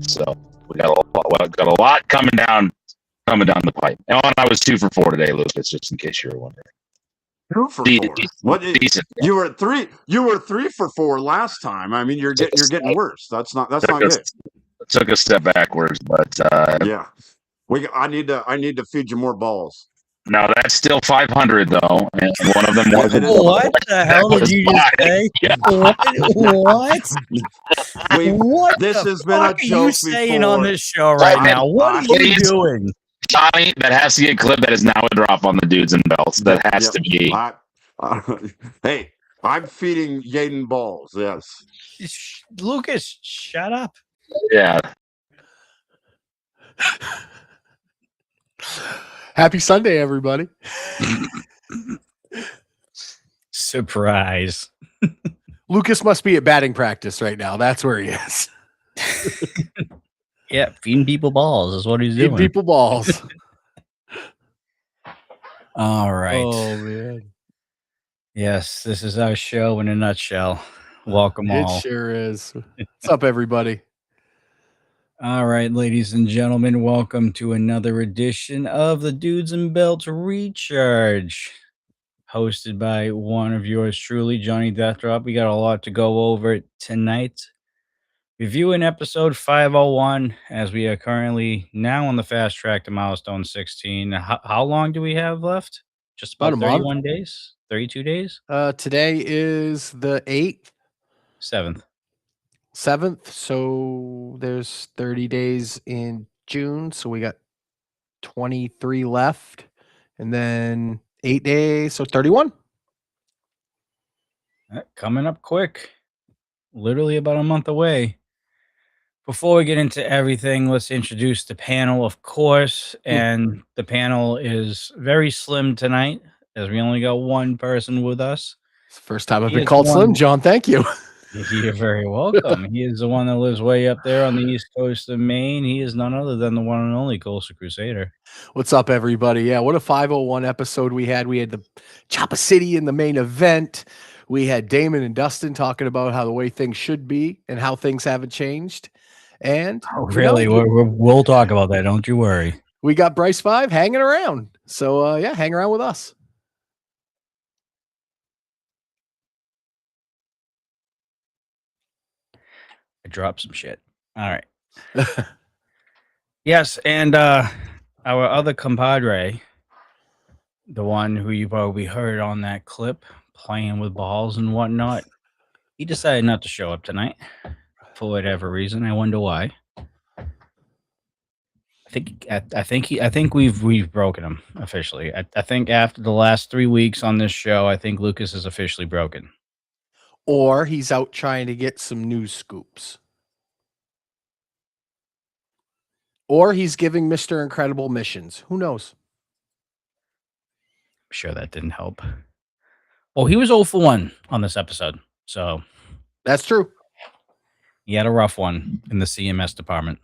So we got a lot coming down the pipe. And I was 2 for 4 today, Lucas, just in case you were wondering. 2 for 4. What? You were 3. You were 3 for 4 last time. I mean, you're getting worse. That's not good. Took a step backwards, but yeah, I need to feed you more balls. No, that's still 500 though, and one of them was what the hell did you just say? Yeah. What this the has been a fuck are you saying on this show right now? What are you doing? Johnny, that has to get clipped. That is now a drop on the dudes and belts. That has to be. Hey, I'm feeding Yaden balls. Yes, Lucas, shut up. Yeah. Happy Sunday, everybody. Surprise. Lucas must be at batting practice right now. That's where he is. Yeah, feeding people balls is what he's doing. Feeding people balls. All right. Oh, man. Yes, this is our show in a nutshell. Welcome all. It sure is. What's up, everybody? All right, ladies and gentlemen, welcome to another edition of the Dudes and Belts Recharge, hosted by one of yours truly, Johnny Deathdrop. We got a lot to go over tonight. Reviewing episode 501, as we are currently now on the fast track to milestone 16. How long do we have left? Just about 31 days? 32 days? Today is the 8th. 7th. So there's 30 days in June. So we got 23 left. And then 8 days. So 31. Coming up quick. Literally about a month away. Before we get into everything, let's introduce the panel, of course. And the panel is very slim tonight, as we only got one person with us. It's the first time I've been called slim, John. Thank you. You're very welcome. He is the one that lives way up there on the east coast of Maine. He is none other than the one and only Coastal Crusader. What's up, everybody? Yeah, what a 501 episode we had. We had the Chopper City in the main event. We had Damon and Dustin talking about how the way things should be and how things haven't changed. And really, we'll talk about that. Don't you worry. We got Bryce 5 hanging around. So, yeah, hang around with us. I dropped some shit. All right. Yes, and our other compadre, the one who you probably heard on that clip playing with balls and whatnot, he decided not to show up tonight for whatever reason. I wonder why. I think we've broken him officially. I think after the last 3 weeks on this show, I think Lucas is officially broken. Or he's out trying to get some news scoops. Or he's giving Mr. Incredible missions. Who knows? I'm sure that didn't help. Well, he was 0 for 1 on this episode. So that's true. He had a rough one in the CMS department.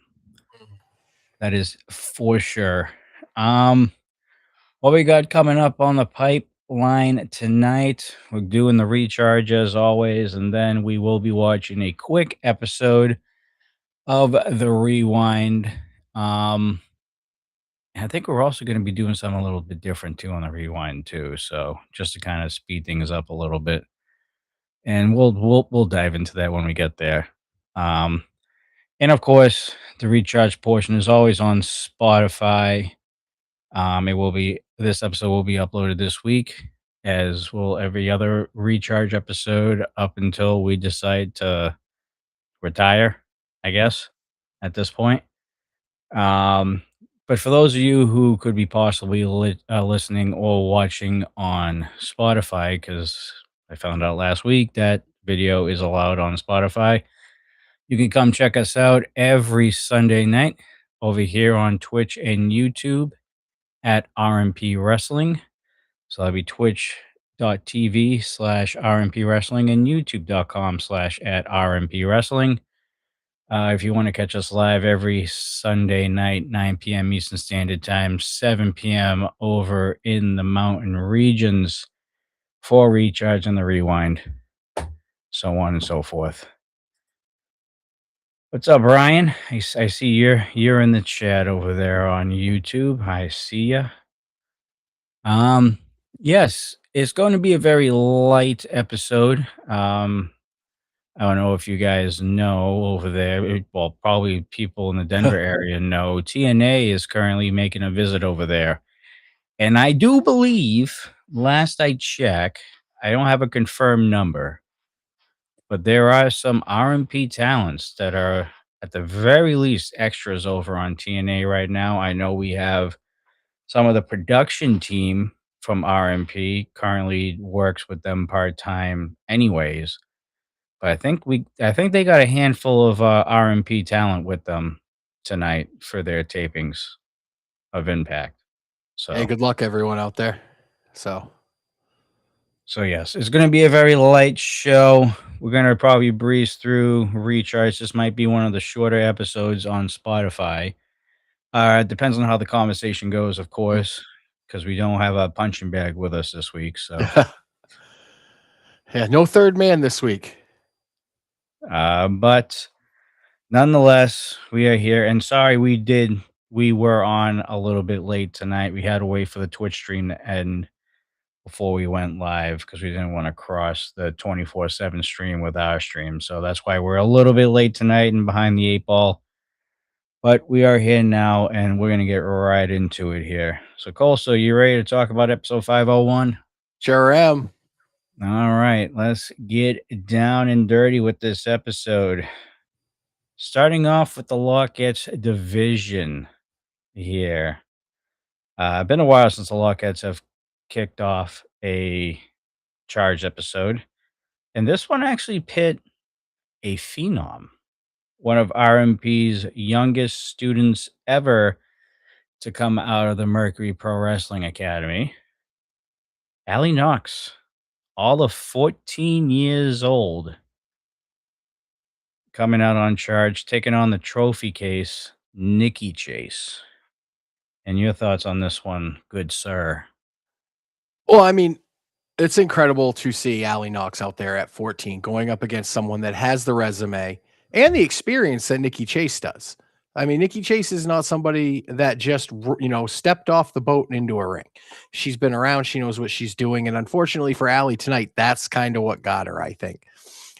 That is for sure. What we got coming up on the pipeline tonight, we're doing the recharge as always, and then we will be watching a quick episode of the Rewind. I think we're also going to be doing something a little bit different too on the Rewind too. So just to kind of speed things up a little bit, and we'll dive into that when we get there. And of course, the recharge portion is always on Spotify. This episode will be uploaded this week, as will every other recharge episode up until we decide to retire, I guess, at this point. But for those of you who could be possibly listening or watching on Spotify, because I found out last week that video is allowed on Spotify, you can come check us out every Sunday night over here on Twitch and YouTube at RMP Wrestling. So that'll be twitch.tv/RMP Wrestling and youtube.com/@RMP Wrestling. If you want to catch us live every Sunday night, 9 p.m. Eastern Standard Time, 7 p.m. over in the mountain regions for Recharge and the Rewind, so on and so forth. What's up, Ryan? I see you're in the chat over there on YouTube. I see ya. Um, yes, it's going to be a very light episode. I don't know if you guys know over there. Well, probably people in the Denver area know TNA is currently making a visit over there, and I do believe, last I check, I don't have a confirmed number, but there are some RMP talents that are at the very least extras over on TNA right now. I know we have some of the production team from RMP currently works with them part time anyways. But I think they got a handful of RMP talent with them tonight for their tapings of Impact. Hey, So good luck, everyone out there. So, yes, it's going to be a very light show. We're going to probably breeze through recharge. This might be one of the shorter episodes on Spotify. It depends on how the conversation goes, of course, because we don't have a punching bag with us this week. So, yeah, no third man this week. but nonetheless, we are here. And sorry, we were on a little bit late tonight. We had to wait for the Twitch stream to end before we went live because we didn't want to cross the 24/7 stream with our stream. So that's why we're a little bit late tonight and behind the eight ball. But we are here now and we're going to get right into it here. So, Cole, so you ready to talk about episode 501? Sure am. All right, let's get down and dirty with this episode. Starting off with the Lockettes division here. Been a while since the Lockettes have kicked off a Charge episode. And this one actually pit a phenom, one of RMP's youngest students ever to come out of the Mercury Pro Wrestling Academy, Allie Knox, all of 14 years old, coming out on Charge, taking on the trophy case, Nikki Chase. And your thoughts on this one, good sir? Well, I mean, it's incredible to see Allie Knox out there at 14 going up against someone that has the resume and the experience that Nikki Chase does. I mean, Nikki Chase is not somebody that just, stepped off the boat and into a ring. She's been around. She knows what she's doing. And unfortunately for Allie tonight, that's kind of what got her, I think.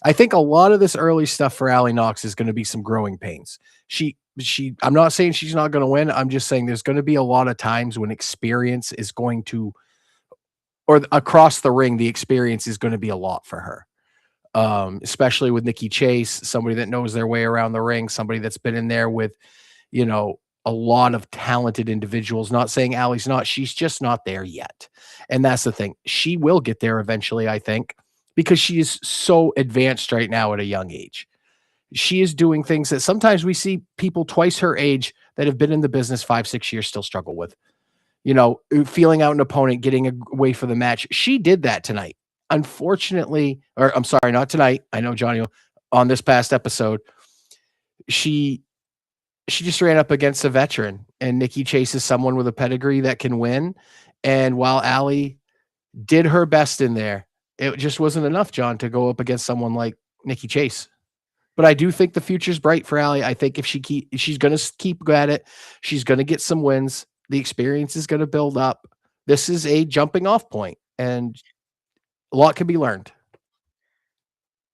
I think a lot of this early stuff for Allie Knox is going to be some growing pains. I'm not saying she's not going to win. I'm just saying there's going to be a lot of times when experience is going to, or across the ring, the experience is going to be a lot for her. Especially with Nikki Chase, somebody that knows their way around the ring, somebody that's been in there with, a lot of talented individuals. Not saying Allie's not, she's just not there yet. And that's the thing. She will get there eventually, I think, because she is so advanced right now at a young age. She is doing things that sometimes we see people twice her age that have been in the business 5-6 years still struggle with. Feeling out an opponent, getting away for the match. She did that tonight. Unfortunately, or I'm sorry, not tonight. I know Johnny on this past episode, she just ran up against a veteran, and Nikki Chase is someone with a pedigree that can win. And while Allie did her best in there, it just wasn't enough, John, to go up against someone like Nikki Chase. But I do think the future's bright for Allie. I think if she's going to keep at it, she's going to get some wins. The experience is going to build up. This is a jumping off point, and a lot can be learned.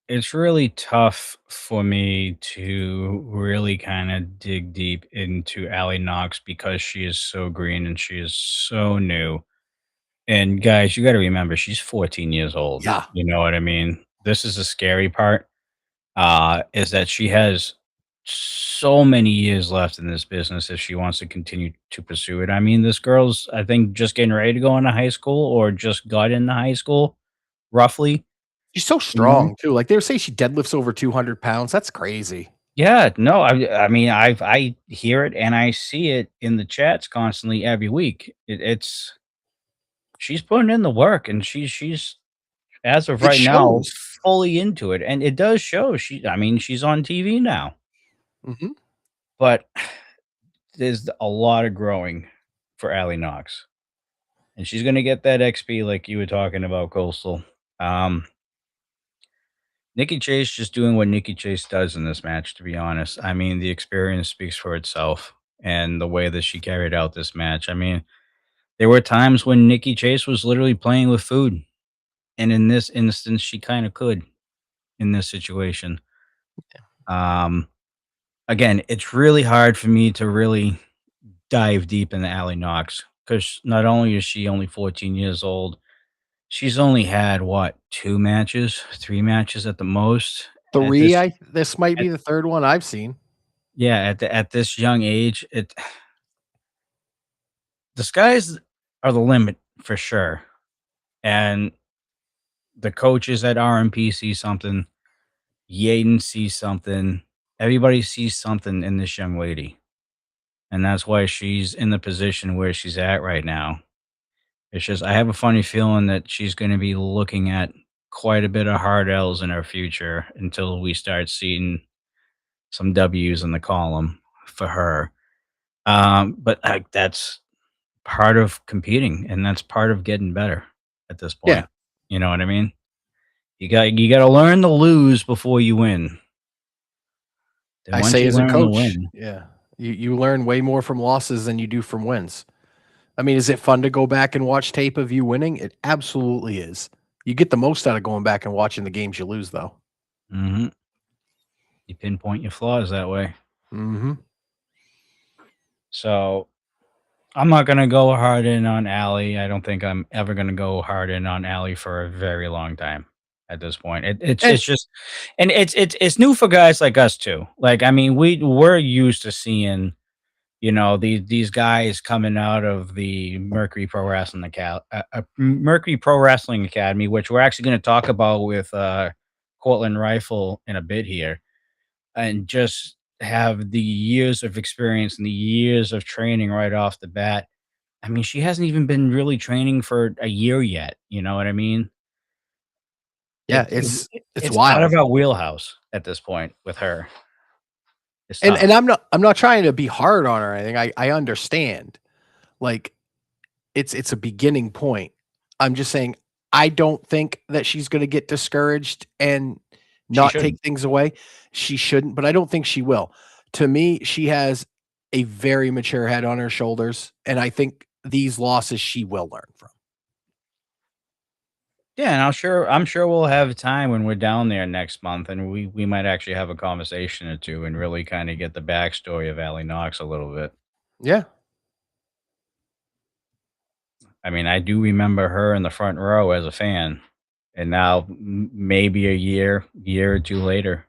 It's really tough for me to really kind of dig deep into Allie Knox because she is so green and she is so new. And guys, you got to remember, she's 14 years old. Yeah. You know what I mean? This is the scary part, is that she has so many years left in this business if she wants to continue to pursue it. I mean, this girl's, I think, just getting ready to go into high school or just got into high school, roughly. She's so strong too. Like they were saying, she deadlifts over 200 pounds. That's crazy. Yeah, no, I mean, I hear it and I see it in the chats constantly every week. It's she's putting in the work and she's as of right now fully into it, and it does show. I mean, she's on TV now, but there's a lot of growing for Allie Knox, and she's gonna get that XP like you were talking about, Coastal. Nikki Chase just doing what Nikki Chase does in this match, to be honest. I mean, the experience speaks for itself and the way that she carried out this match. I mean, there were times when Nikki Chase was literally playing with food. And in this instance, she kind of could in this situation. Um, Again, it's really hard for me to really dive deep into Allie Knox because not only is she only 14 years old, she's only had what, 2 matches, 3 matches at the most at Three, this this might at, be the third one I've seen. yeah, at this young age, the skies are the limit for sure. And the coaches at RMP see something, Yaden sees something, everybody sees something in this young lady. And that's why she's in the position where she's at right now. It's just I have a funny feeling that she's gonna be looking at quite a bit of hard L's in her future until we start seeing some W's in the column for her. But, that's part of competing, and that's part of getting better at this Yeah, point. You know what I mean? You gotta learn to lose before you win. Then I once say you as a learn to coach, win. yeah, you learn way more from losses than you do from wins. I mean, is it fun to go back and watch tape of you winning? It absolutely is. You get the most out of going back and watching the games you lose, though. Mhm. You pinpoint your flaws that way. Mm-hmm. So I'm not gonna go hard in on Allie. I don't think I'm ever gonna go hard in on Allie for a very long time at this point. And It's just, and it's new for guys like us too. Like I mean, we're used to seeing, these guys coming out of the Mercury Pro Wrestling Academy, which we're actually going to talk about with Cortland Rifle in a bit here, and just have the years of experience and the years of training right off the bat. I mean, she hasn't even been really training for a year yet. You know what I mean? yeah, it's It's out of wild. our wheelhouse at this point with her. It's And tough. I'm not trying to be hard on her or anything. I understand. Like it's a beginning point. I'm just saying I don't think that she's going to get discouraged and She not take shouldn't. things away. She shouldn't, but I don't think she will. To me, she has a very mature head on her shoulders, and I think these losses she will learn from. Yeah, and I'm sure we'll have time when we're down there next month, and we might actually have a conversation or two and really kind of get the backstory of Allie Knox a little bit. Yeah. I mean, I do remember her in the front row as a fan, and now maybe a year or two later,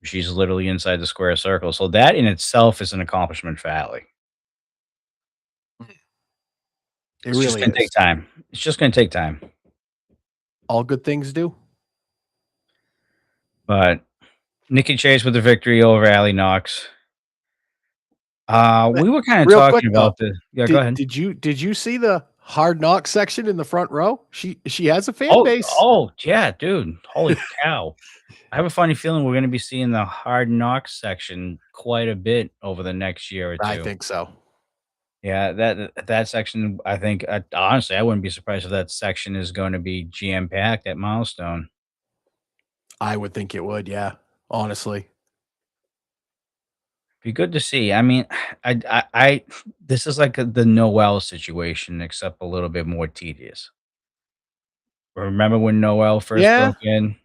she's literally inside the square circle. So that in itself is an accomplishment for Allie. It It's just really gonna take is. time. It's just gonna take time. All good things do. But Nikki Chase with the victory over Allie Knox. But We were kind of real quick talking though, about the yeah. Go did ahead. did you did you see the Hard Knock section in the front row? She has a fan Oh, base. oh, yeah, dude. Holy cow. I have a funny feeling we're gonna be seeing the Hard Knocks section quite a bit over the next year or I 2. think so. Yeah, that section, I think, honestly, I wouldn't be surprised if that section is gonna be jam-packed at Milestone. I would think it would, yeah. Honestly. Be good to see. I mean, I this is like the Noelle situation, except a little bit more tedious. Remember when Noelle first Yeah. broke in?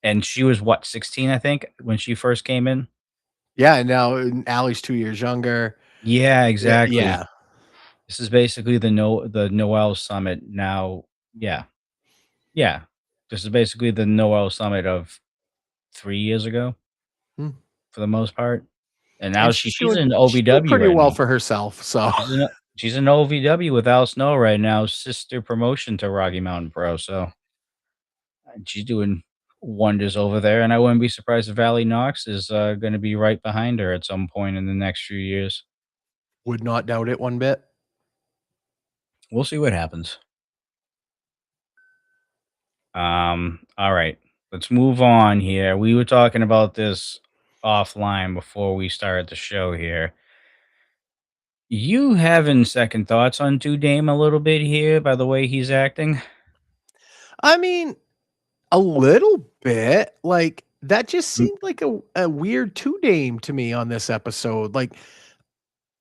And she was, what, 16, I think, when she first came in? Yeah, and now Allie's 2 years younger. Yeah, Yeah, exactly. yeah. This is basically the Noel Summit now. Yeah, yeah. This is basically the Noel Summit of 3 years ago Hmm. for the most part, and now And she's in she's doing OVW pretty right well now. for herself, so She's in OVW with Al Snow right now, sister promotion to Rocky Mountain Pro, so she's doing wonders over there, and I wouldn't be surprised if Allie Knox is, gonna be right behind her at some point in the next few years. would not doubt it one bit. We'll see what happens. All right. Let's move on here. We were talking about this offline before we started the show here. You having second thoughts on Two Dame a little bit here by the way he's acting? I mean, A little bit. Like, that just seemed like a weird two-name to me on this episode. Like,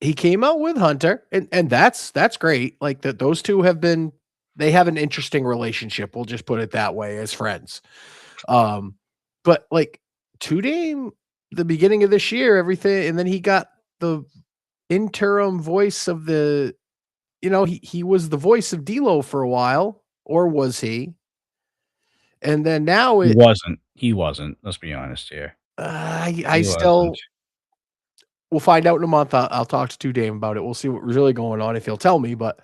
he came out with Hunter, and that's great. Like, that those two they have an interesting relationship. We'll just put it that way, as friends. But like two Dame, the beginning of this year, everything, and then he got the interim voice of the, he was the voice of D'Lo for a while, or was he? And then now He wasn't. He wasn't. Let's be honest here. I still. We'll find out in a month. I'll talk to Two Dame about it. We'll see what was really going on if he'll tell me. But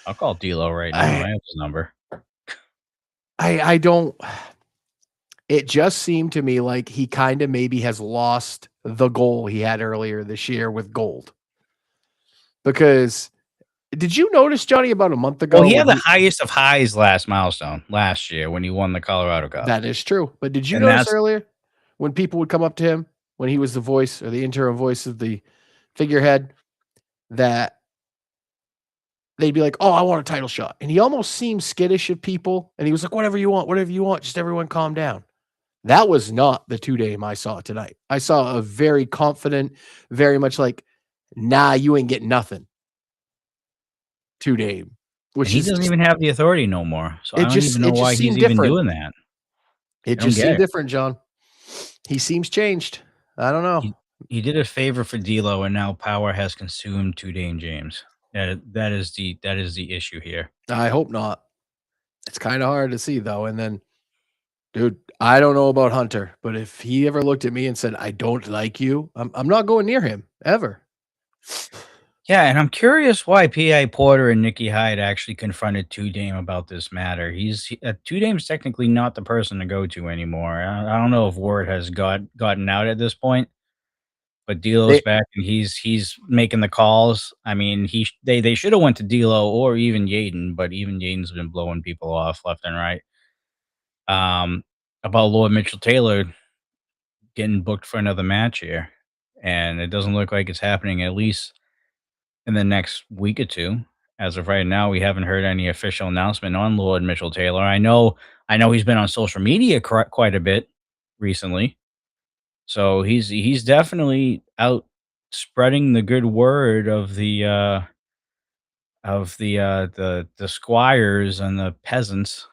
I'll call D'Lo right now. I have his number. I don't. It just seemed to me like he kind of maybe has lost the goal he had earlier this year with gold. Because did you notice, Johnny, about a month ago? Well, he had the highest of highs last year when he won the Colorado Cup. That is true. But did you notice earlier when people would come up to him when he was the voice or the interim voice of the figurehead that they'd be like, "Oh, I want a title shot." And he almost seemed skittish of people. And he was like, whatever you want. Just everyone calm down. That was not the Two Dame I saw tonight. I saw a very confident, very much like, nah, you ain't getting nothing. Two Dame. Which he doesn't even have the authority no more. So I don't even know why he's even doing that. It just seemed different, John. He seems changed. I don't know. He did a favor for D'Lo, and now power has consumed Two Dame James. That is the issue here. I hope not. It's kind of hard to see though. And then, dude, I don't know about Hunter, but if he ever looked at me and said, "I don't like you," I'm not going near him ever. Yeah, and I'm curious why P.I. Porter and Nikki Hyde actually confronted Two Dame about this matter. Two Dame's technically not the person to go to anymore. I don't know if word has gotten out at this point, but D'Lo's back and he's making the calls. I mean, they should have went to D'Lo or even Yaden, but even Yaden's been blowing people off left and right. About Lord Mitchell Taylor getting booked for another match here, and it doesn't look like it's happening at least in the next week or two. As of right now, we haven't heard any official announcement on Lord Mitchell Taylor. I know he's been on social media quite a bit recently, so he's definitely out spreading the good word of the squires and the peasants.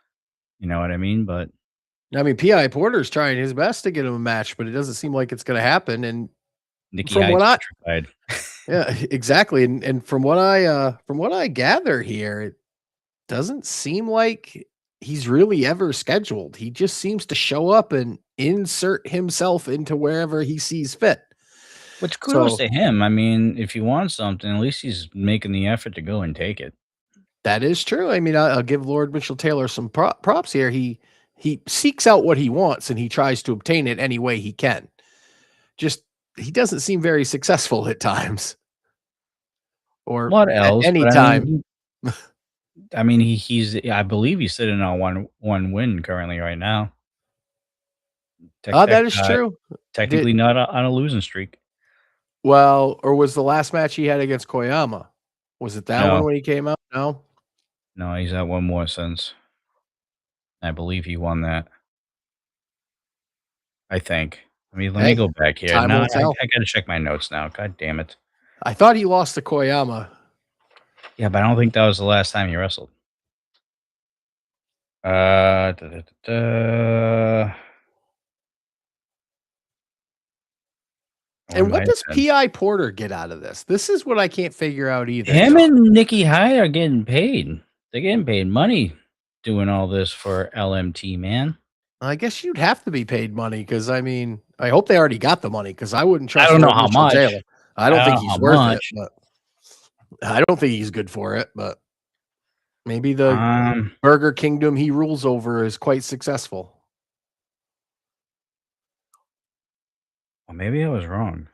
You know what I mean? But I mean, P.I. Porter's trying his best to get him a match, but it doesn't seem like it's going to happen. And Nikki Hyde's petrified. Yeah, exactly. And from what I gather here, it doesn't seem like he's really ever scheduled. He just seems to show up and insert himself into wherever he sees fit. Which kudos to him. I mean, if he wants something, at least he's making the effort to go and take it. That is true. I mean, I'll give Lord Mitchell Taylor some props here. He seeks out what he wants and he tries to obtain it any way he can. Just he doesn't seem very successful at times. Or what else? At any time. I mean, I believe he's sitting on one win currently right now. That is true. Technically not on a losing streak. Well, or was the last match he had against Koyama? Was it that one when he came out? No, he's had one more since. I believe he won that. I think. I mean, let me go back here. Now I got to check my notes now. God damn it. I thought he lost to Koyama. Yeah, but I don't think that was the last time he wrestled. And what does P.I. Porter get out of this? This is what I can't figure out either. Him and Nikki Hyde are getting paid. They're getting paid money doing all this for LMT, man. I guess you'd have to be paid money because, I mean, I hope they already got the money because I wouldn't trust. I don't know how much. Taylor. I don't think he's worth it. But I don't think he's good for it, but maybe the Burger Kingdom he rules over is quite successful. Well, maybe I was wrong.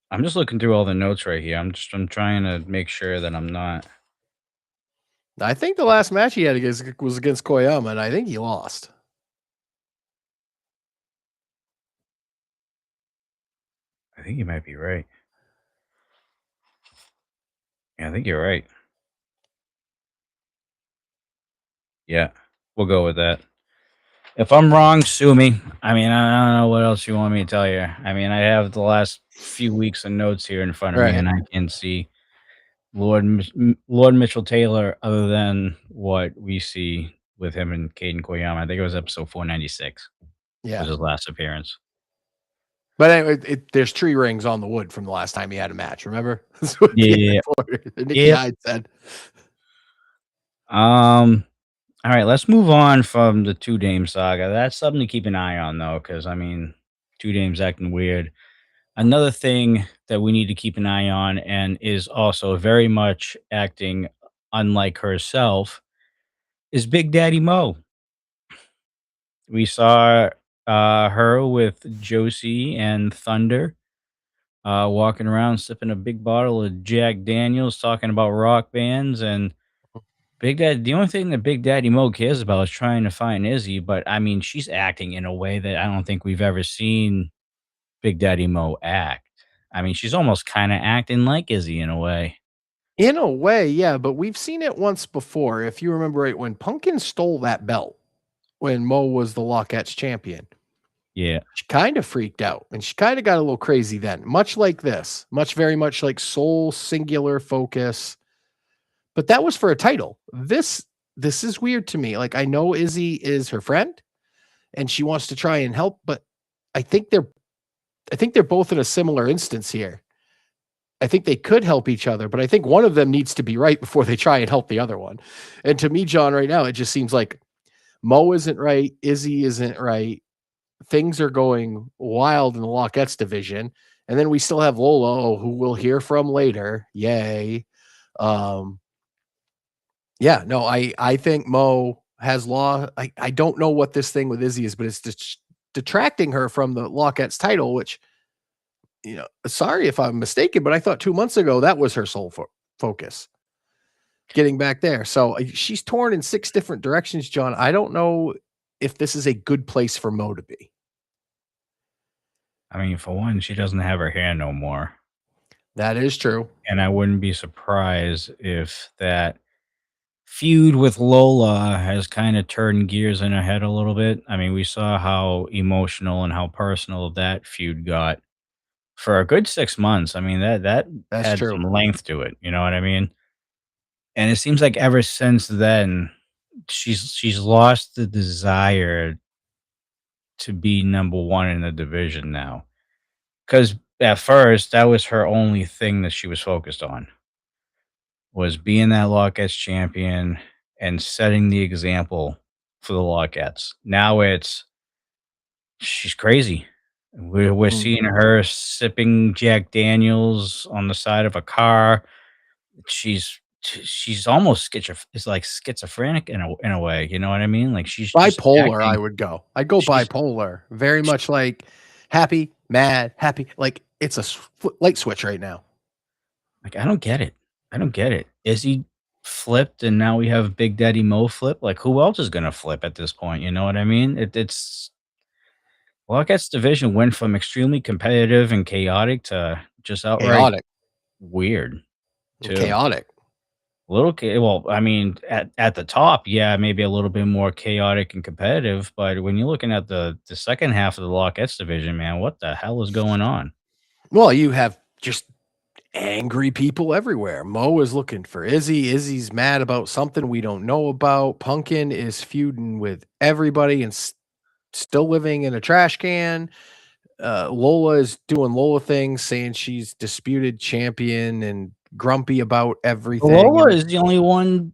I'm just looking through all the notes right here. I'm trying to make sure that I'm not. I think the last match he had was against Koyama, and I think he lost. I think you might be right. Yeah, I think you're right. Yeah, we'll go with that. If I'm wrong, sue me. I mean, I don't know what else you want me to tell you. I mean, I have the last few weeks of notes here in front of me, Right. and I can see Lord Mitchell Taylor other than what we see with him and Caden Koyama. I think it was episode 496 Yeah. was his last appearance. But anyway, there's tree rings on the wood from the last time he had a match. Remember? That's what Yeah. Nikki Yep. Hyde said. All right, let's move on from the Two Dame saga. That's something to keep an eye on, though, because I mean, Two Dame's acting weird. Another thing that we need to keep an eye on, and is also very much acting unlike herself, is Big Daddy Mo. We saw her with Josie and Thunder walking around sipping a big bottle of Jack Daniels, talking about rock bands. And Big Daddy, the only thing that Big Daddy Mo cares about is trying to find Izzy. But I mean, she's acting in a way that I don't think we've ever seen Big Daddy Mo act. I mean, she's almost kind of acting like Izzy in a way. In a way, yeah, but we've seen it once before. If you remember right, when Pumpkin stole that belt, when Mo was the Lockettes champion, Yeah. she kind of freaked out and she kind of got a little crazy then, much like this, very much like Soul Singular Focus. But that was for a title. This is weird to me. Like, I know Izzy is her friend and she wants to try and help, but I think they're both in a similar instance here. I think they could help each other, but I think one of them needs to be right before they try and help the other one. And to me, John, right now, it just seems like Mo isn't right, Izzy isn't right. Things are going wild in the Lockettes division. And then we still have Lola, who we'll hear from later. Yay. Yeah, no, I think Mo has law. I don't know what this thing with Izzy is, but it's just detracting her from the Lockettes title, which, sorry if I'm mistaken, but I thought 2 months ago that was her sole focus. Getting back there. So she's torn in 6 different directions, John. I don't know if this is a good place for Mo to be. I mean, for one, she doesn't have her hair no more. That is true. And I wouldn't be surprised if that feud with Lola has kind of turned gears in her head a little bit. I mean, we saw how emotional and how personal that feud got for a good 6 months. I mean, that That's had true. some length to it. You know what I mean? And it seems like ever since then, she's lost the desire to be number one in the division now. Because at first, that was her only thing that she was focused on, was being that Lockettes champion and setting the example for the Lockettes. Now she's crazy. We're seeing her sipping Jack Daniels on the side of a car. She's almost it's like schizophrenic in a way. You know what I mean? Like she's just Bipolar, acting. I would go. I'd go bipolar. Very much like happy, mad, happy. Like it's a light switch right now. Like, I don't get it. I don't get it. Is he flipped and now we have Big Daddy Mo flip? Like, who else is gonna flip at this point? You know what I mean? It's Lockett's division went from extremely competitive and chaotic to just outright Chaotic. weird too. Chaotic. A little well, I mean, at the top, yeah, maybe a little bit more chaotic and competitive, but when you're looking at the second half of the Lockett's division, man, what the hell is going on? Well, you have just angry people everywhere. Mo is looking for Izzy. Izzy's mad about something we don't know about. Pumpkin is feuding with everybody and still living in a trash can. Lola is doing Lola things, saying she's disputed champion and grumpy about everything. Lola is the only one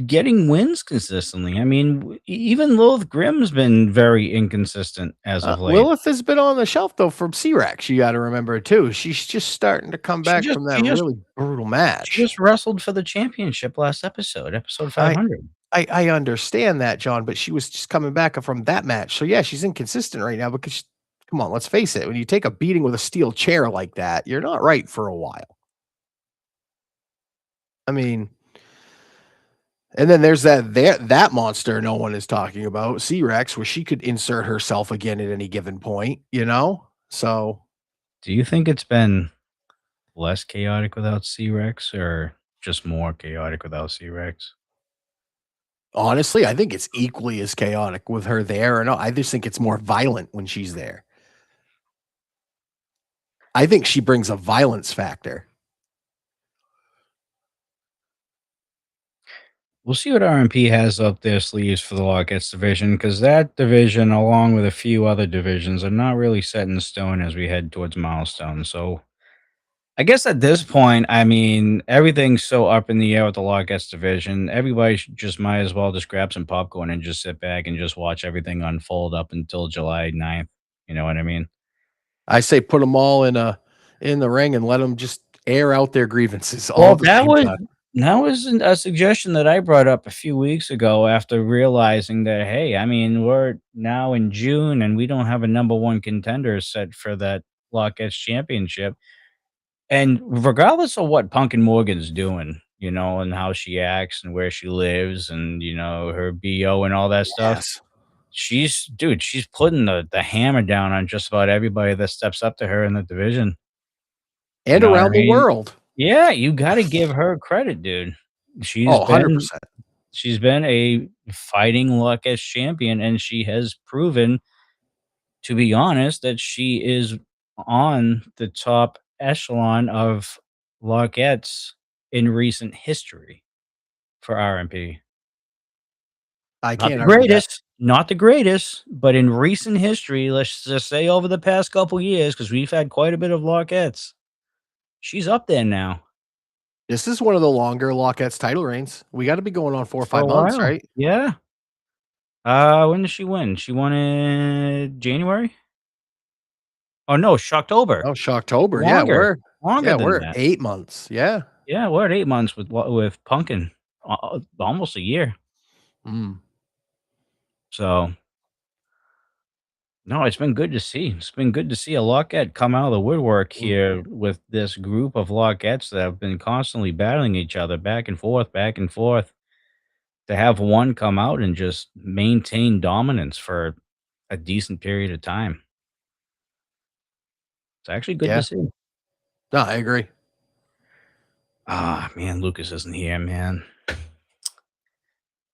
getting wins consistently. I mean, even Lilith Grimm's been very inconsistent as of late. Lilith has been on the shelf though from C-Rex. You got to remember too. She's just starting to come back from that really brutal match. She just wrestled for the championship last episode 500. I understand that, John, but she was just coming back from that match. So yeah, she's inconsistent right now because come on, let's face it. When you take a beating with a steel chair like that, you're not right for a while. I mean, and then there's that monster no one is talking about, C-Rex, where she could insert herself again at any given point, So do you think it's been less chaotic without C-Rex or just more chaotic without C-Rex? Honestly, I think it's equally as chaotic with her there, and I just think it's more violent when she's there. I think she brings a violence factor. We'll see what RMP has up their sleeves for the Lockets division, because that division, along with a few other divisions, are not really set in stone as we head towards Milestone. So I guess at this point, I mean, everything's so up in the air with the Lockets division. Everybody just might as well just grab some popcorn and just sit back and just watch everything unfold up until July 9th. You know what I mean? I say put them all in the ring and let them just air out their grievances all Well, at the same time. that was a suggestion that I brought up a few weeks ago after realizing that, hey, I mean, we're now in June and we don't have a number one contender set for that Lockets championship. And regardless of what Punkin Morgan's doing, you know, and how she acts and where she lives and, you know, her BO and all that stuff, Yes. she's putting the hammer down on just about everybody that steps up to her in the division. You And know what I around the mean? world. Yeah, you gotta give her credit, dude. She's Oh, been 100%. she's been a fighting Luckess champion, and she has proven, to be honest, that she is on the top echelon of Lockettes in recent history for RMP. I Not can't the argue that. greatest, not the greatest, but in recent history, let's just say over the past couple years, because we've had quite a bit of Lockettes. She's up there now. This is one of the longer Lockett's title reigns. We got to be going on 4 or For a 5 months, while. right? Yeah. When did she win? She won in January? Oh, no, Shocktober. Oh, Shocktober. Longer. Longer than We're that. 8 months. Yeah. Yeah, we're at 8 months with Punkin. Almost a year. Mm. So, no, it's been good to see. It's been good to see a Lockette come out of the woodwork here with this group of Lockettes that have been constantly battling each other back and forth, back and forth. To have one come out and just maintain dominance for a decent period of time. It's actually good to Yeah. see. No, I agree. Ah, man, Lucas isn't here, man.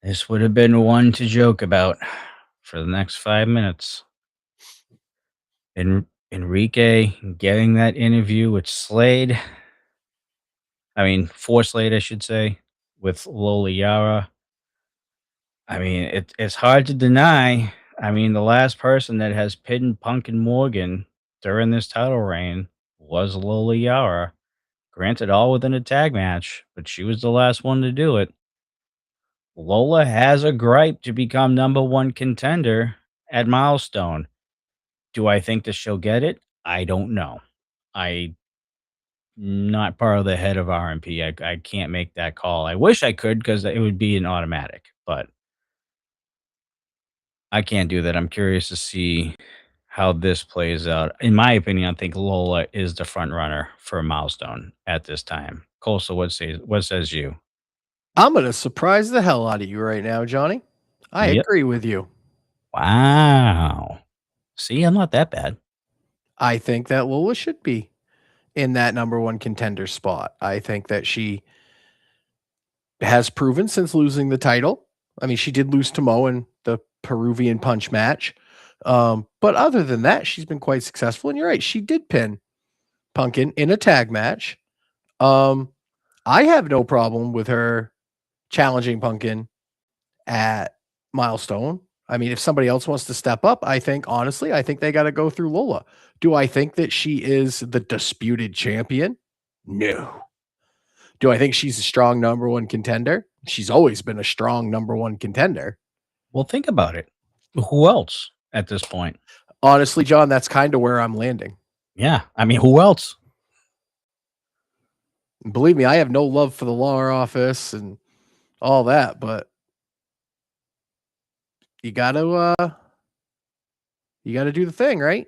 This would have been one to joke about for the next 5 minutes. Enrique getting that interview with Slade. For Slade, I should say, with Lola Yara. I mean, it's hard to deny. I mean, the last person that has pinned Punkin Morgan during this title reign was Lola Yara. Granted, all within a tag match, but she was the last one to do it. Lola has a gripe to become number one contender at Milestone. Do I think that she'll get it? I don't know. I not part of the head of RMP. I can't make that call. I wish I could because it would be an automatic, but I can't do that. I'm curious to see how this plays out. In my opinion, I think Lola is the front runner for a Milestone at this time. Coastal, what says you? I'm going to surprise the hell out of you right now, Johnny. I Yep. agree with you. Wow. See, I'm not that bad. I think that Lola should be in that number one contender spot. I think that she has proven since losing the title. I mean, she did lose to Mo in the Peruvian punch match. But other than that, she's been quite successful. And you're right, she did pin Punkin in a tag match. I have no problem with her challenging Punkin at Milestone. I mean, if somebody else wants to step up, I think they got to go through Lola. Do I think that she is the disputed champion? No. Do I think she's a strong number one contender? She's always been a strong number one contender. Well, think about it. Who else at this point? Honestly, John, that's kind of where I'm landing. Yeah. I mean, who else? Believe me, I have no love for the law office and all that, but you gotta do the thing, right?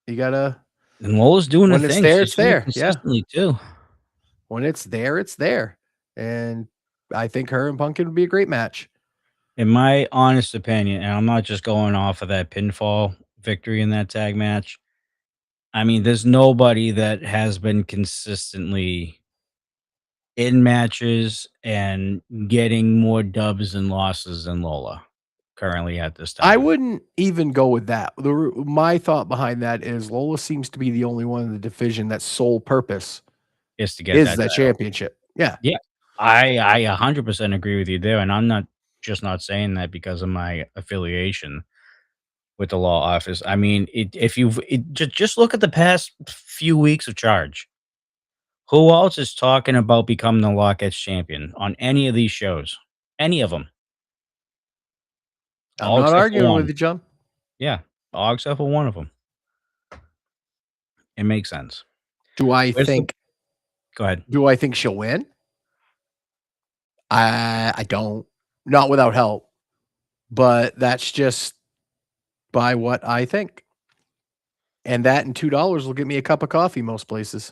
You gotta. And Lola's doing When the it's thing. there, She's it's doing it there. Yeah. consistently too. When it's there, it's there. And I think her and Punkin would be a great match. In my honest opinion, and I'm not just going off of that pinfall victory in that tag match. I mean, there's nobody that has been consistently in matches and getting more dubs and losses than Lola currently at this time. I wouldn't even go with that. My thought behind that is Lola seems to be the only one in the division that's sole purpose Is to get is that that title. championship. Yeah. Yeah. I 100% agree with you there, and I'm not saying that because of my affiliation with the law office. I mean, if you've just look at the past few weeks of Charge. Who else is talking about becoming the Lockett's champion on any of these shows? Any of them? I'm All not except for arguing with one. you, John. Yeah, all except for one of them. It makes sense. Do I Where's the think Go ahead. do I think she'll win? I don't. Not without help. But that's just by what I think. And that and $2 will get me a cup of coffee most places.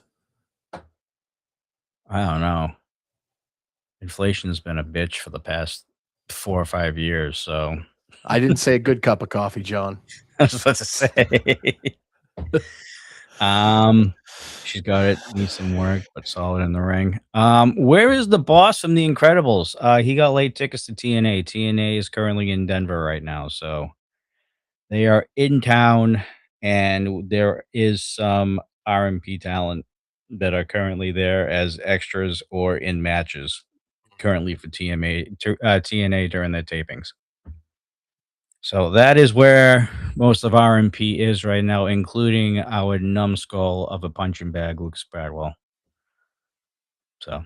I don't know. Inflation's been a bitch for the past 4 or 5 years, so I didn't say a good cup of coffee, John. I was about to say. She's got it. Needs some work, but solid in the ring. Where is the boss from The Incredibles? He got late tickets to TNA. TNA is currently in Denver right now, so they are in town, and there is some RMP talent that are currently there as extras or in matches currently for TNA during their tapings. So that is where most of RMP is right now, including our numbskull of a punching bag, Luke Spradwell. So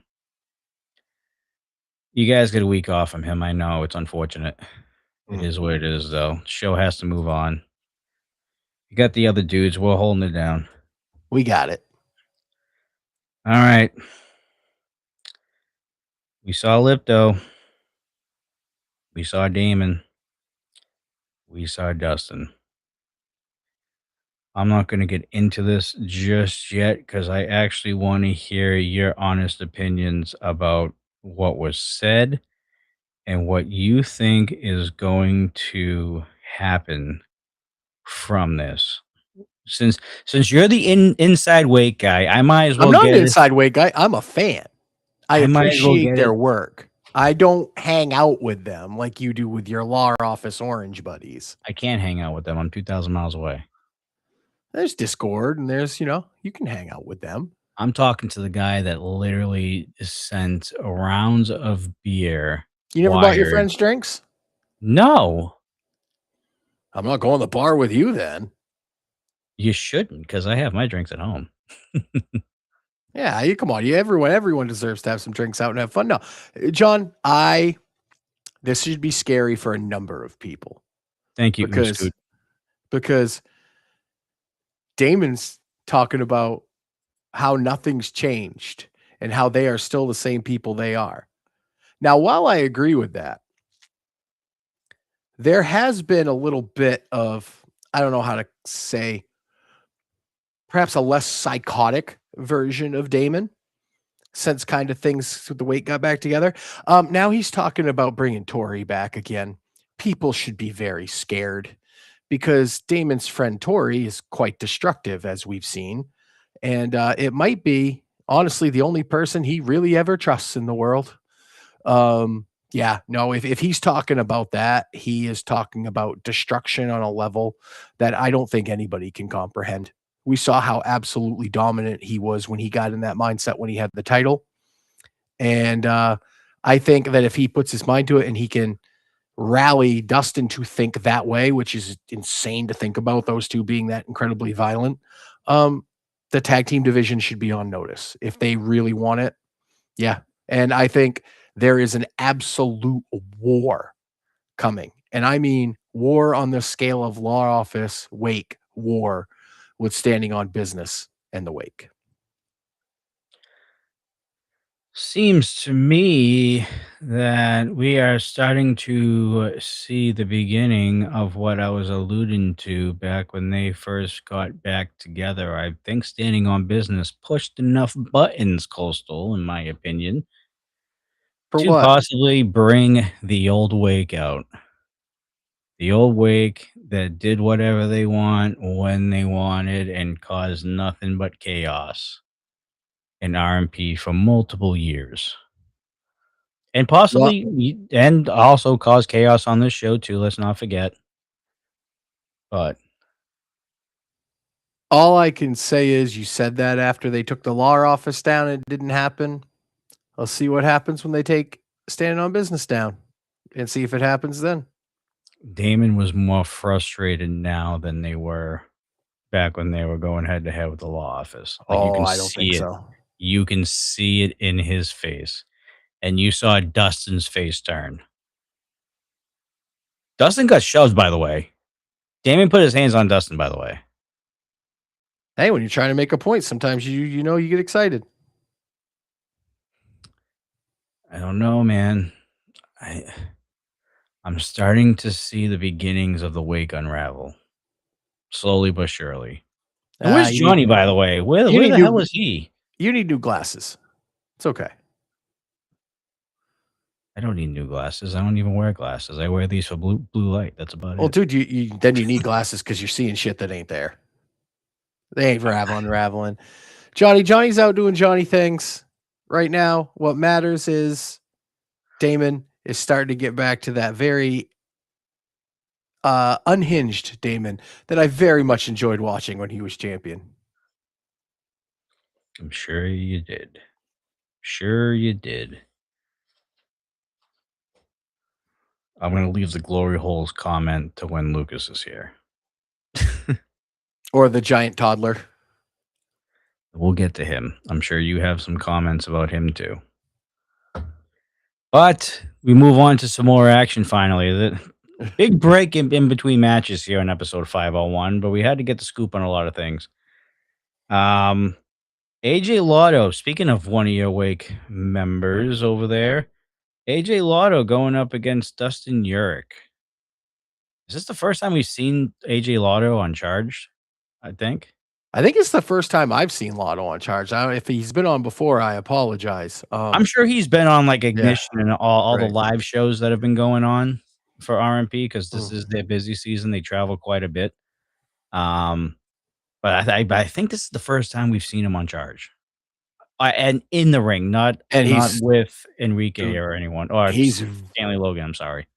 you guys get a week off from him. I know it's unfortunate. It is what it is, though. Show has to move on. You got the other dudes. We're holding it down. We got it. All right. We saw Lipto. We saw Damon. We saw Dustin. I'm not going to get into this just yet because I actually want to hear your honest opinions about what was said and what you think is going to happen from this. Since you're the inside weight guy, I might as well I'm not get an it. inside weight guy. I'm a fan. I might as well appreciate get their it. work. I don't hang out with them like you do with your law office orange buddies. I can't hang out with them. I'm 2,000 miles away. There's Discord and there's, you can hang out with them. I'm talking to the guy that literally sent rounds of beer. You never bought your friends drinks? No. I'm not going to the bar with you then. You shouldn't, because I have my drinks at home. Yeah, come on. Everyone deserves to have some drinks out and have fun. No, John, this should be scary for a number of people. Thank you, because Damon's talking about how nothing's changed and how they are still the same people they are. Now, while I agree with that, there has been a little bit of, I don't know how to say, perhaps a less psychotic version of Damon since kind of things with the weight got back together. Now he's talking about bringing Tori back again. People should be very scared because Damon's friend Tori is quite destructive, as we've seen. And it might be, honestly, the only person he really ever trusts in the world. If he's talking about that, he is talking about destruction on a level that I don't think anybody can comprehend. We saw how absolutely dominant he was when he got in that mindset when he had the title. And I think that if he puts his mind to it and he can rally Dustin to think that way, which is insane to think about, those two being that incredibly violent, the tag team division should be on notice if they really want it. Yeah. And I think there is an absolute war coming. And I mean war on the scale of law office, wake war with standing on business and the wake. Seems to me that we are starting to see the beginning of what I was alluding to back when they first got back together. I think standing on business pushed enough buttons, Coastal, in my opinion, For to what? possibly bring the old wake out. The old wake that did whatever they want when they wanted and caused nothing but chaos. in RMP for multiple years. And possibly, and also cause chaos on this show too. Let's not forget. But all I can say is you said that after they took the law office down, it didn't happen. I'll see what happens when they take standing on business down and see if it happens then. Damon was more frustrated now than they were back when they were going head to head with the law office. Like you can I don't think see it. so. You can see it in his face. And you saw Dustin's face turn. Dustin got shoved, by the way. Damon put his hands on Dustin, by the way. Hey, when you're trying to make a point, sometimes you get excited. I don't know, man. I'm starting to see the beginnings of the wake unravel. Slowly but surely. And where's Johnny, by the way? Where the hell is he? You need new glasses. It's okay. I don't need new glasses. I don't even wear glasses. I wear these for blue light. That's about it. Well, dude, you need glasses because you're seeing shit that ain't there. They ain't unraveling. Johnny's out doing Johnny things right now. What matters is Damon is starting to get back to that very unhinged Damon that I very much enjoyed watching when he was champion. I'm sure you did. Sure you did. I'm going to leave the glory holes comment to when Lucas is here. Or the giant toddler. We'll get to him. I'm sure you have some comments about him too. But we move on to some more action finally. The big break in between matches here in episode 501, but we had to get the scoop on a lot of things. AJ Lotto, speaking of one of your Wake members over there, AJ Lotto going up against Dustin Urich. Is this the first time we've seen AJ Lotto on Charged? I think it's the first time I've seen Lotto on Charged. If he's been on before, I apologize. I'm sure he's been on like Ignition and all the live shows that have been going on for RMP because this is their busy season. They travel quite a bit. But I think this is the first time we've seen him on Charge. And in the ring, not with Enrique or anyone. Or he's Stanley Logan, I'm sorry.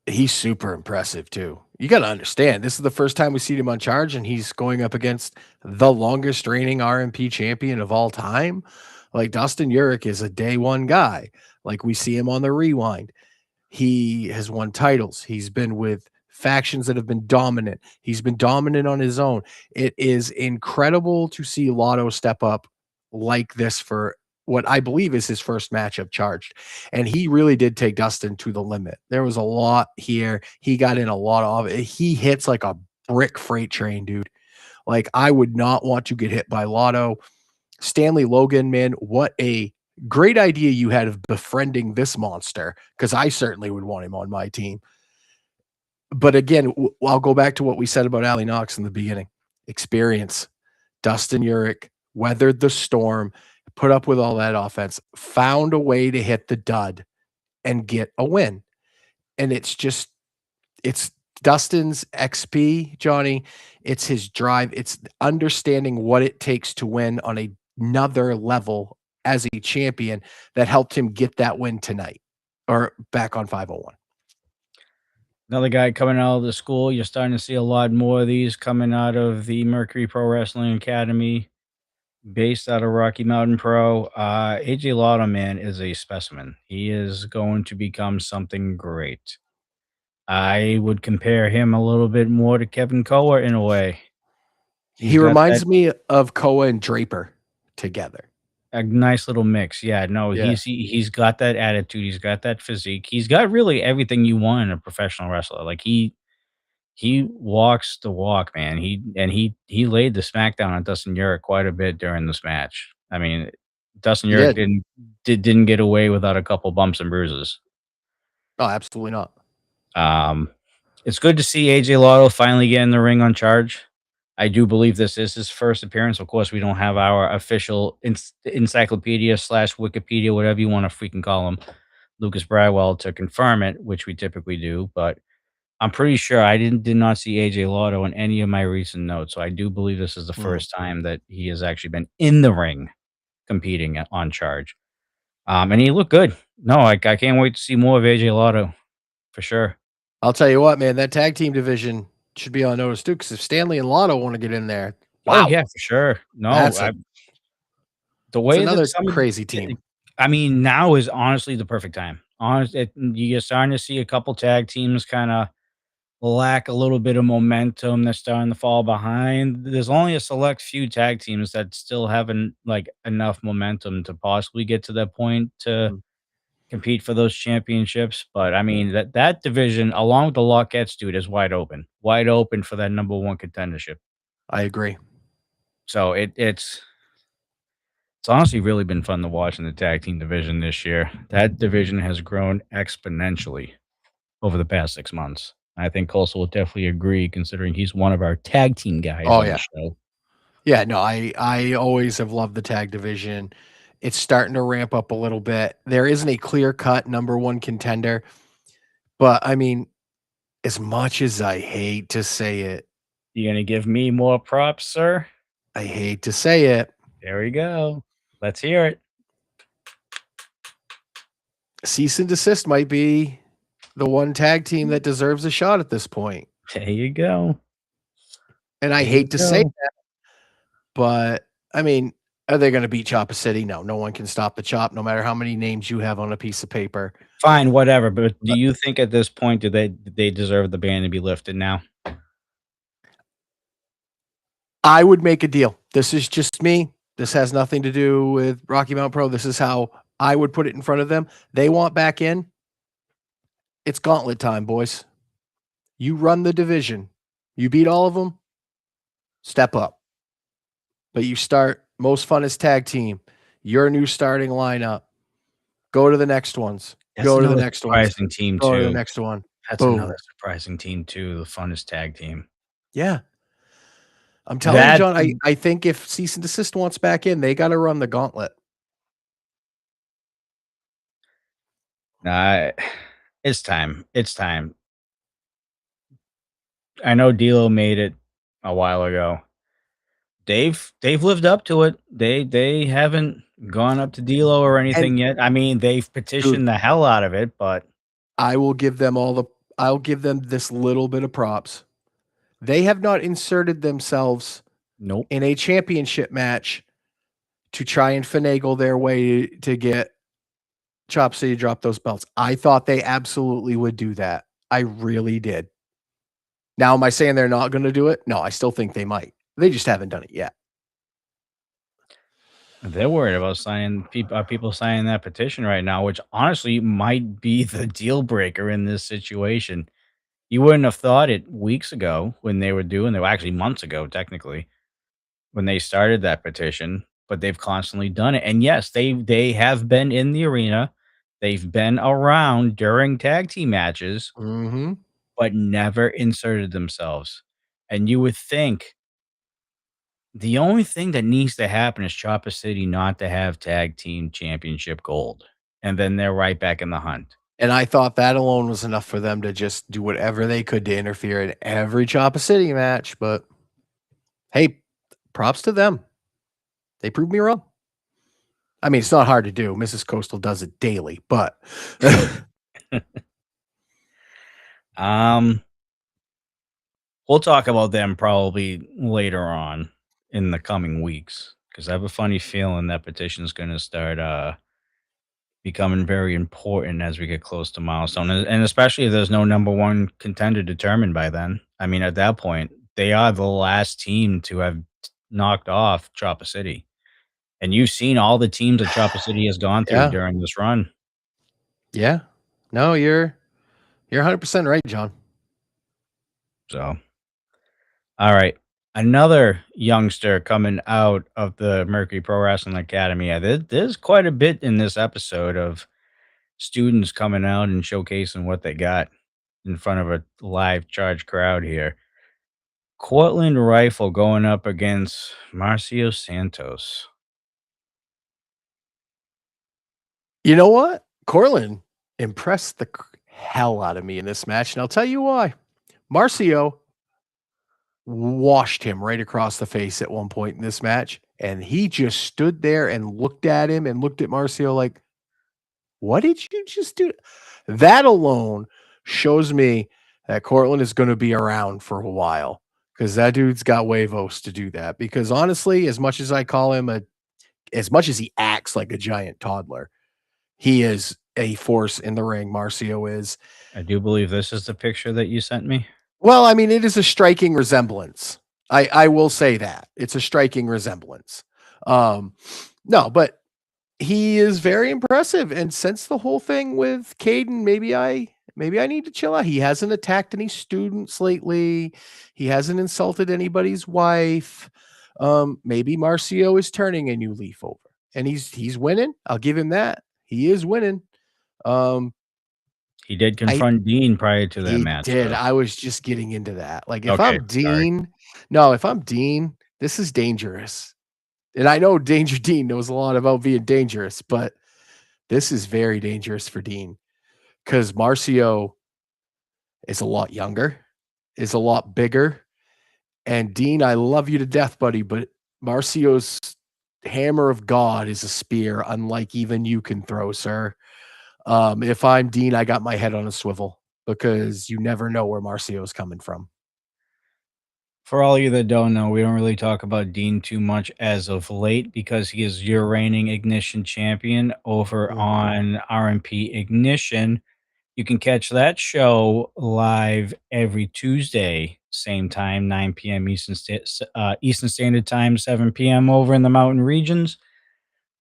He's super impressive too. You got to understand, this is the first time we see him on Charge, and he's going up against the longest reigning RMP champion of all time. Like Dustin Urich is a day one guy. Like we see him on the Rewind. He has won titles. He's been with factions that have been dominant. He's been dominant on his own. It is incredible to see Lotto step up like this for what I believe is his first match of Charged. And he really did take Dustin to the limit. There was a lot here. He got in a lot of it. He hits like a brick freight train, dude. Like I would not want to get hit by Lotto. Stanley Logan, man, what a great idea you had of befriending this monster, because I certainly would want him on my team. But again, I'll go back to what we said about Ali Knox in the beginning. Experience. Dustin Urich weathered the storm, put up with all that offense, found a way to hit the dud and get a win. And it's Dustin's XP, Johnny. It's his drive. It's understanding what it takes to win on another level as a champion that helped him get that win tonight or back on 501. Another guy coming out of the school. You're starting to see a lot more of these coming out of the Mercury Pro Wrestling Academy, based out of Rocky Mountain Pro. AJ Lotto, man, is a specimen. He is going to become something great. I would compare him a little bit more to Kevin Koa in a way. He reminds me of Koa and Draper together. A nice little mix. Yeah, no, he's got that attitude. He's got that physique. He's got really everything you want in a professional wrestler. Like he walks the walk, man. He laid the smackdown on Dustin Urich quite a bit during this match. I mean, Dustin Urich didn't get away without a couple bumps and bruises. Oh, absolutely not. It's good to see AJ Lotto finally get in the ring on Charge. I do believe this is his first appearance. Of course, we don't have our official encyclopedia / Wikipedia, whatever you want to freaking call him, Lucas Bradwell, to confirm it, which we typically do. But I'm pretty sure I did not see AJ Lotto in any of my recent notes. So I do believe this is the first time that he has actually been in the ring competing on charge. And he looked good. No, I can't wait to see more of AJ Lotto for sure. I'll tell you what, man, that tag team division should be on notice too. Because if Stanley and Lotto want to get in there, wow, Oh yeah, for sure. No, that's the way another that some of crazy team. I mean, now is honestly the perfect time. You're starting to see a couple tag teams kind of lack a little bit of momentum. They're starting to fall behind. There's only a select few tag teams that still haven't like enough momentum to possibly get to that point to compete for those championships. But I mean that division, along with the Lockettes, dude, is wide open for that number one contendership. I agree. So it's honestly really been fun to watch in the tag team division this year. That division has grown exponentially over the past 6 months. I think Coastal will definitely agree, considering he's one of our tag team guys on the show. Yeah, no, I always have loved the tag division. It's starting to ramp up a little bit. There isn't a clear-cut number one contender, but I mean, as much as I hate to say it, You gonna give me more props, sir? I hate to say it. There we go. Let's hear it. Cease and Desist might be the one tag team that deserves a shot at this point. There you go. And I hate to say that, but I mean, are they going to beat Chopper City? No, no one can stop the chop, no matter how many names you have on a piece of paper. Fine, whatever. But do you think at this point do they deserve the ban to be lifted now? I would make a deal. This is just me. This has nothing to do with Rocky Mountain Pro. This is how I would put it in front of them. They want back in. It's gauntlet time, boys. You run the division. You beat all of them. Step up. But you start most funnest tag team. Your new starting lineup. Go to the next ones. Go to the next one. Surprising team Go too. to the next one. That's another surprising team too. The funnest tag team. Yeah. I'm telling you, John, I think if Cease and Desist wants back in, they got to run the gauntlet. Nah, it's time. It's time. I know D'Lo made it a while ago. They've lived up to it. They haven't gone up to D'Lo or anything yet. I mean, they've petitioned the hell out of it, but I'll give them this little bit of props. They have not inserted themselves in a championship match to try and finagle their way to get Chop City to drop those belts. I thought they absolutely would do that. I really did. Now, am I saying they're not going to do it? No, I still think they might. They just haven't done it yet. They're worried about people signing that petition right now, which honestly might be the deal breaker in this situation. You wouldn't have thought it weeks ago when they were actually months ago, technically, when they started that petition, but they've constantly done it. And yes, they have been in the arena. They've been around during tag team matches, but never inserted themselves. And you would think the only thing that needs to happen is Chopper City not to have tag team championship gold. And then they're right back in the hunt. And I thought that alone was enough for them to just do whatever they could to interfere in every Chopper City match. But hey, props to them. They proved me wrong. I mean, it's not hard to do. Mrs. Coastal does it daily, but we'll talk about them probably later on in the coming weeks, because I have a funny feeling that petition is going to start becoming very important as we get close to milestone, and especially if there's no number one contender determined by then. I mean, at that point, they are the last team to have knocked off Chopper City. And you've seen all the teams that Chopper City has gone through during this run. Yeah. No, you're 100% right, John. So, all right. Another youngster coming out of the Mercury Pro Wrestling Academy. There's quite a bit in this episode of students coming out and showcasing what they got in front of a live charge crowd here. Cortland Rifle going up against Marcio Santos. You know what? Cortland impressed the hell out of me in this match, and I'll tell you why. Marcio washed him right across the face at one point in this match, And he just stood there and looked at him and looked at Marcio like, what did you just do? That alone shows me that Cortland is going to be around for a while because that dude's got huevos to do that. Because honestly, as much as I call him as much as he acts like a giant toddler, he is a force in the ring. Marcio is. I do believe this is the picture that you sent me. Well, I mean, it is a striking resemblance. I will say that it's a striking resemblance. No, but he is very impressive. And since the whole thing with Caden, maybe I need to chill out. He hasn't attacked any students lately. He hasn't insulted anybody's wife. Maybe Marcio is turning a new leaf over, and he's winning. I'll give him that. He is winning. He did confront Dean prior to that He match. did. Though. I was just getting into that. Like, if Okay, I'm Dean, if I'm Dean, this is dangerous. And I know Danger Dean knows a lot about being dangerous, but this is very dangerous for Dean because Marcio is a lot younger, is a lot bigger. And Dean, I love you to death, buddy, but Marcio's hammer of God is a spear, unlike even you can throw, sir. If I'm Dean, I got my head on a swivel because you never know where Marcio's coming from. For all of you that don't know, we don't really talk about Dean too much as of late because he is your reigning Ignition champion over on RMP Ignition. You can catch that show live every Tuesday, same time, 9 p.m. Eastern Standard Time, 7 p.m. over in the mountain regions.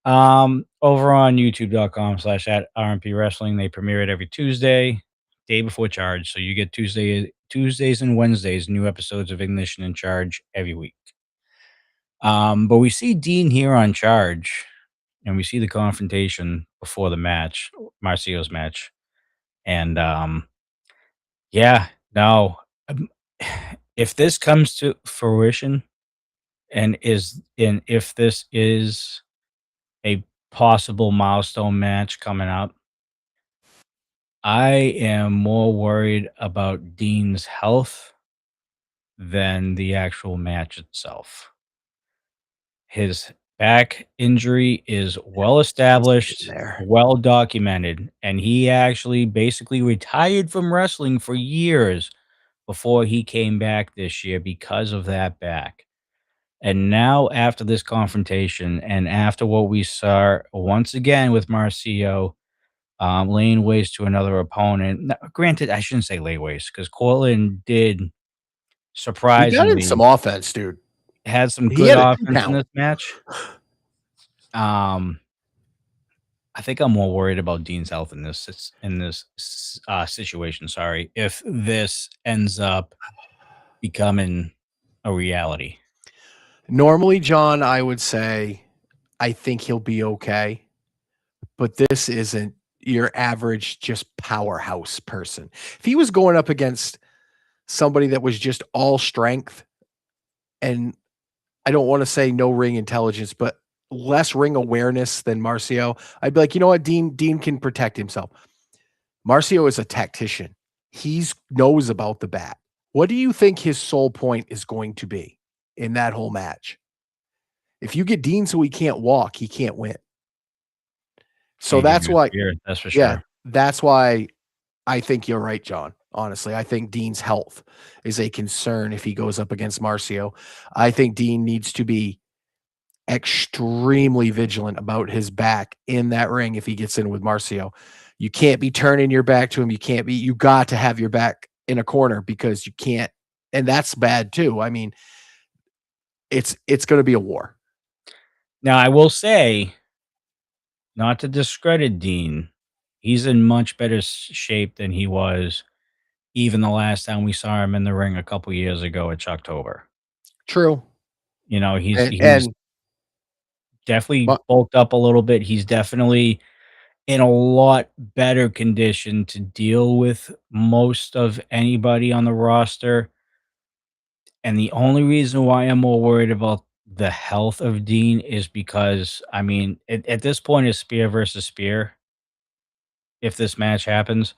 Over on youtube.com/@RMP Wrestling. They premiere it every Tuesday, day before Charge. So you get Tuesdays and Wednesdays, new episodes of Ignition and Charge every week. But we see Dean here on Charge, and we see the confrontation before the match, Marcio's match. And if this comes to fruition and if this is a possible milestone match coming up, I am more worried about Dean's health than the actual match itself. His back injury is well established, well documented, and he actually basically retired from wrestling for years before he came back this year because of that back. And now, after this confrontation, and after what we saw once again with Marcio laying waste to another opponent. Now, granted, I shouldn't say lay waste because Cortland did He surprisingly got in some offense, dude. had some good offense in this match. I think I'm more worried about Dean's health in this situation. Sorry, if this ends up becoming a reality. Normally, John, I would say I think he'll be okay, but this isn't your average just powerhouse person. If he was going up against somebody that was just all strength, and I don't want to say no ring intelligence, but less ring awareness than Marcio, I'd be like, you know what, Dean can protect himself. Marcio is a tactician. He knows about the bat. What do you think his sole point is going to be in that whole match? If you get Dean so he can't walk, he can't win. So that's why, that's for sure. Yeah, that's why I think you're right, John. Honestly, I think Dean's health is a concern if he goes up against Marcio. I think Dean needs to be extremely vigilant about his back in that ring if he gets in with Marcio. You can't be turning your back to him. You got to have your back in a corner because you can't, and that's bad too. I mean, it's going to be a war. Now, I will say, not to discredit Dean, he's in much better shape than he was even the last time we saw him in the ring a couple years ago at Chucktober. True. You know, he's definitely bulked up a little bit. He's definitely in a lot better condition to deal with most of anybody on the roster. And the only reason why I'm more worried about the health of Dean is because, I mean, at this point, it's spear versus spear. If this match happens,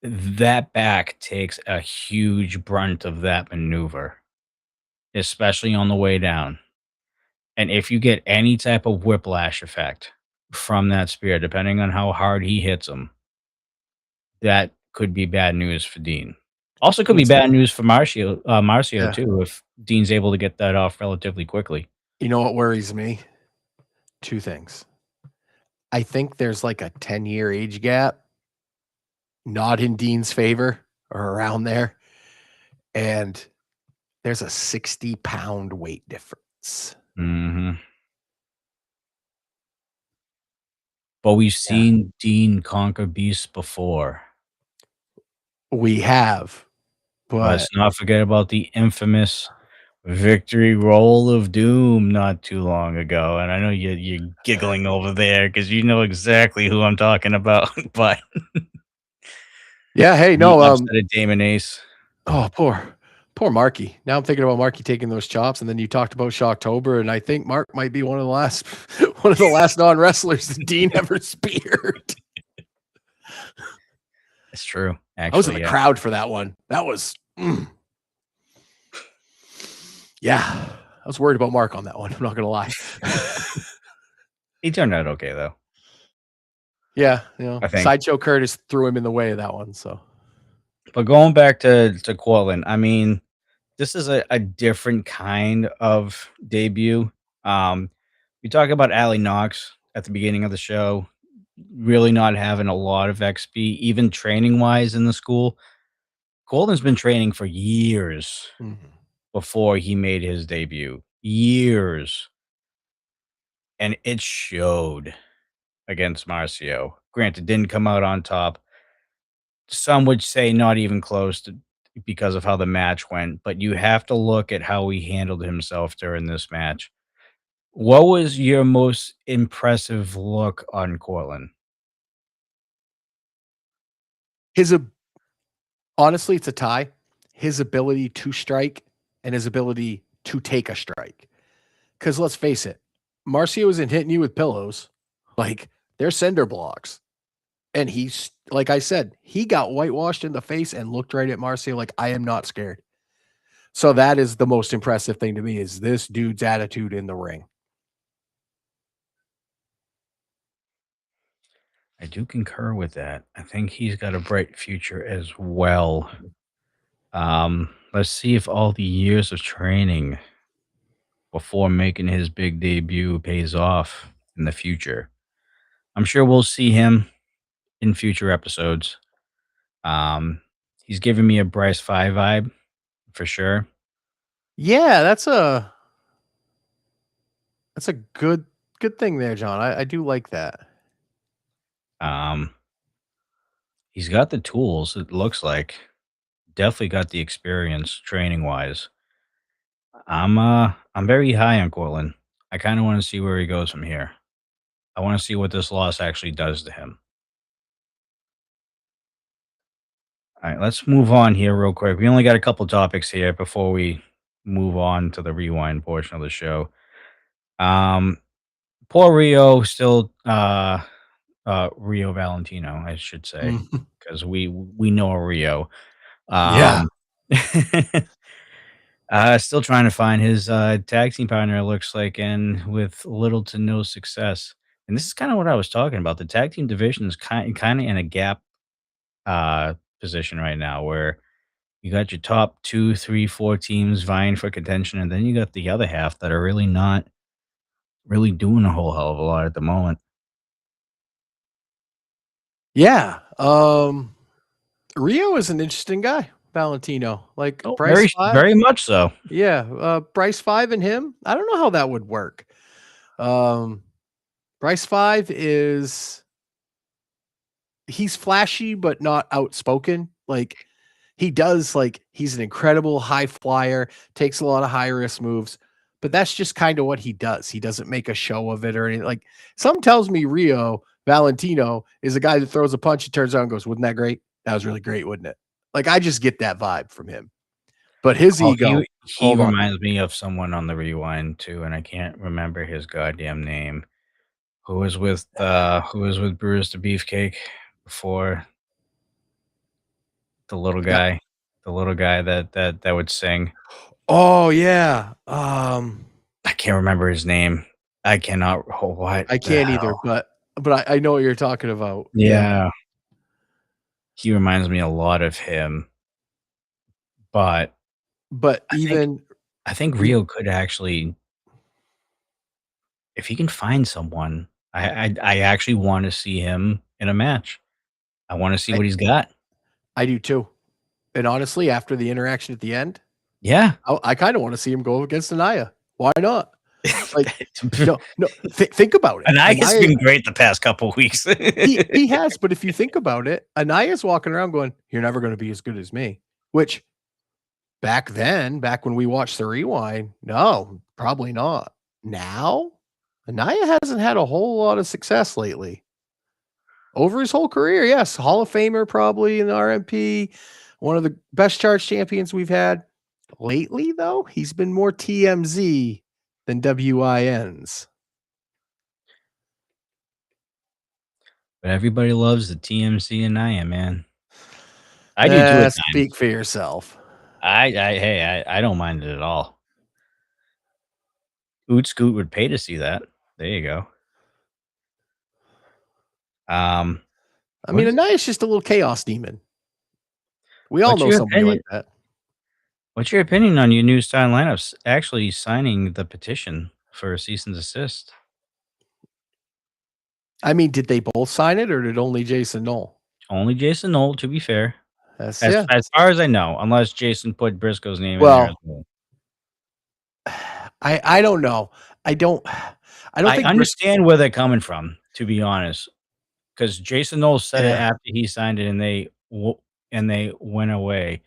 that back takes a huge brunt of that maneuver, especially on the way down. And if you get any type of whiplash effect from that spear, depending on how hard he hits him, that could be bad news for Dean. Also could be bad news for Marcio Yeah. too, if Dean's able to get that off relatively quickly. You know what worries me? Two things. I think there's like a 10-year age gap, not in Dean's favor or around there. And there's a 60-pound weight difference. Mhm. But we've seen Dean conquer beasts before. We have, but Let's not forget about the infamous victory roll of doom not too long ago. And I know you're giggling over there because you know exactly who I'm talking about. But yeah, hey, the no, upset of Damon Ace. oh, poor Marky. Now I'm thinking about Marky taking those chops, and then you talked about Shocktober, and I think Mark might be one of the last one of the last non-wrestlers that Dean ever speared. It's true. Actually, I was in the crowd for that one. That was yeah. I was worried about Mark on that one. I'm not gonna lie. He turned out okay though. Yeah, you know, I think. Sideshow Curtis threw him in the way of that one. So, But going back to Cortland, I mean, this is a different kind of debut. We talk about Allie Knox at the beginning of the show, really not having a lot of XP, even training wise in the school. Cortland's been training for years before he made his debut. Years. And it showed against Marcio. Granted, didn't come out on top. Some would say not even close to, because of how the match went, but you have to look at how he handled himself during this match. What was your most impressive look on Cortland? Honestly, it's a tie. His ability to strike and his ability to take a strike. Because let's face it, Marcio isn't hitting you with pillows. Like, they're cinder blocks. And he's, like I said, he got whitewashed in the face and looked right at Marcio like, I am not scared. So that is the most impressive thing to me, is this dude's attitude in the ring. I do concur with that. I think he's got a bright future as well. Let's see if all the years of training before making his big debut pays off in the future. I'm sure we'll see him in future episodes. He's giving me a Bryce 5 vibe for sure. Yeah, that's a good thing there, John. I do like that. He's got the tools, it looks like. Definitely got the experience training wise. I'm very high on Cortland. I kind of want to see where he goes from here. I want to see what this loss actually does to him. All right, let's move on here real quick. We only got a couple topics here before we move on to the rewind portion of the show. Poor Rio still Rio Valentino, I should say, because we know a Rio. Yeah. Still trying to find his tag team partner, it looks like, and with little to no success. And this is kind of what I was talking about. The tag team division is kind of in a gap position right now, where you got your top 2, 3, 4 teams vying for contention, and then you got the other half that are really not really doing a whole hell of a lot at the moment. Yeah. Rio is an interesting guy, Valentino. Like Bryce very much so. Yeah. Bryce 5 and him. I don't know how that would work. Bryce 5 he's flashy but not outspoken. Like, he's an incredible high flyer, takes a lot of high risk moves, but that's just kind of what he does. He doesn't make a show of it or anything. Like, something tells me Rio Valentino is a guy that throws a punch and turns around and goes, "Wasn't that great? That was really great, wouldn't it?" Like, I just get that vibe from him. But his ego, he reminds me of someone on the rewind too, and I can't remember his goddamn name. Who was with Bruce the Beefcake before? The little guy. The little guy that would sing. Oh yeah. I can't remember his name. I cannot. What? I can't either, but I know what you're talking about. Yeah. He reminds me a lot of him. But But I think Rio could actually, if he can find someone, I actually want to see him in a match. I want to see what he's got. I do too. And honestly, after the interaction at the end, Yeah. I kind of want to see him go against Anaya. Why not? Like, think about it. Anaya's been great the past couple weeks. he has, but if you think about it, Anaya's walking around going, "You're never going to be as good as me." Which back when we watched the rewind, no, probably not. Now, Anaya hasn't had a whole lot of success lately. Over his whole career, yes, Hall of Famer probably in the RMP, one of the best charge champions we've had. Lately, though, he's been more TMZ than WINs. But everybody loves the TMC and Naya, man. I do too. At Speak for yourself. I don't mind it at all. Oot Scoot would pay to see that. There you go. I mean, Anaya's just a little chaos demon. We all know somebody like that. What's your opinion on your new starting lineups actually signing the petition for a cease and desist? I mean, did they both sign it, or did only Jason Knoll? Only Jason Knoll, to be fair. As far as I know, unless Jason put Briscoe's name in there as well. I don't know. I understand where they're coming from, to be honest, because Jason Knoll said it after he signed it, and they went away.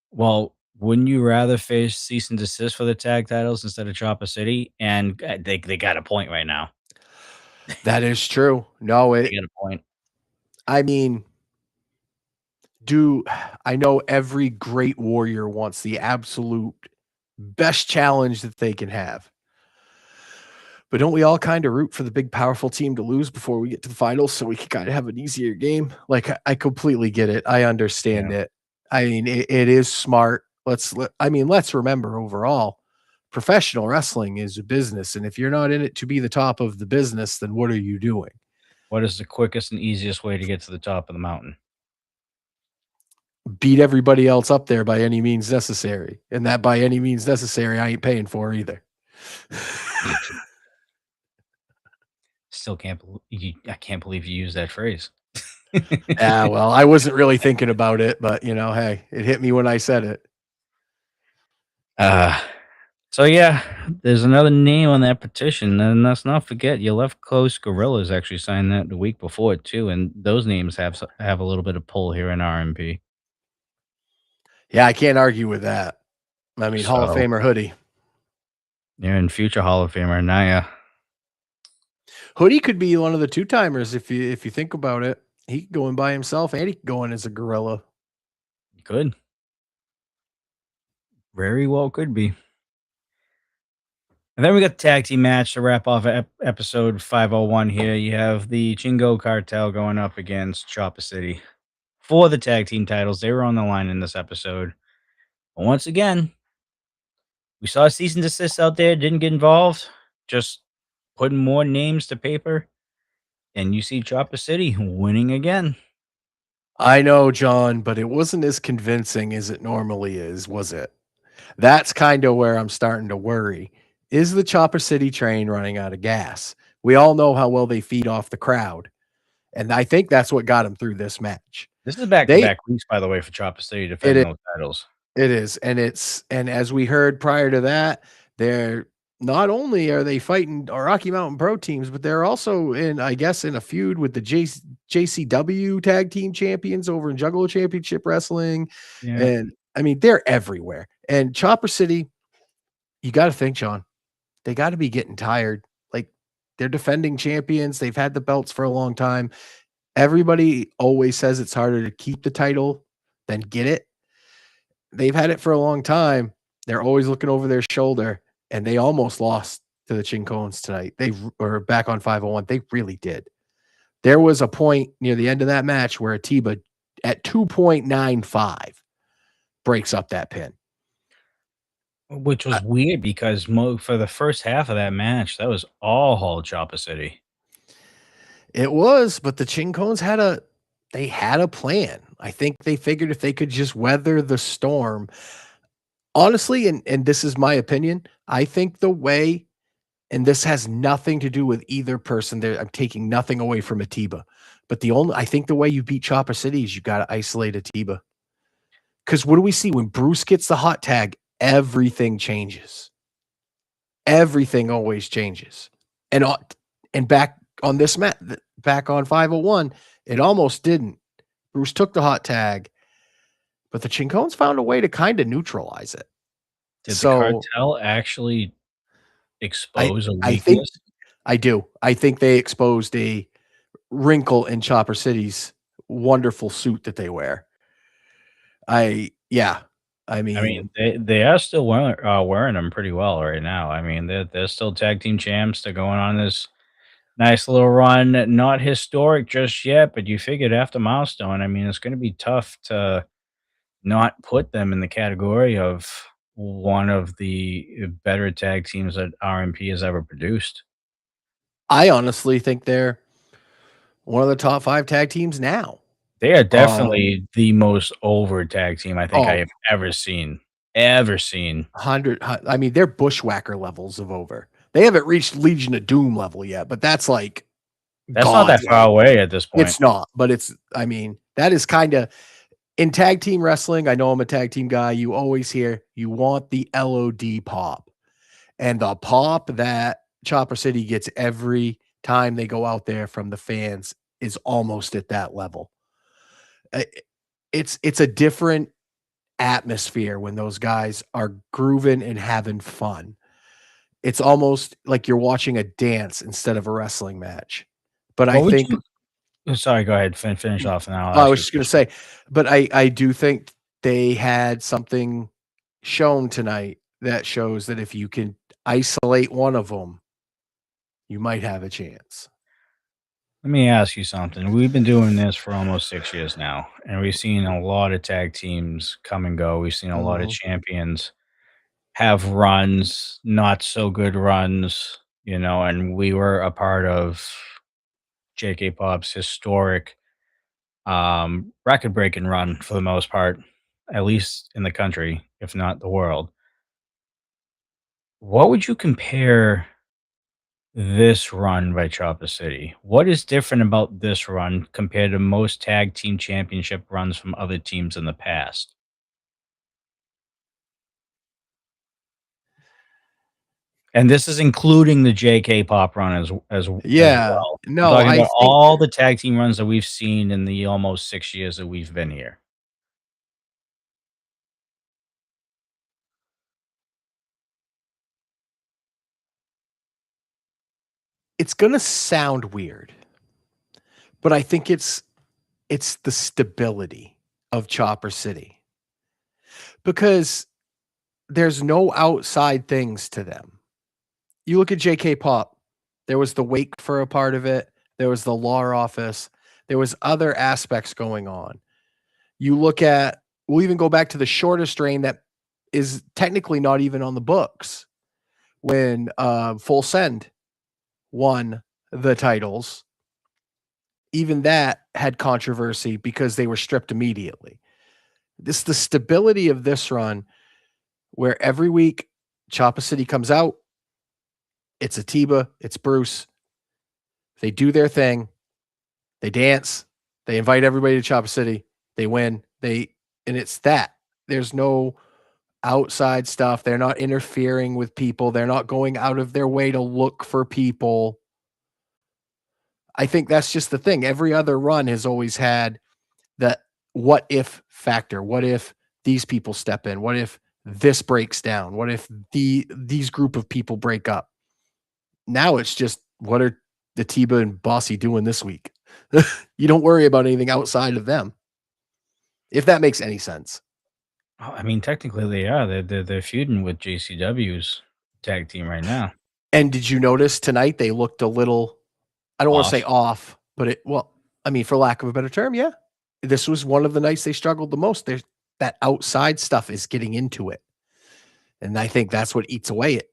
Well, wouldn't you rather face cease and desist for the tag titles instead of Chopper City? And they got a point right now. That is true. No, they got a point. I mean, I know every great warrior wants the absolute best challenge that they can have. But don't we all kind of root for the big, powerful team to lose before we get to the finals so we can kind of have an easier game? Like, I completely get it. I understand it. I mean, it is smart. Let's remember overall, professional wrestling is a business. And if you're not in it to be the top of the business, then what are you doing? What is the quickest and easiest way to get to the top of the mountain? Beat everybody else up there by any means necessary. And that by any means necessary, I ain't paying for either. Still I can't believe you used that phrase. Yeah, well, I wasn't really thinking about it, but hey, it hit me when I said it. So yeah, there's another name on that petition, and let's not forget your Left Coast Gorillas actually signed that the week before too, and those names have a little bit of pull here in RMP. Yeah, I can't argue with that. I mean, Hall of Famer Hoodie. Yeah, and future Hall of Famer Naya. Hoodie could be one of the two-timers if you think about it. He could go in by himself, and he could go in as a gorilla. He could. Very well could be. And then we got the tag team match to wrap off episode 501 here. You have the Chingo Cartel going up against Chopper City for the tag team titles. They were on the line in this episode. But once again, we saw cease and desist out there, didn't get involved, just putting more names to paper. And you see Chopper City winning again. I know, John, but it wasn't as convincing as it normally is, was it? That's kind of where I'm starting to worry. Is the Chopper City train running out of gas? We all know how well they feed off the crowd. And I think that's what got them through this match. This is back-to-back weeks, by the way, for Chopper City defending those titles. It is. And as we heard prior to that, they're not only are they fighting Rocky Mountain Pro teams, but they're also in a feud with the JCW tag team champions over in Juggalo Championship Wrestling. Yeah. And I mean, they're everywhere. And Chopper City, you got to think, Sean, they got to be getting tired. Like, they're defending champions. They've had the belts for a long time. Everybody always says it's harder to keep the title than get it. They've had it for a long time. They're always looking over their shoulder, and they almost lost to the Chincones tonight. They were back on 501. They really did. There was a point near the end of that match where Atiba at 2.95 breaks up that pin. Which was weird because for the first half of that match, that was all Chopper City. It was, but the Chincones had a plan. I think they figured if they could just weather the storm. Honestly, and this is my opinion, I think the way, and this has nothing to do with either person there. I'm taking nothing away from Atiba, but I think the way you beat Chopper City is you got to isolate Atiba. Because what do we see when Bruce gets the hot tag? Everything changes. Everything always changes. And back on this mat, back on 501, it almost didn't. Bruce took the hot tag, but the Chincones found a way to kind of neutralize it. Did the cartel actually expose a weakness? I do. I think they exposed a wrinkle in Chopper City's wonderful suit that they wear. I mean, they are still wearing them pretty well right now. I mean, they're still tag team champs. They're going on this nice little run. Not historic just yet, but you figured after Milestone, I mean, it's going to be tough to not put them in the category of one of the better tag teams that RMP has ever produced. I honestly think they're one of the top 5 tag teams now. They are definitely the most over tag team I think I have ever seen. 100. I mean, they're bushwhacker levels of over. They haven't reached Legion of Doom level yet, but that's not that far away at this point. It's not, but that is kind of in tag team wrestling. I know I'm a tag team guy. You always hear you want the LOD pop, and the pop that Chopper City gets every time they go out there from the fans is almost at that level. It's a different atmosphere when those guys are grooving and having fun. It's almost like you're watching a dance instead of a wrestling match. But sorry, go ahead. Finish off now. I was just going to say, but I do think they had something shown tonight that shows that if you can isolate one of them, you might have a chance. Let me ask you something. We've been doing this for almost 6 years now, and we've seen a lot of tag teams come and go. We've seen a lot of champions have runs, not so good runs, and we were a part of JK Pop's historic record-breaking run for the most part, at least in the country, if not the world. What would you compare this run by Chopper City? What is different about this run compared to most tag team championship runs from other teams in the past? And this is including the JK Pop run as well. No, I'm talking about all the tag team runs that we've seen in the almost 6 years that we've been here. It's going to sound weird, but I think it's the stability of Chopper City, because there's no outside things to them. You look at JK Pop, there was the wake for a part of it. There was the law office. There was other aspects going on. You look at, we'll even go back to the shortest reign that is technically not even on the books, when Full Send won the titles. Even that had controversy because they were stripped immediately. The stability of this run, where every week Chopper City comes out, it's Atiba, it's Bruce. They do their thing. They dance. They invite everybody to Chopper City. They win. And it's that. There's no outside stuff. They're not interfering with people. They're not going out of their way to look for people. I think that's just the thing. Every other run has always had that what if factor. What if these people step in? What if this breaks down? What if these group of people break up? Now it's just, what are the Tiba and Bossy doing this week? You don't worry about anything outside of them, if that makes any sense. I mean, technically they are. They're feuding with JCW's tag team right now. And did you notice tonight they looked a little, I don't want to say off, but for lack of a better term, yeah. This was one of the nights they struggled the most. That outside stuff is getting into it. And I think that's what eats away at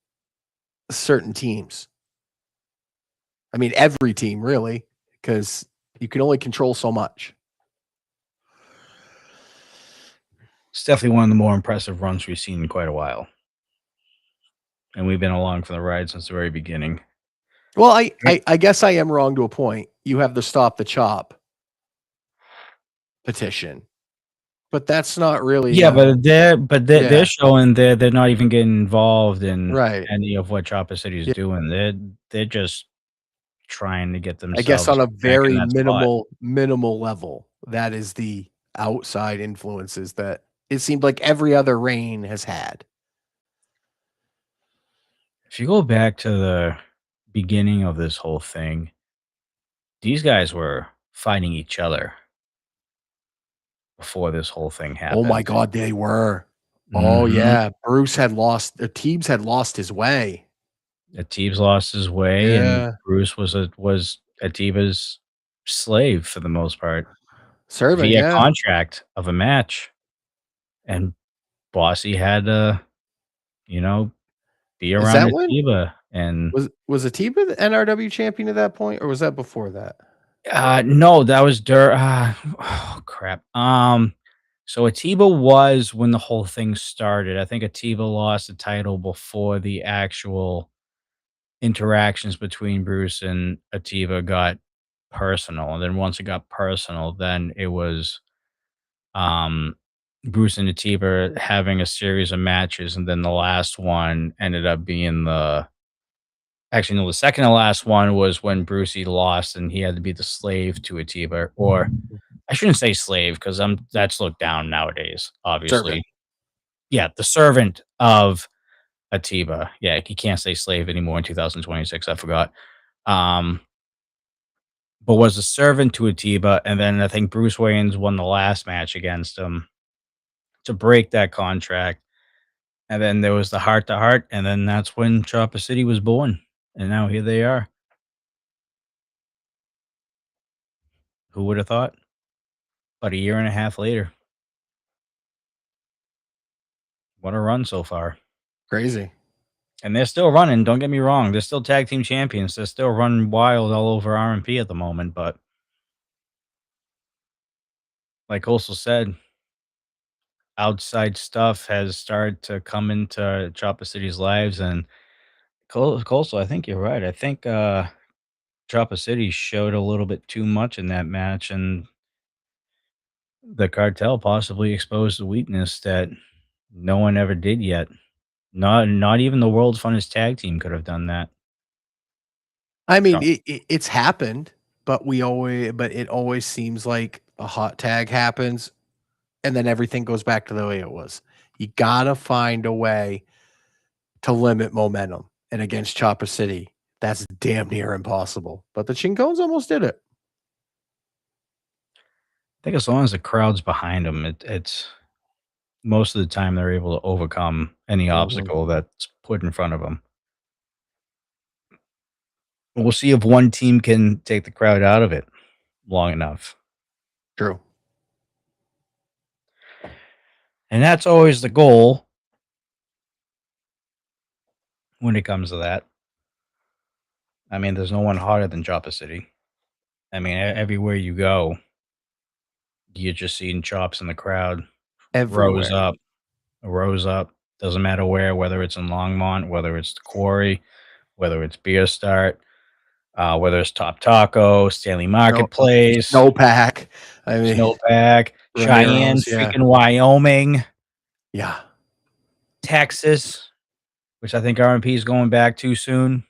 certain teams. I mean, every team, really, because you can only control so much. It's definitely one of the more impressive runs we've seen in quite a while. And we've been along for the ride since the very beginning. Well, I guess I am wrong to a point. You have the Stop the Chop petition, but that's not really. Yeah, they're showing they're not even getting involved in any of what Chopper City is doing. They're just trying to get themselves. I guess on a very minimal level. That is the outside influences that it seemed like every other reign has had. If you go back to the beginning of this whole thing, these guys were fighting each other before this whole thing happened. Oh my God, they were. Oh yeah, Bruce had lost. Teebs had lost his way. Teebs lost his way, and Bruce was Atiba's slave for the most part, via contract of a match, and Bossy had to, be around Atiba. And was Atiba the NRW champion at that point, or was that before that? No, that was oh crap. So Atiba was when the whole thing started. I think Atiba lost the title before the actual interactions between Bruce and Atiba got personal. And then once it got personal, then it was Bruce and Atiba having a series of matches, and then the last one ended up being the second to last one was when Brucey lost and he had to be the slave to Atiba, or I shouldn't say slave because that's looked down nowadays, obviously. Servant. Yeah, the servant of Atiba. Yeah, you can't say slave anymore in 2026. I forgot. But was a servant to Atiba, and then I think Bruce Waynes won the last match against him to break that contract. And then there was the heart to heart, and then that's when Chopper City was born. And now here they are. Who would have thought? About a year and a half later. What a run so far. Crazy. And they're still running. Don't get me wrong. They're still tag team champions. They're still running wild all over RMP at the moment. But like Coastal said, outside stuff has started to come into Chopper City's lives. And Coastal, I think you're right. I think Chopper City showed a little bit too much in that match. And the cartel possibly exposed the weakness that no one ever did yet. Not even the world's funnest tag team could have done that. I mean, it's happened, but it always seems like a hot tag happens, and then everything goes back to the way it was. You gotta find a way to limit momentum, and against Chopper City, that's damn near impossible. But the Chincones almost did it. I think as long as the crowd's behind them, it's most of the time they're able to overcome any obstacle that's put in front of them. We'll see if one team can take the crowd out of it long enough. True. And that's always the goal when it comes to that. I mean, there's no one hotter than Chopper City. I mean, everywhere you go, you're just seeing chops in the crowd. Everywhere. Rose up. Doesn't matter whether it's in Longmont, whether it's the Quarry, whether it's Beer Start, whether it's Top Taco, Stanley Marketplace, Snowpack. I mean, Snowpack, Cheyenne, freaking Wyoming. Yeah. Texas, which I think RMP is going back to soon.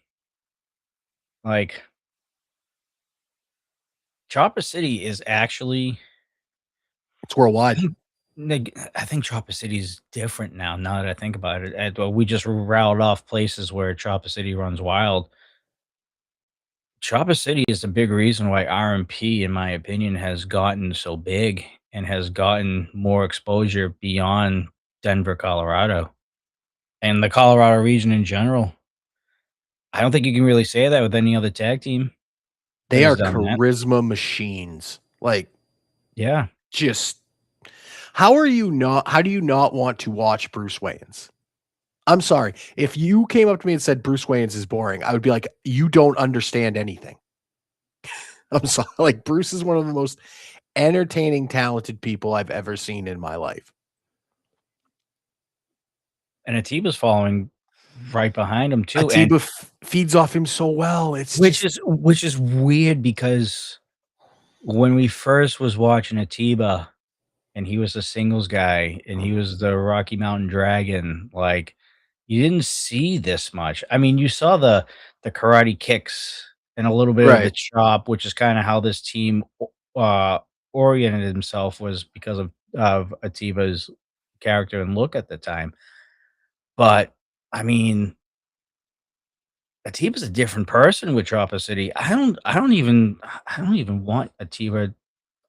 Like, Chopper City is actually... It's worldwide. I think Chopper City is different now that I think about it. We just rattled off places where Chopper City runs wild. Chopper City is the big reason why RMP, in my opinion, has gotten so big and has gotten more exposure beyond Denver, Colorado, and the Colorado region in general. I don't think you can really say that with any other tag team. They are charisma machines. Like, yeah. Just how do you not want to watch Bruce Waynes? I'm sorry. If you came up to me and said Bruce Wayne's is boring, I would be like, you don't understand anything. I'm sorry. Like, Bruce is one of the most entertaining, talented people I've ever seen in my life. And Atiba's following right behind him too. Atiba feeds off him so well. It's which is weird because when we first was watching Atiba and he was a singles guy and he was the Rocky Mountain Dragon, like, you didn't see this much. I mean, you saw the karate kicks and a little bit of the chop, which is kind of how this team oriented himself, was because of Atiba's character and look at the time. But I mean, Atiba's a different person with Chopper City. I don't even want Atiba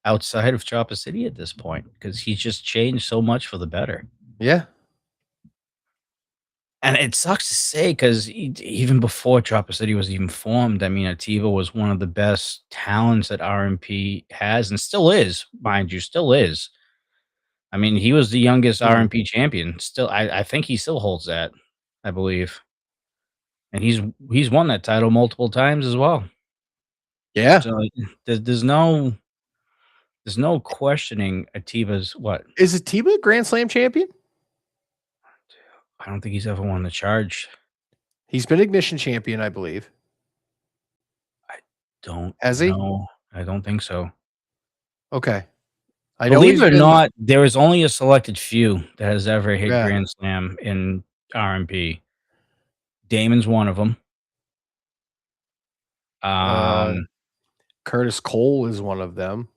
outside of Chopper City at this point because he's just changed so much for the better. Yeah. And it sucks to say because even before Chopper City was even formed, I mean, Atiba was one of the best talents that RMP has and still is, mind you, still is. I mean, he was the youngest RMP champion. Still, I think he still holds that, I believe. And he's won that title multiple times as well. Yeah. So there's no questioning Atiba's what? Is Atiba a Grand Slam champion? I don't think he's ever won the charge. He's been Ignition champion, I believe. Has he? No, I don't think so. Okay. Believe it or not, there is only a selected few that has ever hit Grand Slam in RMP. Damon's one of them. Curtis Cole is one of them.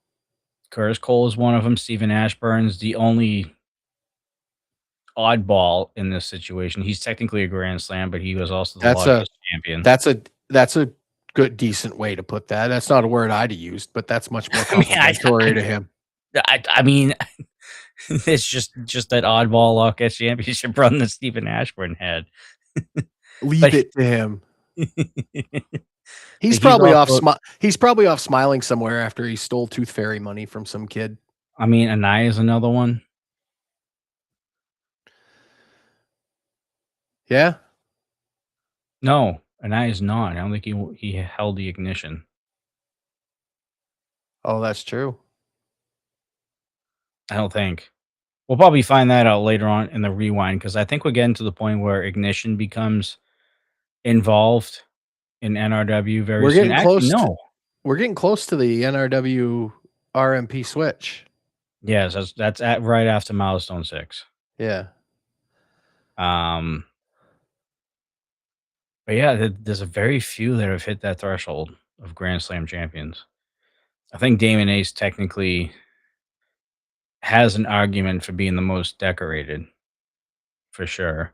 Curtis Cole is one of them. Stephen Ashburn's the only oddball in this situation. He's technically a Grand Slam, but he was also the largest champion. That's a good, decent way to put that. That's not a word I'd have used, but that's much more complimentary to him. I mean, it's just that oddball luck at championship run that Stephen Ashburn had. Leave it to him. He's probably off smiling somewhere after he stole Tooth Fairy money from some kid. I mean, Anaya is another one. Yeah. No, Anaya is not. I don't think he held the Ignition. Oh, that's true. I don't think. We'll probably find that out later on in the rewind because I think we're getting to the point where Ignition becomes involved in NRW very soon. We're getting close to the NRW RMP switch. Yes, that's right after Milestone 6. Yeah. But yeah, there's a very few that have hit that threshold of Grand Slam champions. I think Damon Ace technically has an argument for being the most decorated, for sure.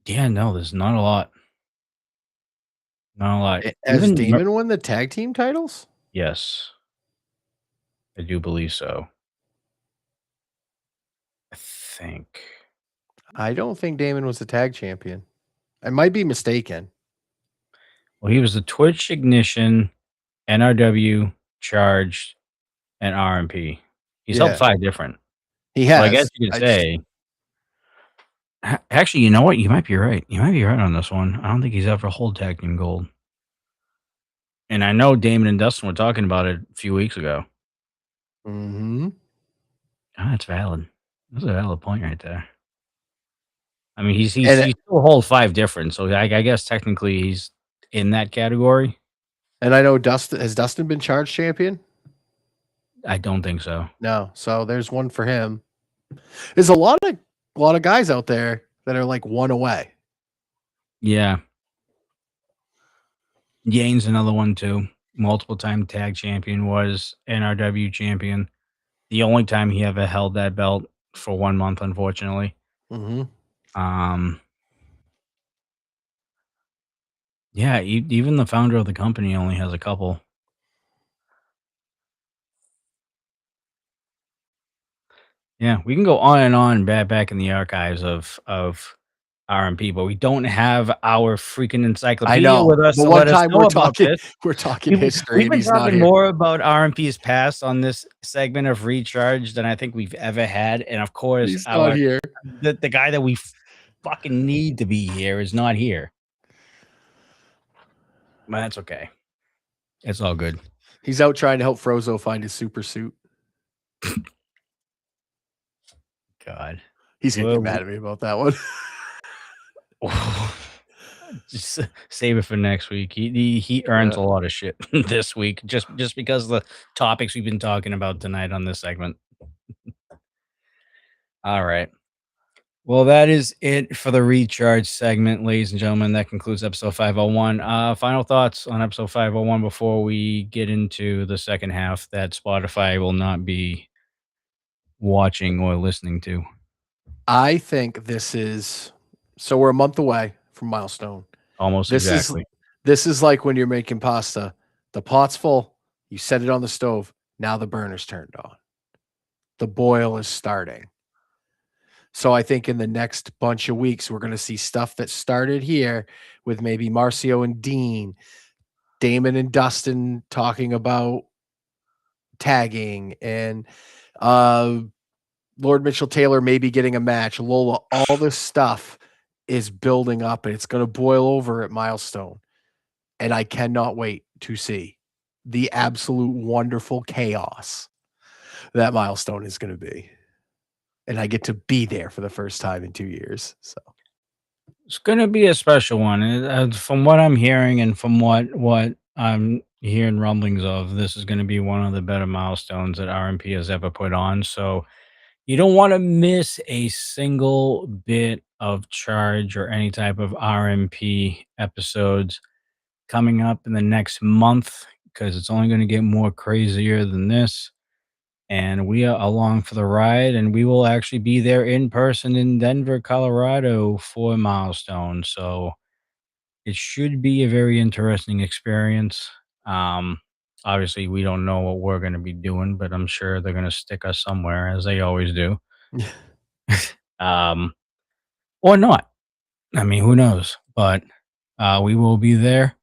Yeah, no, there's not a lot. Not a lot. Has Damon won the tag team titles? Yes. I do believe so. I think. I don't think Damon was the tag champion. I might be mistaken. Well, he was the Twitch Ignition, NRW, Charge, and RMP. He's held 5 different. He has. So I guess you could say. Actually, you know what? You might be right. You might be right on this one. I don't think he's ever held tag team gold. And I know Damon and Dustin were talking about it a few weeks ago. Mm-hmm. That's valid. That's a valid point right there. I mean, he still holds 5 different, so I guess technically he's in that category. And I know has Dustin been Charge champion? I don't think so. No, so there's one for him. There's a lot of guys out there that are like one away. Yeah. Yane's another one too. Multiple time tag champion, was NRW champion. The only time he ever held that belt for 1 month, unfortunately. Mm-hmm. Yeah, even the founder of the company only has a couple. Yeah, we can go on and on back in the archives of RMP, but we don't have our freaking I encyclopedia know. with us The to one let us time know about this. we're talking history, We've and been he's not talking here. more about RMP's past on this segment of Recharge than I think we've ever had. And of course, He's not here. the guy that we fucking need to be here is not here. But that's okay. It's all good. He's out trying to help Frozo find his super suit. God. He's gonna get mad at me about that one. Just save it for next week. He earns a lot of shit this week just because of the topics we've been talking about tonight on this segment. All right. Well, that is it for the Recharge segment, ladies and gentlemen. That concludes episode 501. Final thoughts on episode 501 before we get into the second half that Spotify will not be watching or listening to. I think this is so we're a month away from milestone. Almost exactly. This is like when you're making pasta. The pot's full, you set it on the stove. Now the burner's turned on. The boil is starting. So I think in the next bunch of weeks, we're going to see stuff that started here with maybe Marcio and Dean, Damon and Dustin talking about tagging, and Lord Mitchell Taylor maybe getting a match. Lola, all this stuff is building up, and it's going to boil over at Milestone. And I cannot wait to see the absolute wonderful chaos that Milestone is going to be. And I get to be there for the first time in 2 years. So it's going to be a special one. From what I'm hearing and from what I'm hearing rumblings of, this is going to be one of the better milestones that RMP has ever put on. So you don't want to miss a single bit of Charge or any type of RMP episodes coming up in the next month, because it's only going to get more crazier than this. And we are along for the ride, and we will actually be there in person in Denver, Colorado for Milestone. So it should be a very interesting experience. Obviously, we don't know what we're going to be doing, but I'm sure they're going to stick us somewhere, as they always do. Or not. I mean, who knows? But we will be there.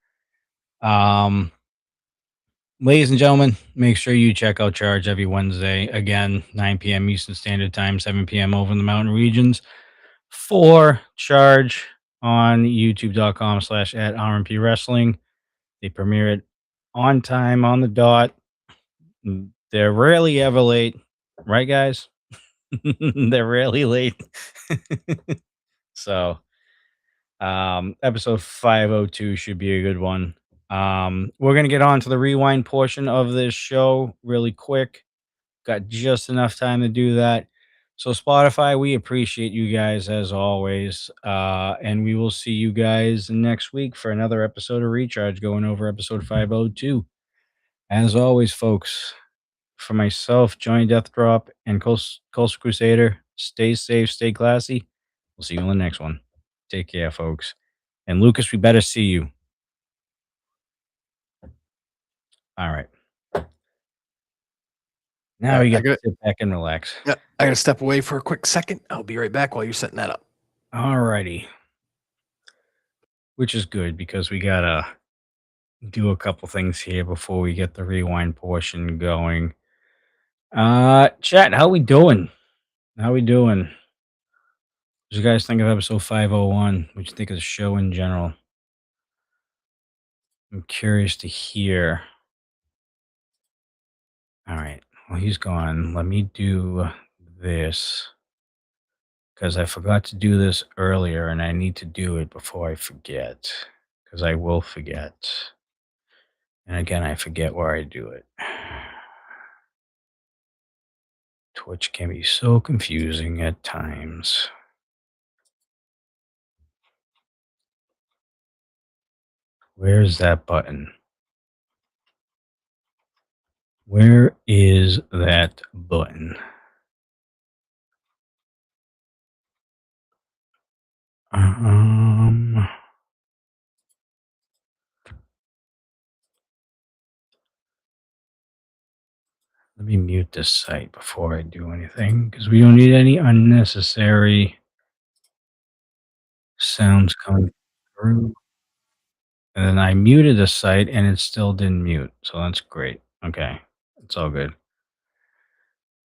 Ladies and gentlemen, make sure you check out Charge every Wednesday. Again, 9 p.m. Eastern Standard Time, 7 p.m. over in the mountain regions. For Charge on youtube.com/@RMP Wrestling. They premiere it on time, on the dot. They're rarely ever late. Right, guys? They're rarely late. So, episode 502 should be a good one. We're going to get on to the rewind portion of this show really quick. Got just enough time to do that. So Spotify, we appreciate you guys as always. And we will see you guys next week for another episode of Recharge, going over episode 502. As always, folks, for myself, Johnny Death Drop, and Coastal Crusader, stay safe, stay classy. We'll see you on the next one. Take care, folks. And Lucas, we better see you. All right. Now we get to sit back and relax. Yeah, I got to step away for a quick second. I'll be right back while you're setting that up. All righty. Which is good because we got to do a couple things here before we get the rewind portion going. Chat, how we doing? How we doing? What did you guys think of episode 501? What you think of the show in general? I'm curious to hear. All right. Well, he's gone. Let me do this, because I forgot to do this earlier, and I need to do it before I forget, because I will forget. And again, I forget where I do it. Twitch can be so confusing at times. Where's that button? Where is that button? Let me mute this site before I do anything, because we don't need any unnecessary sounds coming through. And then I muted the site and it still didn't mute. So that's great. Okay. It's all good.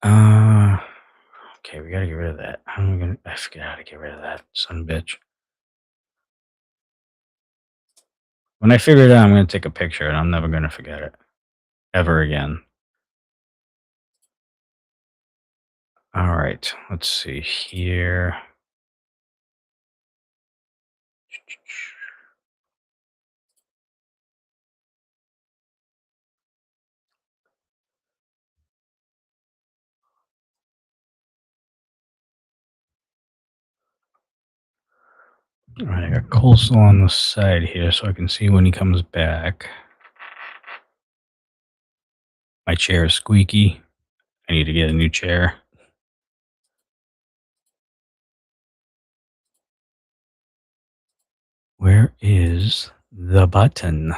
Okay, we gotta get rid of that. How am I gonna I forget how to get rid of that son of a bitch. When I figure it out, I'm gonna take a picture and I'm never gonna forget it. Ever again. Alright, let's see here. All right, I got coleslaw on the side here so I can see when he comes back. My chair is squeaky. I need to get a new chair. Where is the button?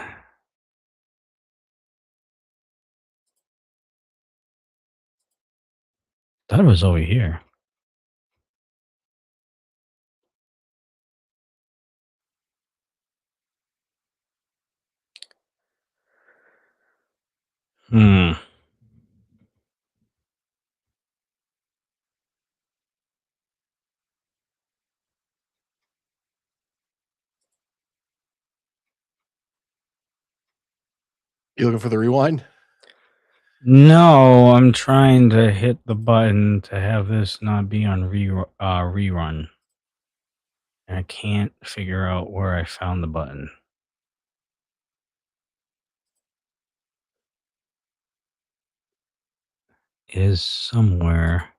Thought it was over here. Hmm. You looking for the rewind? No, I'm trying to hit the button to have this not be on rerun. And I can't figure out where I found the button. It is somewhere.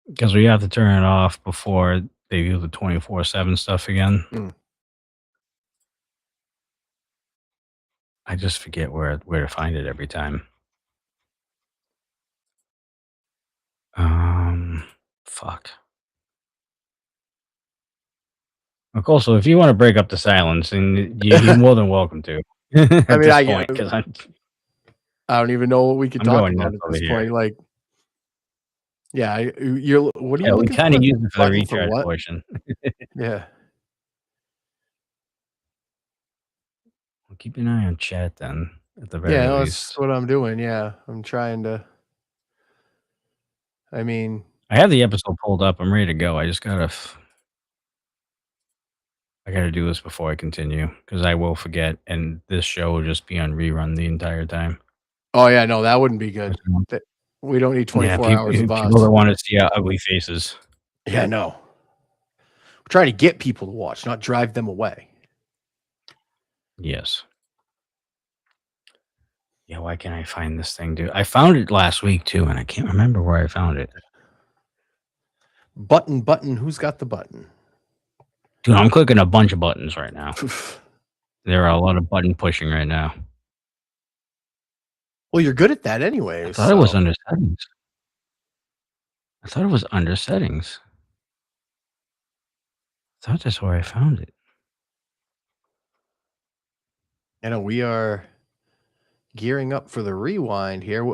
Because we have to turn it off before they do the 24/7 stuff again. I just forget where to find it every time. Fuck. Of course, so if you want to break up the silence, and you're more than welcome to. At I mean, this point, because I don't even know what we could I'm talk going about nuts at over this here. point. Like, yeah, you're. What are Yeah, you we looking kind for? of use it for the Button for recharge what? portion. Yeah. Well, keep an eye on chat then, at the very Yeah, that's least. what I'm doing. Yeah, I'm trying to. I mean, I have the episode pulled up. I'm ready to go. I just gotta. I gotta do this before I continue because I will forget, and this show will just be on rerun the entire time. oh yeah, no, that wouldn't be good. We don't need Yeah, 24 hours of people us. that want to see our ugly faces. Yeah, no. We're trying to get people to watch, not drive them away. Yes. Yeah, why can't I find this thing, dude? I found it last week too, and I can't remember where I found it. Button. Who's got the button? Dude, I'm clicking a bunch of buttons right now. There are a lot of button pushing right now. Well, you're good at that anyway. I thought it was under settings. I thought it was under settings. I thought that's where I found it. I know we are gearing up for the rewind here.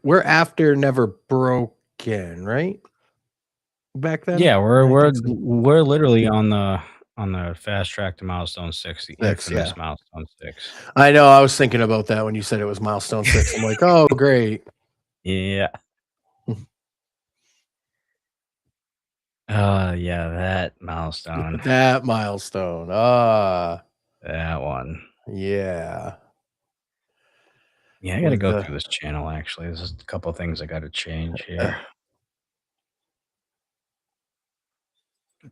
We're after Never Broken, right? Back then? Yeah, we're literally on the fast track to milestone 6, the infamous milestone 6. I know. I was thinking about that when you said it was milestone 6. I'm like, oh, great. Yeah. Yeah, that milestone. That milestone. That one. Yeah. Yeah, I got to go through this channel, actually. There's a couple of things I got to change here.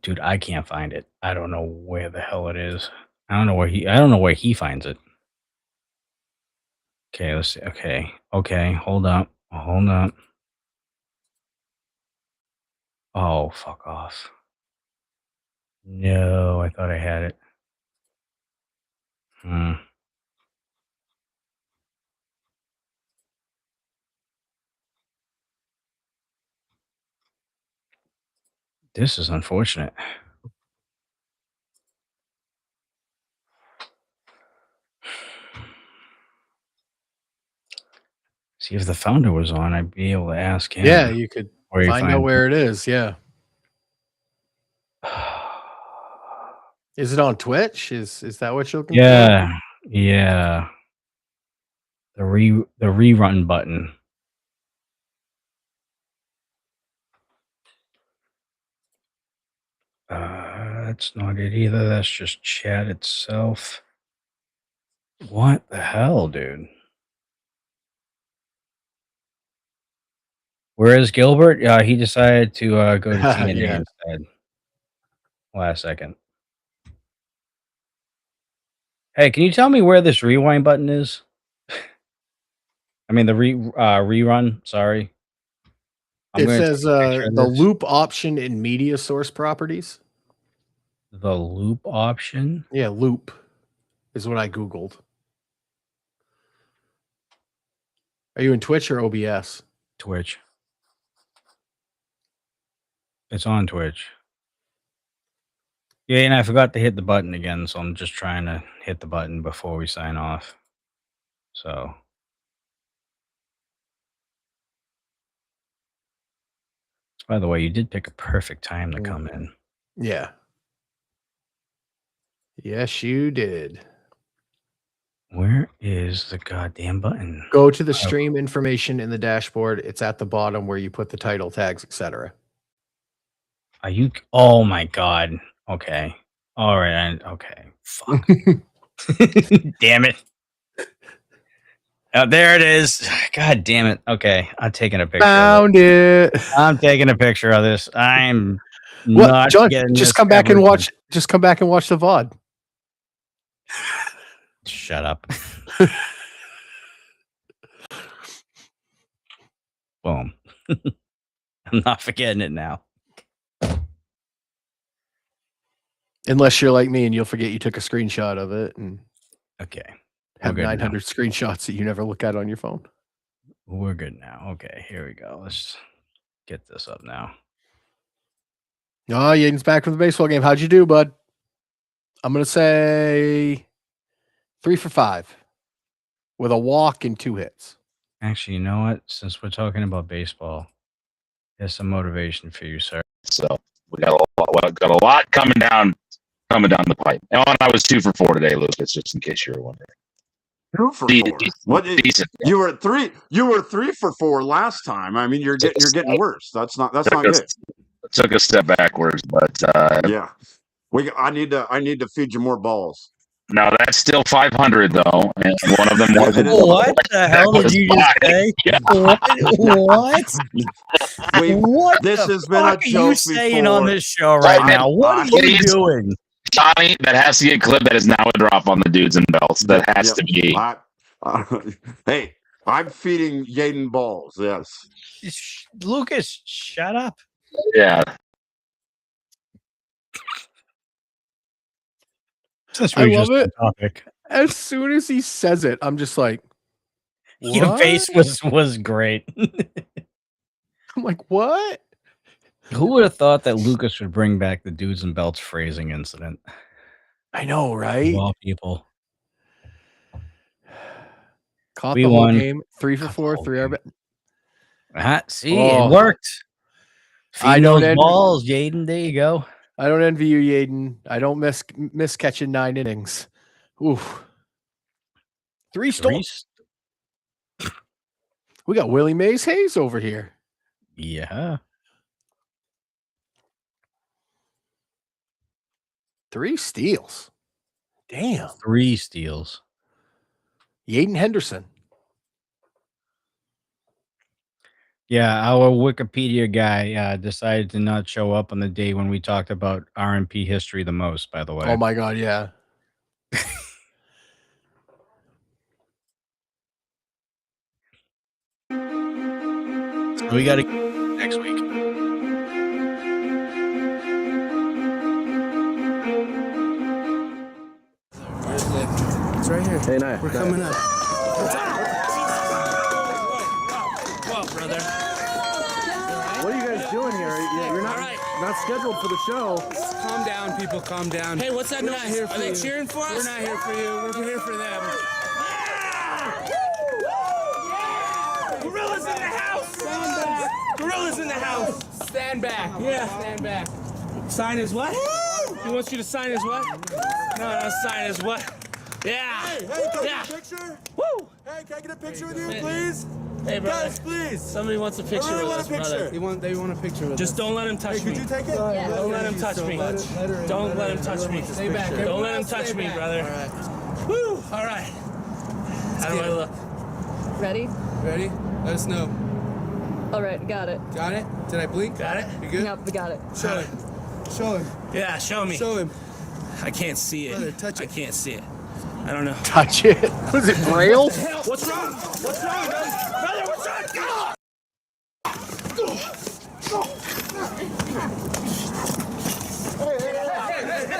Dude, I can't find it. I don't know where the hell it is. I don't know where he finds it. Okay, let's see. Okay, hold up. Oh, fuck off. No, I thought I had it. This is unfortunate. See, if the founder was on, I'd be able to ask him. Yeah, you could. Where you Find out where it is. Yeah. Is it on Twitch? Is that what you're looking for? Yeah. The rerun button. That's not it either. That's just chat itself. What the hell, dude? Where is Gilbert? He decided to go to TNA Yeah. instead. Last second. Hey, can you tell me where this rewind button is? I mean the rerun. Sorry. It says the this. loop option in media source properties. The loop option. Yeah, loop is what I Googled. Are you in Twitch or OBS? Twitch. It's on Twitch. Yeah, and I forgot to hit the button again, so I'm just trying to hit the button before we sign off. So. By the way, you did pick a perfect time to come in. Yeah. Yes, you did. Where is the goddamn button? Go to the stream information in the dashboard. It's at the bottom where you put the title, tags, etc. Are you? Oh my god. Okay. All right. Okay. Fuck. Damn it. Oh, there it is. God damn it. Okay. I'm taking a picture. Found it. I'm taking a picture of this. I'm what, not John, getting just this come back and covered. watch. Just come back and watch the VOD. Shut up. Boom. I'm not forgetting it now. Unless you're like me and you'll forget you took a screenshot of it and Okay. have 900 screenshots that you never look at on your phone. We're good now. Okay, here we go. Let's get this up now. Oh, Yaden's back from the baseball game. How'd you do, bud? I'm going to say 3 for 5 with a walk and 2 hits. Actually, you know what? Since we're talking about baseball, here's some motivation for you, sir. So we got a lot coming down the pipe. And I was 2 for 4 today, Lucas, just in case you were wondering. 2 for 4. What? Decent. You were 3 for 4 last time. I mean, you're getting worse. That's not good. Took a step backwards, but yeah. I need to feed you more balls. No, that's still 500 though, and one of them wasn't. What the hell did you just say? Yeah. What? This has been a joke before. What are you saying on this show right Johnny, now? What are you doing? Johnny, that has to get clipped. That is now a drop on the dudes and belts. That has to be. Hey, I'm feeding Yaden balls. Yes. Lucas, shut up. Yeah. I love it. Topic. As soon as he says it, I'm just like, what? Your face was great. I'm like, what? Who would have thought that Lucas would bring back the dudes and belts phrasing incident? I know, right? Of all people. Caught the whole game. 3 for 4, 3 RBI. See, it worked. I know those balls, Yaden. There you go. I don't envy you, Yaden. I don't miss catching 9 innings. Oof. 3 stones. We got Willie Mays Hayes over here. Yeah. 3 steals. Damn. 3 steals. Yaden Henderson. Yeah, our Wikipedia guy decided to not show up on the day when we talked about RMP history the most, by the way. Oh, my God, yeah. We got to next week. It's right here. Hey, Naya. We're coming up. Whoa, brother. What are you guys doing here? You're not scheduled for the show. Calm down, people. Calm down. Hey, what's that noise? Not here for Are they cheering for us? We're not here for you. We're here for them. Yeah! Gorillas in the house! Gorilla's in the house. Stand back. Yeah. Stand back. Sign his what? He wants you to sign his what? No, sign his what? Yeah. Hey, can I get a picture? Woo. Hey, can I get a picture with you, please? Hey, brother. Guys, please. Somebody wants a picture I really with want us, a picture. brother. They want a picture with us. Just don't let him touch Hey, me. could you take it? Don't let him touch me. Don't let him touch me. Stay back. Don't let him touch me, brother. All right. Woo. All right. How do I look? Ready? Ready? Let us know. All right, got it. Got it? Did I blink? Got it? You good? Yep, we got it. Show him. Show him. Yeah, show me. Show him. I can't see it. Brother, touch it. I can't see it. I don't know. Touch it. Was it Braille? What's wrong? What's wrong, brother? Brother, what's wrong?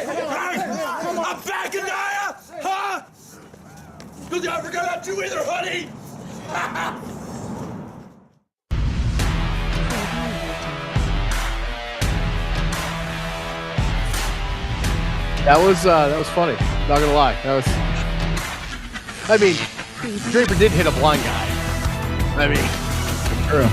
I'm back in Naya! Huh? Because I forgot about you either, honey! That was funny. Not gonna lie. I mean, Draper did hit a blind guy. I mean, True.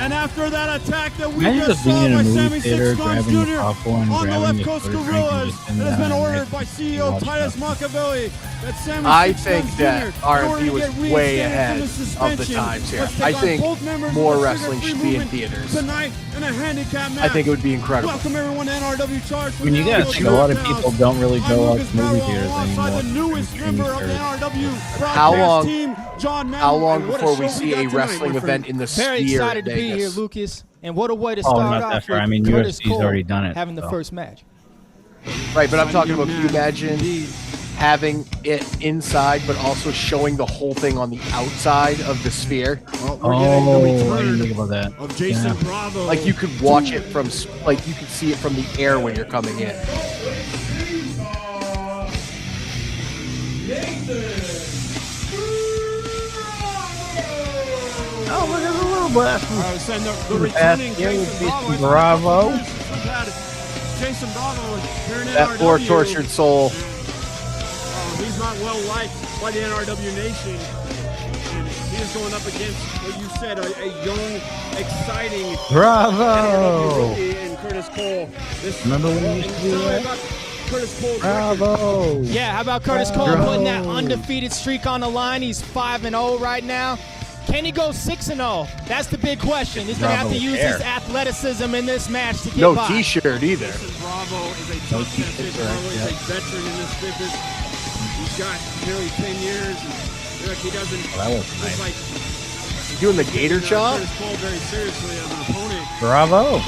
And after that attack that we Imagine just just being saw in a by movie Sammy theater, Six Guns grabbing the Jr. popcorn, on the grabbing Left the Coast soda drink, Gorillas, and just sitting it has been down and ordered by CEO watch Titus stuff. Machiavelli that Sammy I Six think Guns that Jr. in R&B order to was get way reinstated ahead from of his the suspension, times here. must take I on think both members more of the wrestling Trigger should Free be in Movement theaters. tonight in a handicap match. I think it would be incredible. Welcome everyone to NRW Charge. I mean, you gotta think a lot of people don't really go out to movie theaters anymore. The newest member of the NRW How broadcast long- team, John Madden. How long And what before we show see got a tonight, wrestling my friend. event in the Very Sphere excited in to be here, Vegas? Lucas. And what a way to Oh, start not that off far. with I mean, Curtis UFC's Cole already done it, having the so. first match. Right, but I'm talking about, can you imagine having it inside, but also showing the whole thing on the outside of the Sphere? Well, we're getting the Oh, I didn't return think about that. of Jason Yeah. Bravo. Like you could watch it from, like you could see it from the air when you're coming in. Oh, look at the little blast. I was saying the Past returning year with Jason Jason Bravo. Bravo. We've had Jason Bravo here in That NRW. poor tortured soul. He's not well liked by the NRW Nation. And he is going up against what you said, a young, exciting Bravo. rookie in Curtis Cole. Remember when we used to do Tell me that? about Curtis Cole's Bravo. Yeah, how about Curtis Cole Bravo. putting that undefeated streak on the line? He's 5-0 right now. Can he go 6-0? That's the big question. He's going to have to Bravo use hair. his athleticism in this match to get No by. T-shirt either. Jason Bravo is a tough sensation. Bravo is a veteran in this business. He's got nearly 10 years. And look, he doesn't. Well, that was he's nice. like Doing the gator chop? Curtis Cole very seriously as an opponent. Bravo.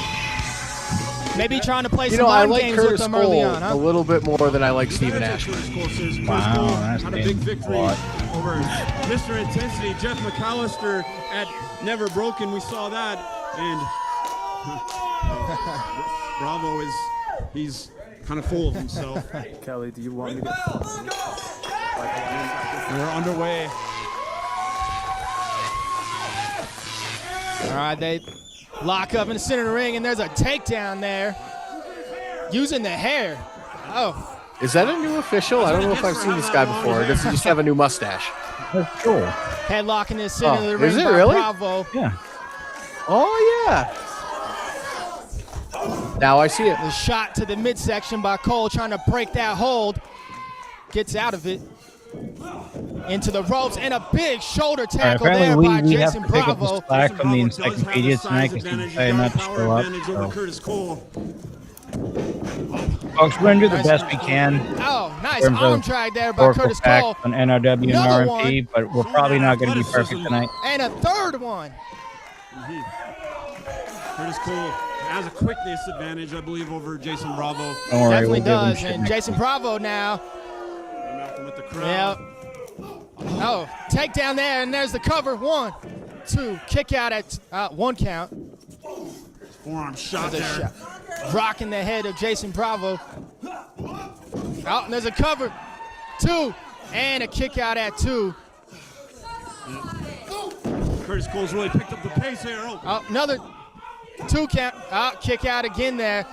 Maybe trying to play You some know, I mind like games with Curtis him early Cole on, a huh? little bit more than I like That's Steven what Ashman. Curtis Cole says. Curtis Wow, Cole that's had a big saying victory a lot. over Mr. Intensity, Jeff McAllister at Never Broken. We saw that, and Bravo he's kind of full of himself. Kelly, do you want me to? We're underway. All right, they lock up in the center of the ring, and there's a takedown there. Using the hair. Oh, Is that a new official? I don't know if I've seen this guy before. Or does he just have a new mustache? That's cool. headlock in the center Oh, of the ring is it by really? Bravo. Yeah. Oh, yeah. Now I see it. The shot to the midsection by Cole, trying to break that hold. Gets out of it. Into the ropes, and a big shoulder All right, tackle there apparently by we have Jason to pick up Bravo. the slack Jason from the Bravo does have encyclopedia the size tonight because he advantage. decided He's not got to power show up. advantage over So. Curtis Cole. Folks, we're going to do the best we can. Oh, nice terms arm of drag there by Oracle Curtis Pack Cole. on NRW and Another RMP, but we're probably not going to be perfect tonight. And a third one. Curtis Cole has a quickness advantage, I believe, over Jason Bravo. Don't worry, Definitely we'll give him does. shit And next Jason week. Bravo now. Malcolm with the crowd. Yeah. Oh, takedown there, and there's the cover. 1, 2, kick out at 1 count. Forearm shot There's a there. shot. Rocking the head of Jason Bravo. Oh, and there's a cover. 2, and a kick out at 2. Curtis Cole's really picked up the pace here. Oh, another 2 count. Oh, kick out again there.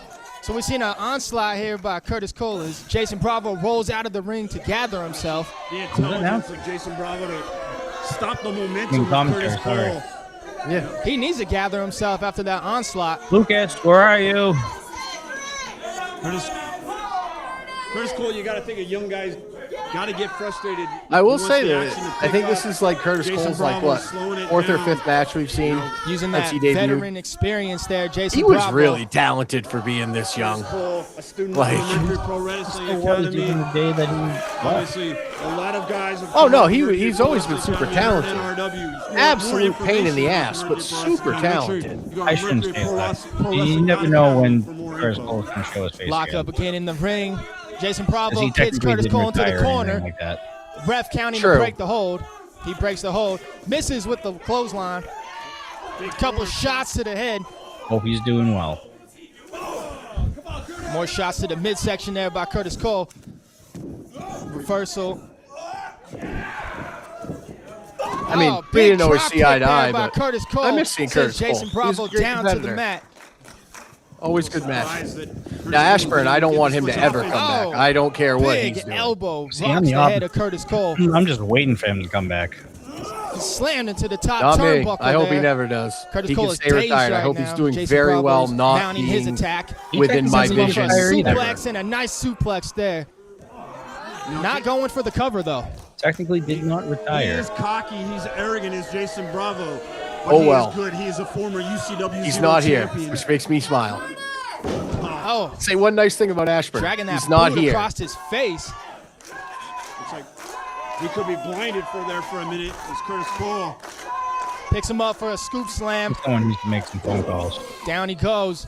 So we've seen an onslaught here by Curtis Cole as Jason Bravo rolls out of the ring to gather himself. The intelligence of Jason Bravo to stop the momentum of Curtis Cole. Yeah, he needs to gather himself after that onslaught. Lucas, where are you? Curtis Cole, you got to think a young guy's got to get frustrated. I will say that I think this is like Curtis Cole's like what 4th or 5th match we've seen using since that he debuted. veteran experience there. Jason He was Bravo. really talented for being this young. Cole, a student Like, of the Mercury Pro Wrestling what did you Academy. do the day that he Obviously, a lot of guys. Have Oh, no, come up with he's Mercury always Pro been super Wrestling Academy talented. and NRW. Absolute More pain in the information ass, on but Mercury Pro super Wrestling. talented. Go to I shouldn't Mercury say Pro that. Wrestling You never know Academy when for more Curtis info. Cole's going to show his face Lock again. up again in the ring. Jason 'Cause Bravo he kicks technically Curtis didn't Cole into the retire or anything corner. like that. Ref counting True. to break the hold. He breaks the hold. Misses with the clothesline. A couple shots to the head. Hope he's doing well. More shots to the midsection there by Curtis Cole. Reversal. I mean, we big didn't always drop see eye kick to there eye, by but Curtis Cole I miss seeing sends Curtis Jason Cole. He's Bravo a great down to the competitor. mat. Always good matches. Now Ashburn, I don't want him to ever come back. I don't care what Big he's doing. elbow See, rocks I'm the the head of opposite. Curtis Cole. I'm just waiting for him to come back. He slammed into the top Not me. turnbuckle I hope there. he never does. Curtis He Cole can is stay dazed retired. I right hope he's now. doing Jason very Bravo well, is not mounting his being attack. within my technically vision. retired. Suplex and a nice suplex there. Not going for the cover though. Technically did not He retire. is cocky. He's arrogant as Jason Bravo. But Oh, he well. is good. He is a former UCW He's Zero not here, champion. which makes me smile. Oh, Say one nice thing about Ashburn. dragging that He's not boot here. across his face. Looks like we could be blinded for there for a minute. It's Curtis Cole. Picks him up for a scoop slam. Someone needs to make some phone calls. Down he goes.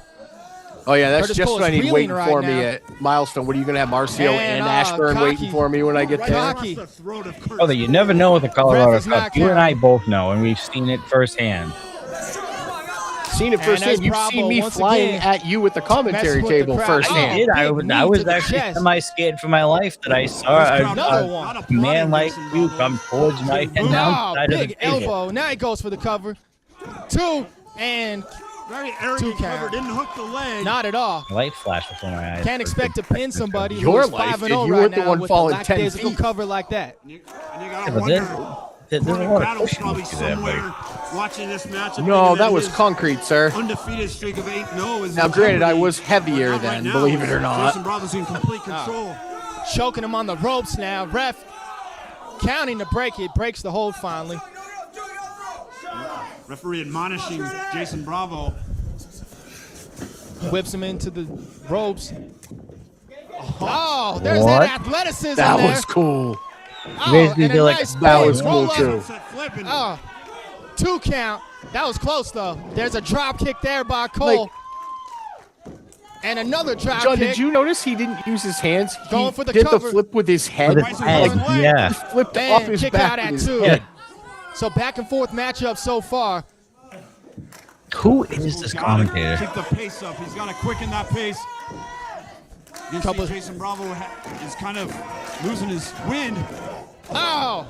Oh yeah, that's Curtis just Cole what I is need reeling waiting right for me now. at Milestone. What are you going to have, Marcio And, and Ashburn cocky. waiting for me when I get Right there? Cocky. across the throat of Curtis Oh, that you never know with the Colorado Ref is not Cup. You and I counting. both know, and we've seen it firsthand. Seen it And firsthand. there's You've Bravo seen me once flying again at you at the commentary messing with the table crowd. I firsthand. did. I big was, knee I to was the actually chest. semi-scared for my life that I saw Another a one. man like you come towards my head down Oh, side of the big table. elbow. Now he goes for the cover. 2 and very arrogant count. cover. Didn't hook the leg. not at all. Light flashed before my eyes. Can't expect to pin somebody Your who's life 5-0 did. You right weren't the now one with falling a 10 lackadaisical feet. cover like that. And you Yeah, gotta but wonder. there's a Tony lot of Battle's cushion probably with you there, somewhere buddy. watching this match. and No, thinking that was his concrete, sir. undefeated streak of 8-0 is Now, in granted, I jeopardy. was heavier Not right then, now. believe it or not. Jason Bravo's in complete control. Choking him on the ropes now. Ref counting to break it. Breaks the hold finally. Referee admonishing Jason Bravo. Whips him into the ropes. Oh, there's What? that athleticism That there. was cool. Oh, Basically and a like- nice That was roll cool, up. too. Set flipping. Oh, 2 count. That was close, though. There's a drop kick there by Cole. And another drop John, kick. did you notice he didn't use his hands? He Going for the did cover. the flip with his head. With his Right head, to his leg. yeah. He flipped And off his kick back out with at his 2. head. So back and forth matchup so far. Who is this Gotta commentator? Keep the pace up. He's got to quicken that pace. You Couple- see Jason Bravo is kind of losing his wind. Oh,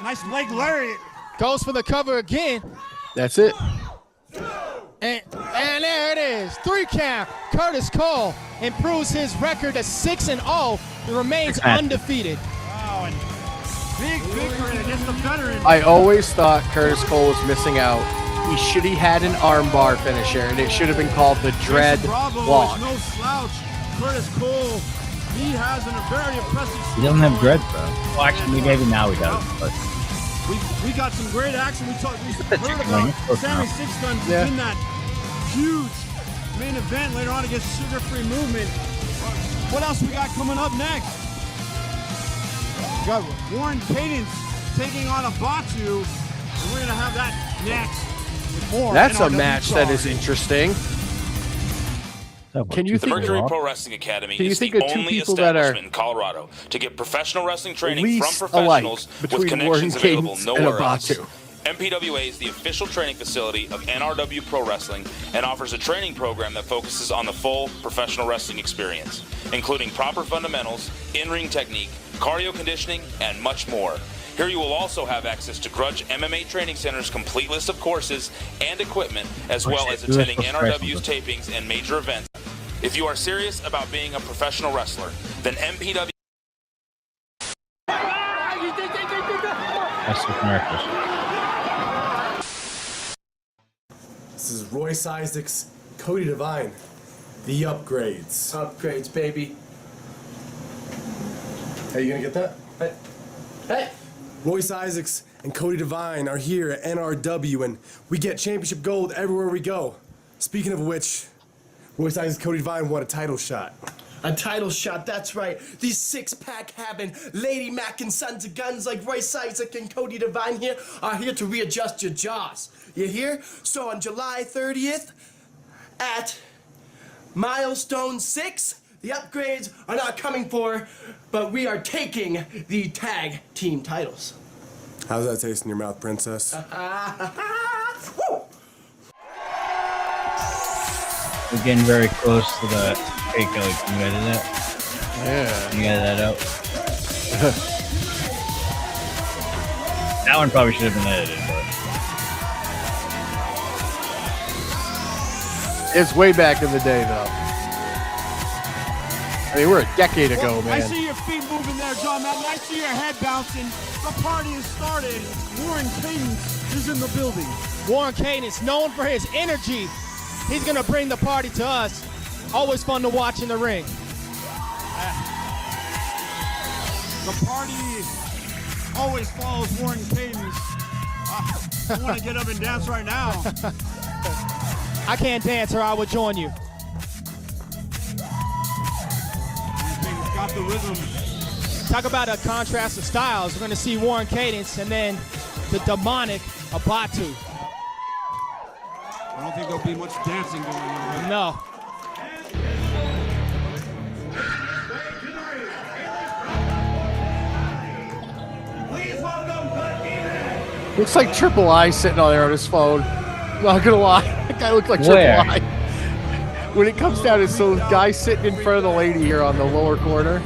Nice leg lariat. goes for the cover again. That's it. And there it is. 3 count. Curtis Cole improves his record to 6-0. He remains undefeated. Wow, and big victory against the veteran. I always thought Curtis Cole was missing out. He should have had an armbar finisher, and it should have been called the Dread Jason Bravo Lock. is no slouch. Curtis Cole, he has a very impressive. He doesn't have dreads, though. Well, actually, maybe now he does. But We got some great action. We the heard chicken about wing. Close Sammy enough. Six Guns Yeah. in that huge main event later on against Sugar Free Movement. What else we got coming up next? We got Warren Cadence taking on a Batu, and we're gonna have that next with more. That's a NRW match that Talk. is interesting. Can you The think Mercury Pro Wrestling Academy Can you is think the of two only people that are establishment in Colorado to give professional wrestling training least from professionals alike with between connections Warren available Cadence nowhere and else. Abatu? MPWA is the official training facility of NRW Pro Wrestling and offers a training program that focuses on the full professional wrestling experience, including proper fundamentals, in-ring technique, cardio conditioning, and much more. Here you will also have access to Grudge MMA Training Center's complete list of courses and equipment, as well as attending NRW's tapings and major events. If you are serious about being a professional wrestler, then MPW... That's the commercials. This is Royce Isaacs, Cody Devine, the upgrades. Upgrades, baby. Hey, you gonna get that? Hey. Royce Isaacs and Cody Devine are here at NRW, and we get championship gold everywhere we go. Speaking of which, Royce Isaacs and Cody Devine won a title shot. A title shot, that's right. These six-pack having Lady Mac and Sons of Guns like Royce Isaac and Cody Devine here are here to readjust your jaws. You hear? So on July 30th at Milestone 6, the upgrades are not coming for, but we are taking the tag team titles. How's that taste in your mouth, princess? We're getting very close to the. Hey, Kelly, can you edit that? Yeah. Can you edit that out? That one probably should have been edited, but. It's way back in the day, though. I mean, we're a decade ago, man. I see your feet moving there, John Madden. I see your head bouncing. The party has started. Warren Cadence is in the building. Warren Cadence, known for his energy. He's going to bring the party to us. Always fun to watch in the ring. The party always follows Warren Cadence. I want to get up and dance right now. I can't dance or I would join you. Cadence got the rhythm. Talk about a contrast of styles. We're going to see Warren Cadence and then the demonic Abatu. I don't think there'll be much dancing going on. No. Looks like Triple I sitting on there on his phone. Not gonna lie, that guy looked like Triple I. When it comes down to so guy sitting in front of the lady here on the lower corner.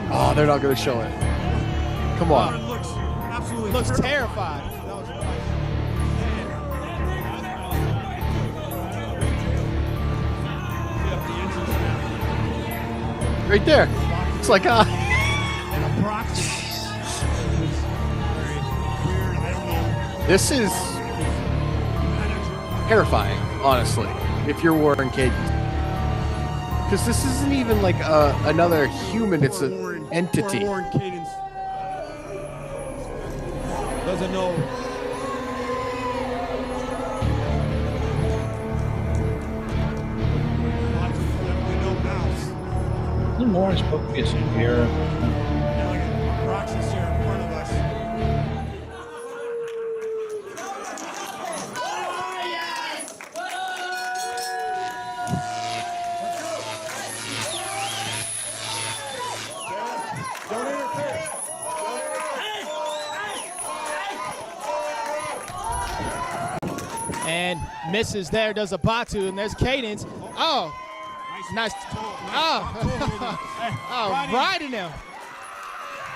Oh, they're not gonna show it. Come on. Looks terrified. Right there. It's like This is terrifying, honestly, if you're Warren Cadence. Because this isn't even like another human, it's an entity. Warren Cadence doesn't know. Isn't Warren supposed to be a superhero? Roxy's here in front of us. And misses there, does a Batu, and there's Cadence. Oh, nice. Oh, riding him.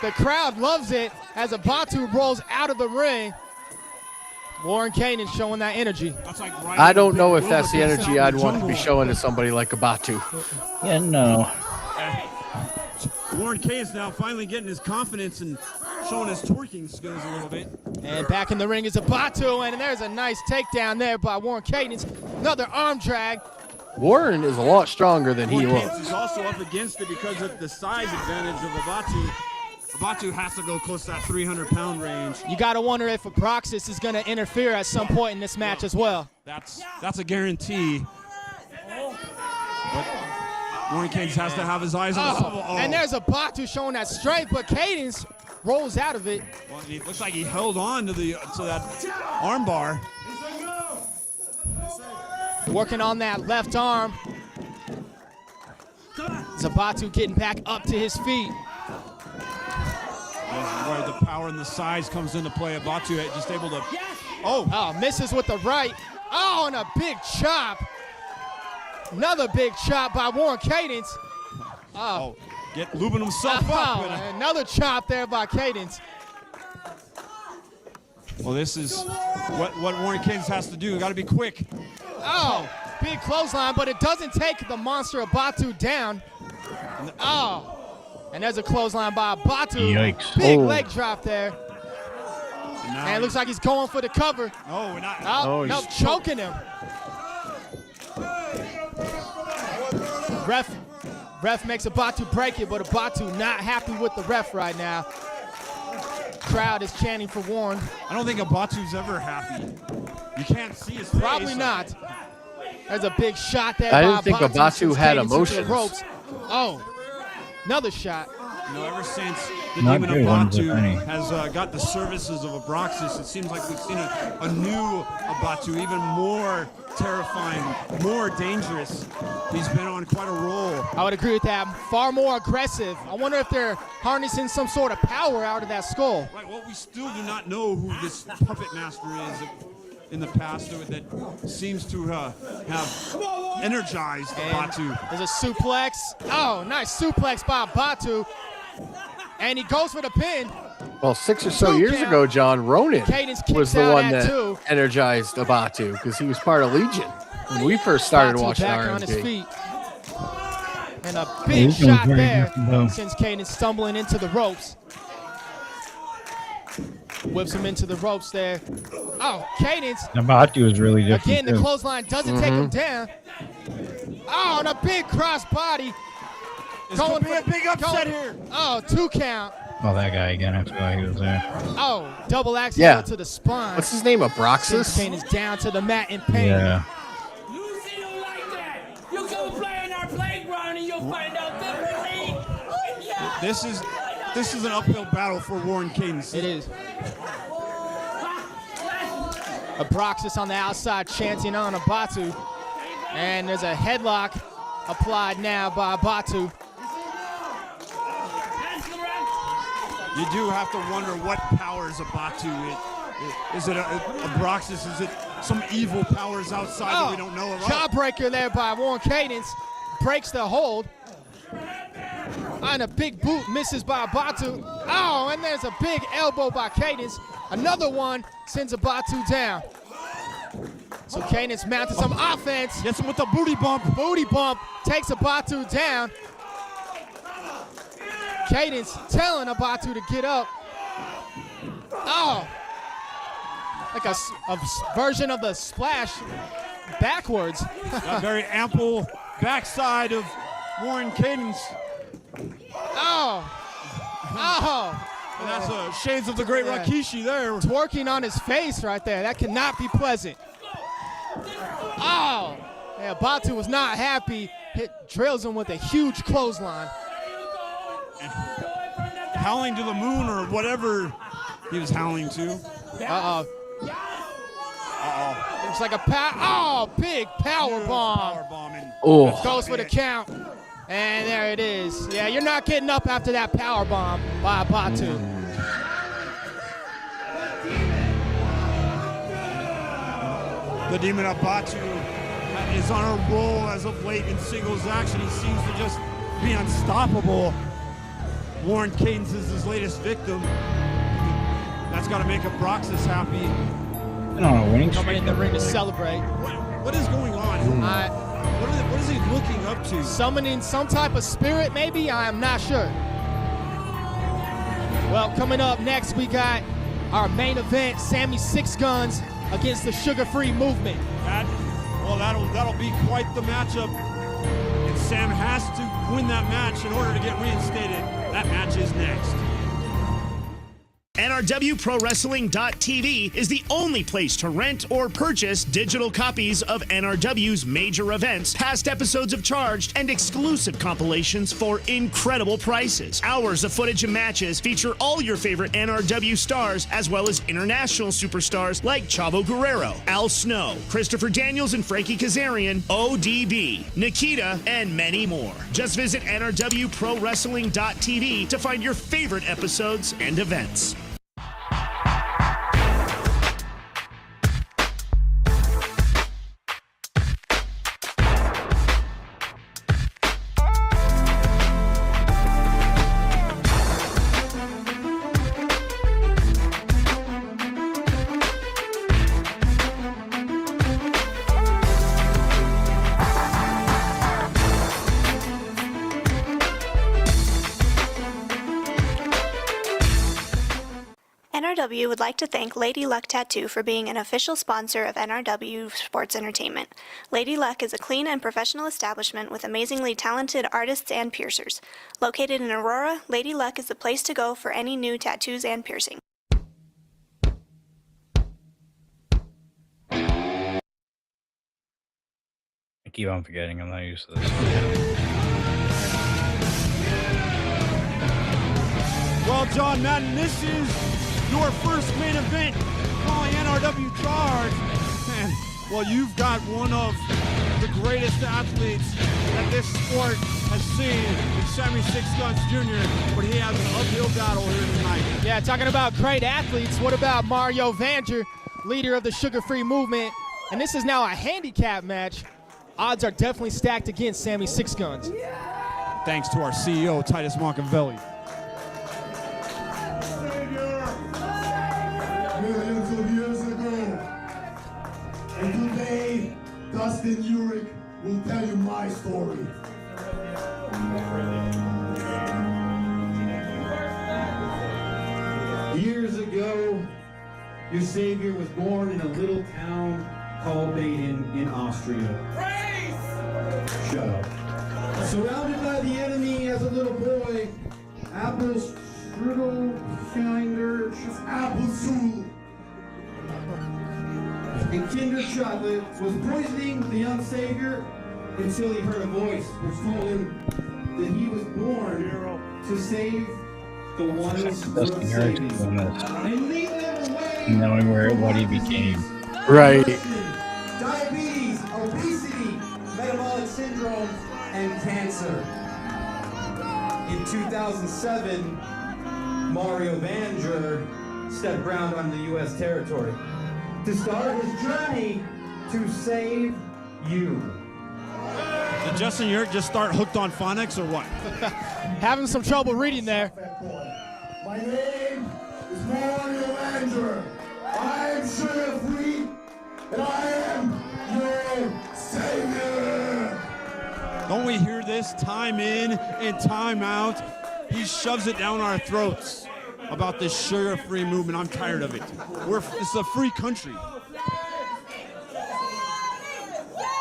The crowd loves it as a Batu rolls out of the ring. Warren Cadence showing that energy. I don't know if that's the energy I'd want to be showing to somebody like a Batu. Yeah, no. Warren Cadence now finally getting his confidence and showing his twerking skills a little bit. And back in the ring is a Batu, and there's a nice takedown there by Warren Cadence. Another arm drag. Warren is a lot stronger than he Warren looks. Cadence is also up against it because of the size advantage of Abatu. Abatu has to go close to that 300-pound range. You got to wonder if Aproxis is going to interfere at some point in this match as well. That's a guarantee. But Warren Cadence has to have his eyes on the ball. And there's a Batu showing that strength, but Cadence rolls out of it. Well, it looks like he held on to that arm bar. Working on that left arm. Zabatu getting back up to his feet. Where the power and the size comes into play. Abatu just able to. Oh, misses with the right. Oh, and a big chop. Another big chop by Warren Cadence. Lubing himself up. Another chop there by Cadence. Well, this is what Warren Cadence has to do. Got to be quick. Oh, big clothesline, but it doesn't take the monster Abatu down. Oh, and there's a clothesline by Abatu. Yikes. Big leg drop there. And it looks like he's going for the cover. No, choking him. Ref makes Abatu break it, but Abatu not happy with the ref right now. Crowd is chanting for Warren. I don't think Abatu's ever happy. You can't see his face. Probably not. There's a big shot there. I didn't think Abatu had emotions. Oh, another shot. Ever since the Demon Abatu has got the services of Abraxas, it seems like we've seen a new Abatu, even more terrifying, more dangerous. He's been on quite a roll. I would agree with that. Far more aggressive. I wonder if they're harnessing some sort of power out of that skull. Right, well, we still do not know who this puppet master is in the past that seems to have energized Abatu. There's a suplex. Oh, nice suplex by Abatu. And he goes for the pin. Well, 6 or so years ago, John, Ronan was the one that energized Abatu because he was part of Legion when we first started watching RMD. On his feet. And a big shot there sends Cadence stumbling into the ropes. Whips him into the ropes there. Oh, Cadence. Abatu is really different. Again, the clothesline doesn't take him down. Oh, and a big cross body. It's going to be a big upset here. Oh, 2 count. Oh, that guy again. That's why he was there. Oh, double axe to the spine. What's his name? Abraxas? Kane is down to the mat in pain. Yeah. Lucy don't like that. You go play in our playground and you'll find out differently. This is an uphill battle for Warren Cadence. It is. Abraxas on the outside chanting on Abatu. And there's a headlock applied now by Abatu. You do have to wonder what powers Abatu. Is it Abraxas? Is it some evil powers outside that we don't know about? Jawbreaker there by Warren Cadence. Breaks the hold. And a big boot misses by Abatu. Oh, and there's a big elbow by Cadence. Another one sends Abatu down. So Cadence mounted some offense. Gets him with the booty bump. Booty bump takes Abatu down. Cadence telling Abatu to get up. Oh, like a version of the splash backwards. A very ample backside of Warren Cadence. Oh. And that's shades of the great Rikishi there. Twerking on his face right there. That cannot be pleasant. Oh. Yeah, Abatu was not happy. Drills him with a huge clothesline. Howling to the moon or whatever he was howling to. Uh-oh. Looks like a big power bomb. Oh. Goes for the count. And there it is. Yeah, you're not getting up after that power bomb by Abatu. The Demon Abatu is on a roll as of late in singles action. He seems to just be unstoppable. Warren Cadence is his latest victim. That's got to make Abraxas happy. I don't know, winning Coming in the ring to celebrate. What is going on? What is he looking up to? Summoning some type of spirit, maybe? I am not sure. Well, coming up next, we got our main event, Sammy Six Guns against the Sugar Free Movement. That'll be quite the matchup. And Sam has to win that match in order to get reinstated. That match is next. NRWProWrestling.tv is the only place to rent or purchase digital copies of NRW's major events, past episodes of Charged, and exclusive compilations for incredible prices. Hours of footage and matches feature all your favorite NRW stars, as well as international superstars like Chavo Guerrero, Al Snow, Christopher Daniels and Frankie Kazarian, ODB, Nikita, and many more. Just visit NRWProWrestling.tv to find your favorite episodes and events. NRW would like to thank Lady Luck Tattoo for being an official sponsor of NRW Sports Entertainment. Lady Luck is a clean and professional establishment with amazingly talented artists and piercers. Located in Aurora, Lady Luck is the place to go for any new tattoos and piercing. I keep on forgetting I'm not used to this. Well, John Madden, this is your first main event following NRW Charge. And, well, you've got one of the greatest athletes that this sport has seen in Sammy Six Guns Jr., but he has an uphill battle here tonight. Yeah, talking about great athletes, what about Mario Vanger, leader of the sugar-free movement? And this is now a handicap match. Odds are definitely stacked against Sammy Six Guns. Thanks to our CEO, Titus Machiavelli. Millions of years ago. And today, Dustin Urich will tell you my story. Years ago, your savior was born in a little town called Baden in Austria. Shut up. Surrounded by the enemy as a little boy, Apples Strudel Kinder Applesul and Kinder Chocolate was poisoning the young savior until he heard a voice which told him that he was born to save the ones worth saving and lead them away Knowing what he became. Right. diabetes, obesity, metabolic syndrome, and cancer. In 2007, Mario Vanger stepped ground on the U.S. territory to start his journey to save you. Did Justin Urich just start hooked on phonics or what? Having some trouble reading there. My name is Mario Vanger. I am sugar-free, and I am your savior. Don't we hear this time in and time out? He shoves it down our throats about this sugar-free movement. I'm tired of it. It's a free country.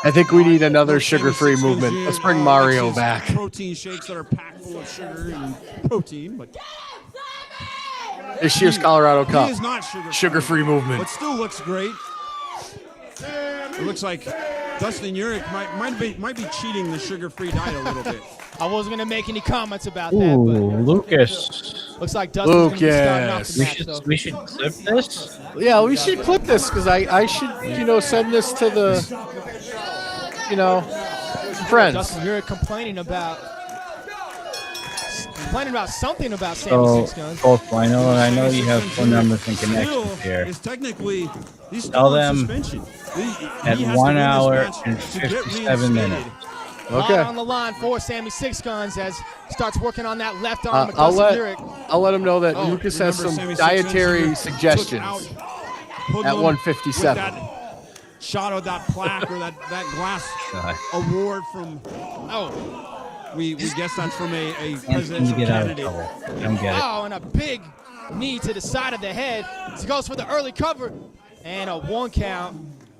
I think we need another sugar-free movement. Let's bring Mario back. Protein shakes that are packed full of sugar and protein, but This year's Colorado Cup. He is not sugar-free movement. But still looks great. It looks like Dustin Urich might be cheating the sugar-free diet a little bit. I wasn't going to make any comments about Ooh, that, but Lucas. looks like Dustin's going to be starting off the match. We should clip this? Yeah, we should clip this because I should, send this to the, friends. Dustin Urich complaining about something about Sammy Six Guns. Both, I know you have phone numbers and connections here. Tell them at 1 hour and 57 minutes. Okay. On the line for Sammy Six Guns as he starts working on that left arm of I'll Dustin Urich. let him know that Lucas has some dietary suggestions at 157. Shot of that plaque or that glass award from. We guess that's from a presidential candidate. I don't get it. Oh, and a big knee to the side of the head. He goes for the early cover and a 1 count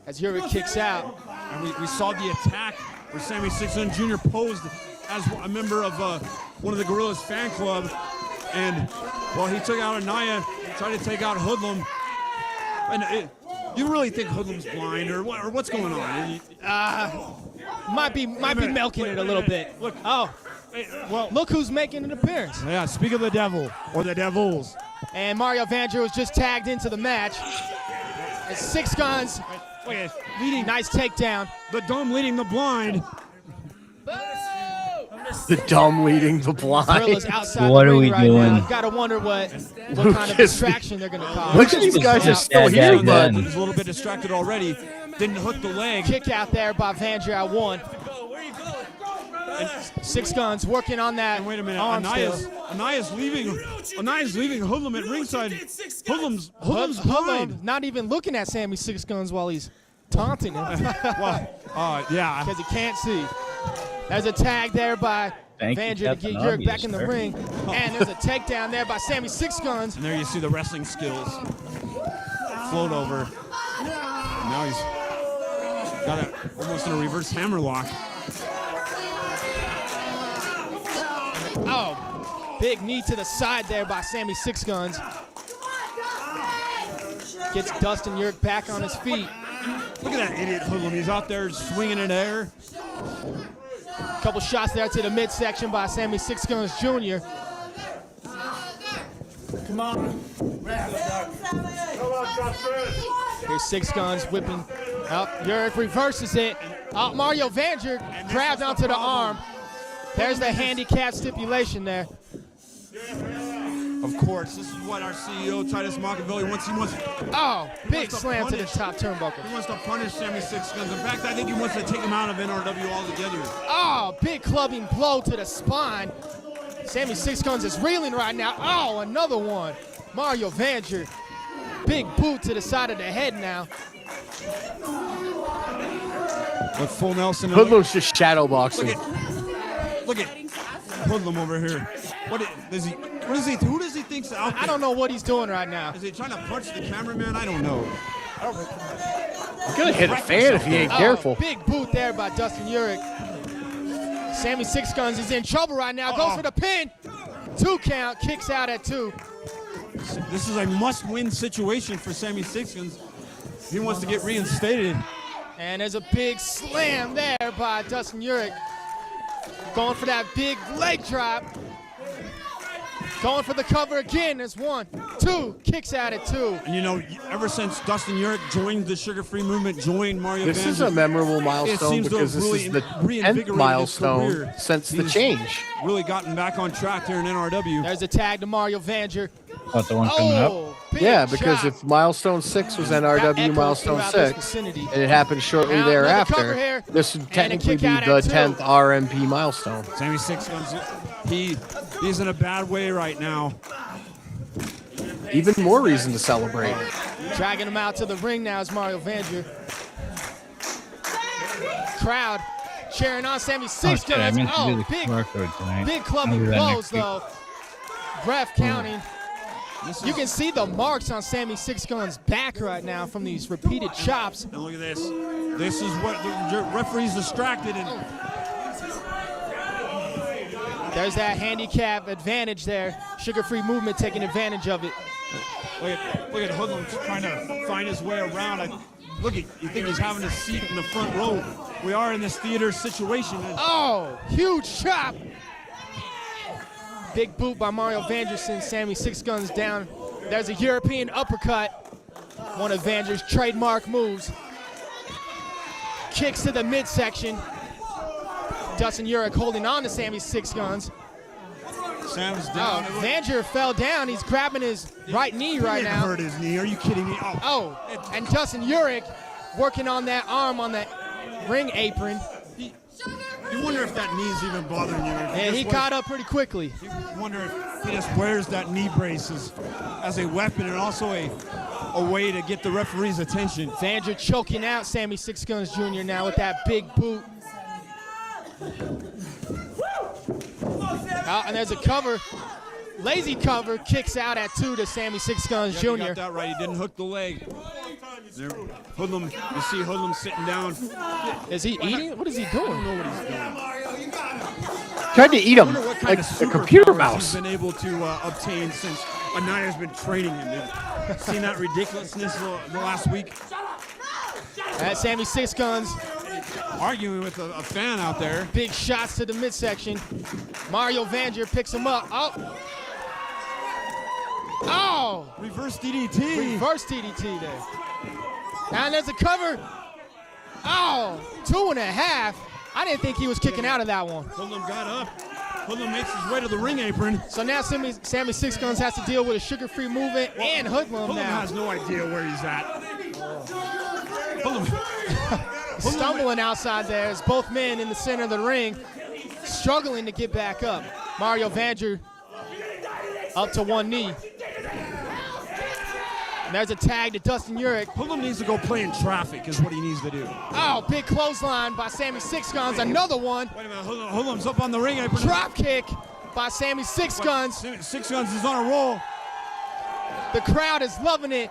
as Urich kicks out. And we saw the attack where Sammy Six Guns Jr. posed as a member of one of the Gorillas fan club, and Well, he took out Anaya, tried to take out Hoodlum. And you really think Hoodlum's blind, or what's going on? Might be milking it a little bit. Look, well, look who's making an appearance. Yeah, speak of the devil, or the devils. And Mario Vanger was just tagged into the match. And Six Guns, leading, nice takedown. The dumb leading the blind. The dumb leading the blind. Thrilla's outside What the are ring we right doing? now. I've got to wonder what kind of distraction they're going to cause. Look at these guys are still here, bud. He's a little bit distracted already. Didn't hook the leg. Kick out there by Vanger at 1. And Six Guns working on that. And wait a minute, Anaya's leaving Hoodlum at ringside. Hoodlum's blind. Hoodlum not even looking at Sammy Six Guns while he's taunting him. Yeah. Because he can't see. There's a tag there by Vanger to get Jurek back in the ring. And there's a takedown there by Sammy Six Guns. And there you see the wrestling skills. Float over. Now he's got it almost in a reverse hammerlock. Oh, big knee to the side there by Sammy Six Guns. Gets Dustin Jurek back on his feet. Look at that idiot Hoodlum. He's out there swinging in the air. Couple shots there to the midsection by Sammy Six Guns Jr. Come on. Here's Six Guns whipping up. Jurek reverses it. Mario Vanger grabs onto the arm. There's the handicap stipulation there. Of course, this is what our CEO, Titus Machiavelli, wants. Big slam to the top turnbuckle. He wants to punish Sammy Six Guns. In fact, I think he wants to take him out of NRW altogether. Big clubbing blow to the spine. Sammy Six Guns is reeling right now. Another one. Mario Vanger. Big boot to the side of the head now. With full Nelson. Hoodlum's just shadow boxing. Look at Hoodlum over here. Who does he think's out there? I don't know what he's doing right now. Is he trying to punch the cameraman? I don't know. He's gonna hit a fan if he ain't careful. Big boot there by Dustin Jurek. Sammy Six Guns is in trouble right now. Goes for the pin. 2 count. Kicks out at 2. This is a must-win situation for Sammy Six Guns. He wants to get reinstated. And there's a big slam there by Dustin Jurek. Going for that big leg drop. Going for the cover again. There's 1, 2. Kicks out at 2. And you know, ever since Dustin Jurek joined the Sugar-Free Movement, joined Mario This Vanger, is a memorable milestone because this is the 10th milestone since the change. Really gotten back on track here in NRW. There's a tag to Mario Vanger. About the one coming up? Yeah, because if milestone 6 was NRW milestone 6, and it happened shortly thereafter, this would technically be the 10th RMP milestone. Sammy Six Guns, he's in a bad way right now. Even more reason to celebrate. Dragging him out to the ring now is Mario Vanger. Crowd cheering on Sammy Six Guns. Big clubbing blows though. Ref counting. You can see the marks on Sammy Six Guns' back right now from these repeated chops. And look at this. This is what the referee's distracted. And there's that handicap advantage there. Sugar-Free Movement taking advantage of it. Look at Hoodlum trying to find his way around. You think he's having a seat in the front row. We are in this theater situation. Huge chop. Big boot by Mario Vanger sends Sammy Six Guns down. There's a European uppercut. One of Vanger's trademark moves. Kicks to the midsection. Dustin Jurek holding on to Sammy Six Guns. Sam's down. Vanger fell down. He's grabbing his right knee right now. Hurt his knee. Are you kidding me? And Dustin Jurek working on that arm on that ring apron. You wonder if that knee's even bothering you. And he caught up pretty quickly. You wonder if he just wears that knee brace as a weapon and also a way to get the referee's attention. Vanger choking out Sammy Six Guns Jr. now with that big boot. And there's a cover. Lazy cover. Kicks out at 2 to Sammy Six Guns Jr. You got that right. He didn't hook the leg. Hoodlum, you see Hoodlum sitting down. Is he eating? What is he doing? I don't know what he's doing. Tried to eat him like a computer mouse. He's been able to obtain since Anita's been training him, dude. Seen that ridiculousness the last week? That's Sammy Six Guns arguing with a fan out there. Big shots to the midsection. Mario Vanger picks him up. Oh! Reverse DDT. Reverse DDT there. And there's a cover. Oh, 2.5. I didn't think he was kicking out of that one. Hoodlum got up. Hoodlum makes his way to the ring apron. So now Sammy Six Guns has to deal with a sugar-free movement and Hoodlum now. Hoodlum has no idea where he's at. Stumbling outside there as both men in the center of the ring struggling to get back up. Mario Vanger up to one knee. And there's a tag to Dustin Urich. Hoodlum needs to go play in traffic is what he needs to do. Oh, big clothesline by Sammy Six Guns. Another one. Wait a minute, Hoodlum's up on the ring apron. Drop kick by Sammy Six Guns. Six Guns is on a roll. The crowd is loving it.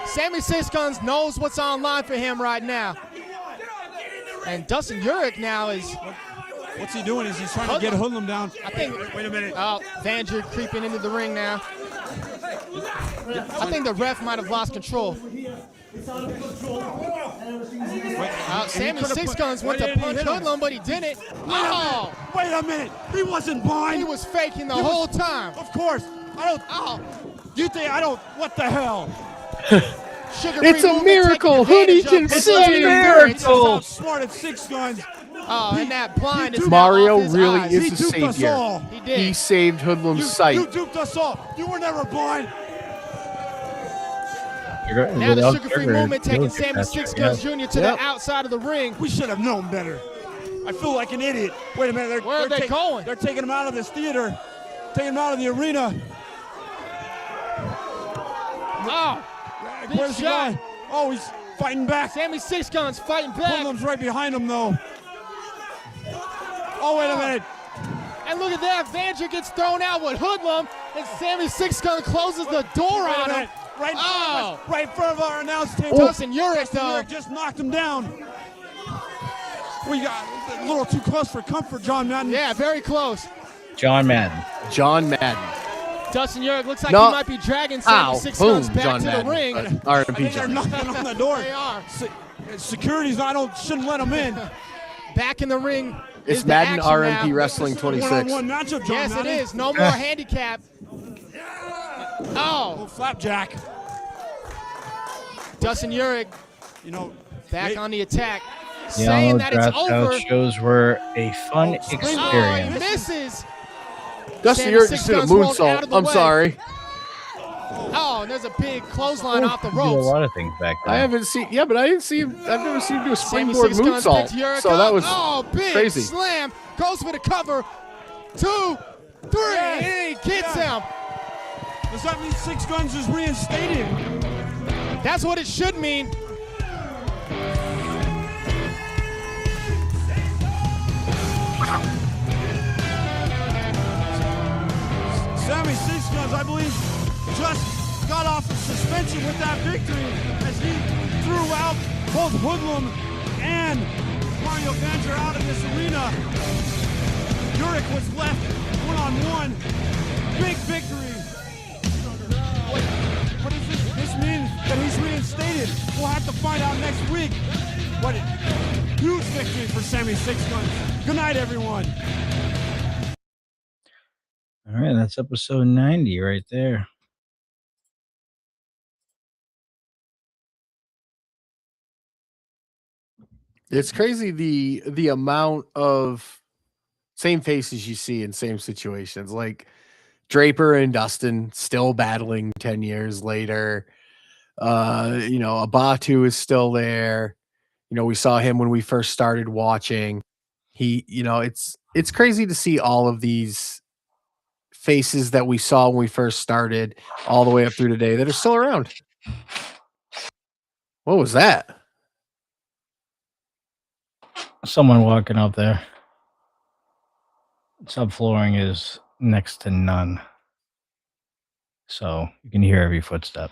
Sammy Six Guns knows what's online for him right now. And Dustin Urich now is... What's he doing? Is he's trying to get Hoodlum down? I think... Wait a minute. Vanger creeping into the ring now. I think the ref might have lost control. Sammy Six Guns went to punch Hoodlum, but he didn't. Wait a minute. He wasn't blind. He was faking the whole time. Of course. You think I don't... What the hell? It's a miracle. Hoodie can see. Miracle. Smart at Six Guns. And that blind is Mario now off his really eyes. is a savior. He did. He saved Hoodlum's sight. You duped us all. You were never blind. Now the sugar-free movement taking Sammy Six Guns Jr. to the outside of the ring. We should have known better. I feel like an idiot. Wait a minute. Where are they going? They're taking him out of this theater. Taking him out of the arena. Oh, where's the guy? Oh, he's fighting back. Sammy Six Guns fighting back. Hoodlum's right behind him, though. Oh, wait a minute. And look at that. Vanger gets thrown out with Hoodlum, and Sammy Six Gun closes the door on him. Right in front of our announce table. Dustin Urich, though. Just knocked him down. We got a little too close for comfort, John Madden. Yeah, very close. John Madden. Dustin Urich looks like he might be dragging Sammy Six Guns back to the ring. They're knocking on the door. They are. Security's shouldn't let them in. Back in the ring. It's Madden RMP Wrestling 26. One-on-one matchup, John Yes, Madden. it is. No more handicap. Oh, flapjack. Dustin Urich, back on the attack, The saying that it's draft over. out shows were a fun Oh, experience. he misses. Dustin Sammy Urich Six just did a Guns rolled out moonsault. of the I'm way. sorry. Oh, and there's a big clothesline off the He did a ropes. lot of things back then. I haven't seen. Yeah, but I didn't see him. I've never seen him do a Sammy springboard Six Guns moonsault. picks Urich So up. that was big crazy. slam. Goes for the cover. 2, 3, and he gets him. Does that mean Six Guns is reinstated? That's what it should mean. Sammy Six Guns, I believe, just got off of suspension with that victory as he threw out both Hoodlum and Mario Vanger out of this arena. Urich was left one-on-one. Big victory. What does this mean? That he's reinstated? We'll have to find out next week. What a huge victory for Sammy Six Guns. Good night, everyone. All right, that's episode 90 right there. It's crazy the amount of same faces you see in same situations. Like Draper and Dustin still battling 10 years later. Abatu is still there. We saw him when we first started watching. It's crazy to see all of these faces that we saw when we first started all the way up through today that are still around. What was that? Someone walking up there. Subflooring is next to none. So you can hear every footstep.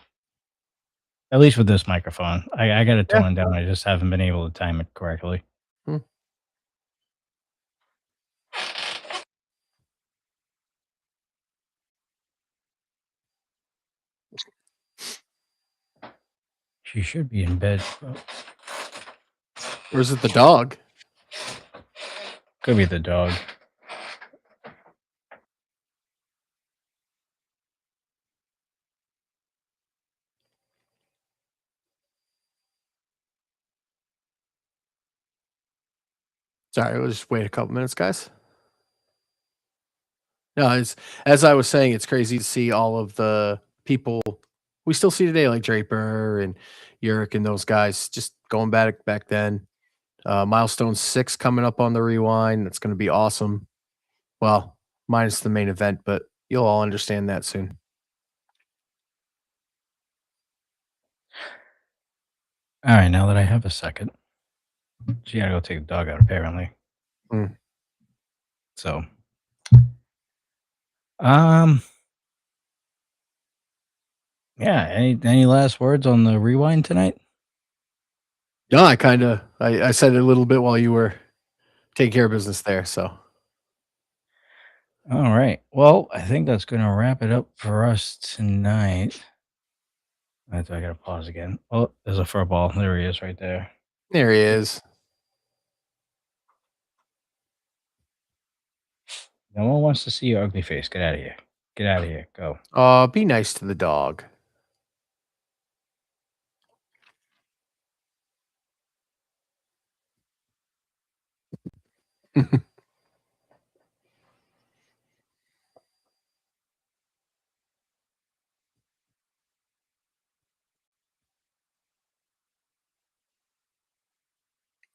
At least with this microphone. I got it toned down. I just haven't been able to time it correctly. She should be in bed. Or is it the dog? Could be the dog. Sorry, we'll just wait a couple minutes, guys. No, it's, as I was saying, it's crazy to see all of the people we still see today, like Draper and Yurik and those guys, just going back then. Milestone 6 coming up on the rewind. That's going to be awesome. Well, minus the main event, but you'll all understand that soon. All right, now that I have a second, she gotta go take the dog out, apparently. So, yeah. Any last words on the rewind tonight? No, I said it a little bit while you were taking care of business there. So, all right. Well, I think that's gonna wrap it up for us tonight. I gotta pause again. Oh, there's a fur ball. There he is, right there. There he is. No one wants to see your ugly face. Get out of here. Get out of here. Go. Be nice to the dog.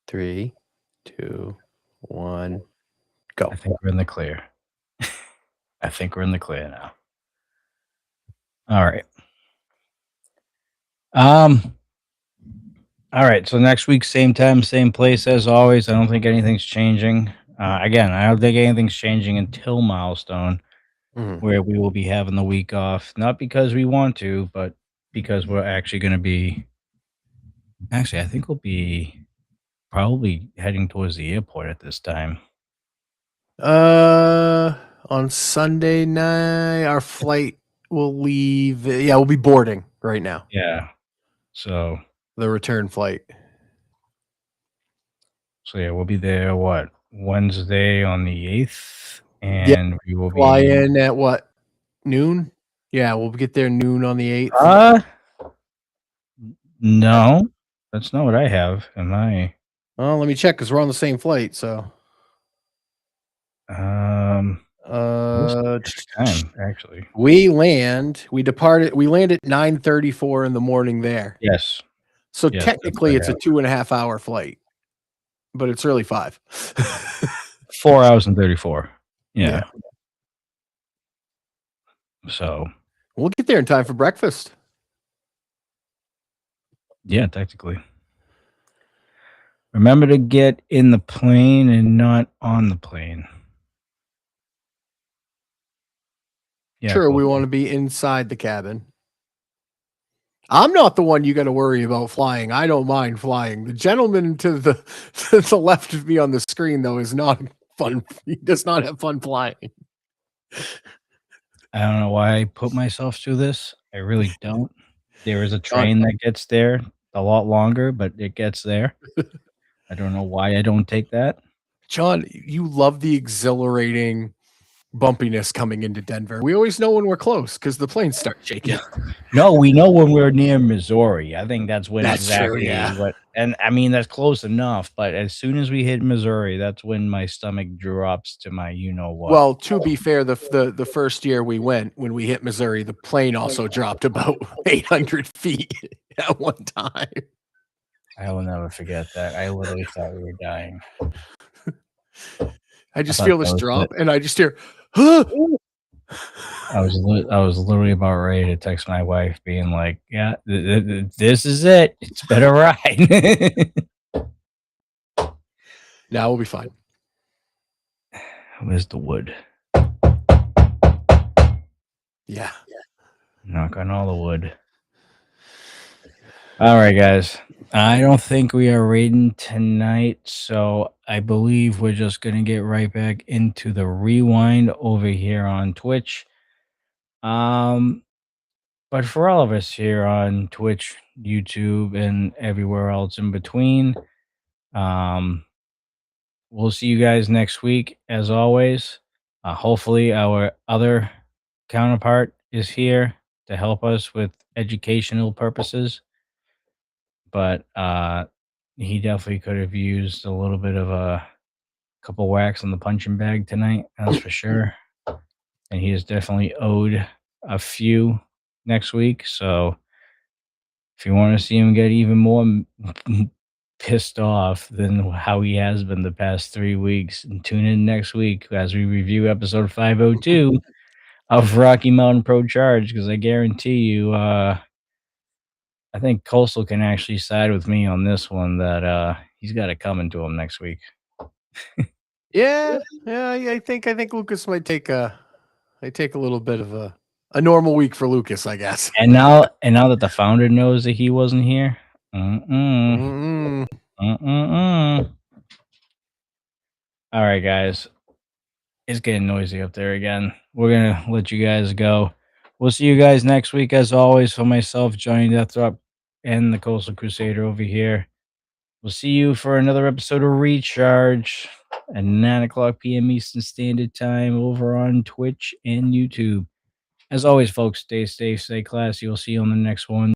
Three, 2, 1, go. I think we're in the clear. I think we're in the clear now. All right. All right. So next week, same time, same place as always. I don't think anything's changing. Again, I don't think anything's changing until Milestone, where we will be having the week off. Not because we want to, but because we're actually going to be. Actually, I think we'll be probably heading towards the airport at this time. On Sunday night, our flight will leave. Yeah, we'll be boarding right now. Yeah. So the return flight. So yeah, we'll be there. What, Wednesday on the 8th, and we will fly be in at what, noon? Yeah, we'll get there noon on the 8th. No, that's not what I have. Am I? Oh, let me check because we're on the same flight. So, time actually. We land at 9:34 in the morning there. Yes. So Yes, technically it's a 2.5 hour flight, but it's really 5. 4 hours and 34. Yeah. So we'll get there in time for breakfast. Yeah, technically. Remember to get in the plane and not on the plane. Yeah, sure, we want to be inside the cabin. I'm not the one you got to worry about flying. I don't mind flying. The gentleman to the left of me on the screen, though, is not fun. He does not have fun flying. I don't know why I put myself through this. I really don't. There is a train that gets there a lot longer, but it gets there. I don't know why I don't take that. John, you love the exhilarating bumpiness coming into Denver. We always know when we're close because the planes start shaking. No, we know when we're near Missouri. I think that's when exactly what, and I mean, that's close enough. But as soon as we hit Missouri, that's when my stomach drops to my what. Well, to be fair, the first year we went, when we hit Missouri, the plane also dropped about 800 feet at one time. I will never forget that. I literally thought we were dying. I just feel this drop, and I just hear, huh? I was literally about ready to text my wife, being like, "Yeah, this is it. It's been a ride." Now we'll be fine. Where's the wood? Yeah. Knock on all the wood. All right, guys. I don't think we are raiding tonight, so I believe we're just going to get right back into the rewind over here on Twitch. But for all of us here on Twitch, YouTube, and everywhere else in between, we'll see you guys next week, as always. Hopefully, our other counterpart is here to help us with educational purposes. But he definitely could have used a little bit of a couple whacks on the punching bag tonight, that's for sure. And he is definitely owed a few next week. So if you want to see him get even more pissed off than how he has been the past 3 weeks, and tune in next week as we review episode 502 of Rocky Mountain Pro Charge, because I guarantee you, I think Coastal can actually side with me on this one, that he's got it coming to him next week. Yeah, I think Lucas might take a little bit of a normal week for Lucas, I guess. And now that the founder knows that he wasn't here, all right, guys, it's getting noisy up there again. We're gonna let you guys go. We'll see you guys next week, as always. For myself, Johnny Deathrop, and the Coastal Crusader over here, we'll see you for another episode of Recharge at 9:00 p.m. Eastern Standard Time over on Twitch and YouTube. As always, folks, stay safe, stay classy. We'll see you on the next one.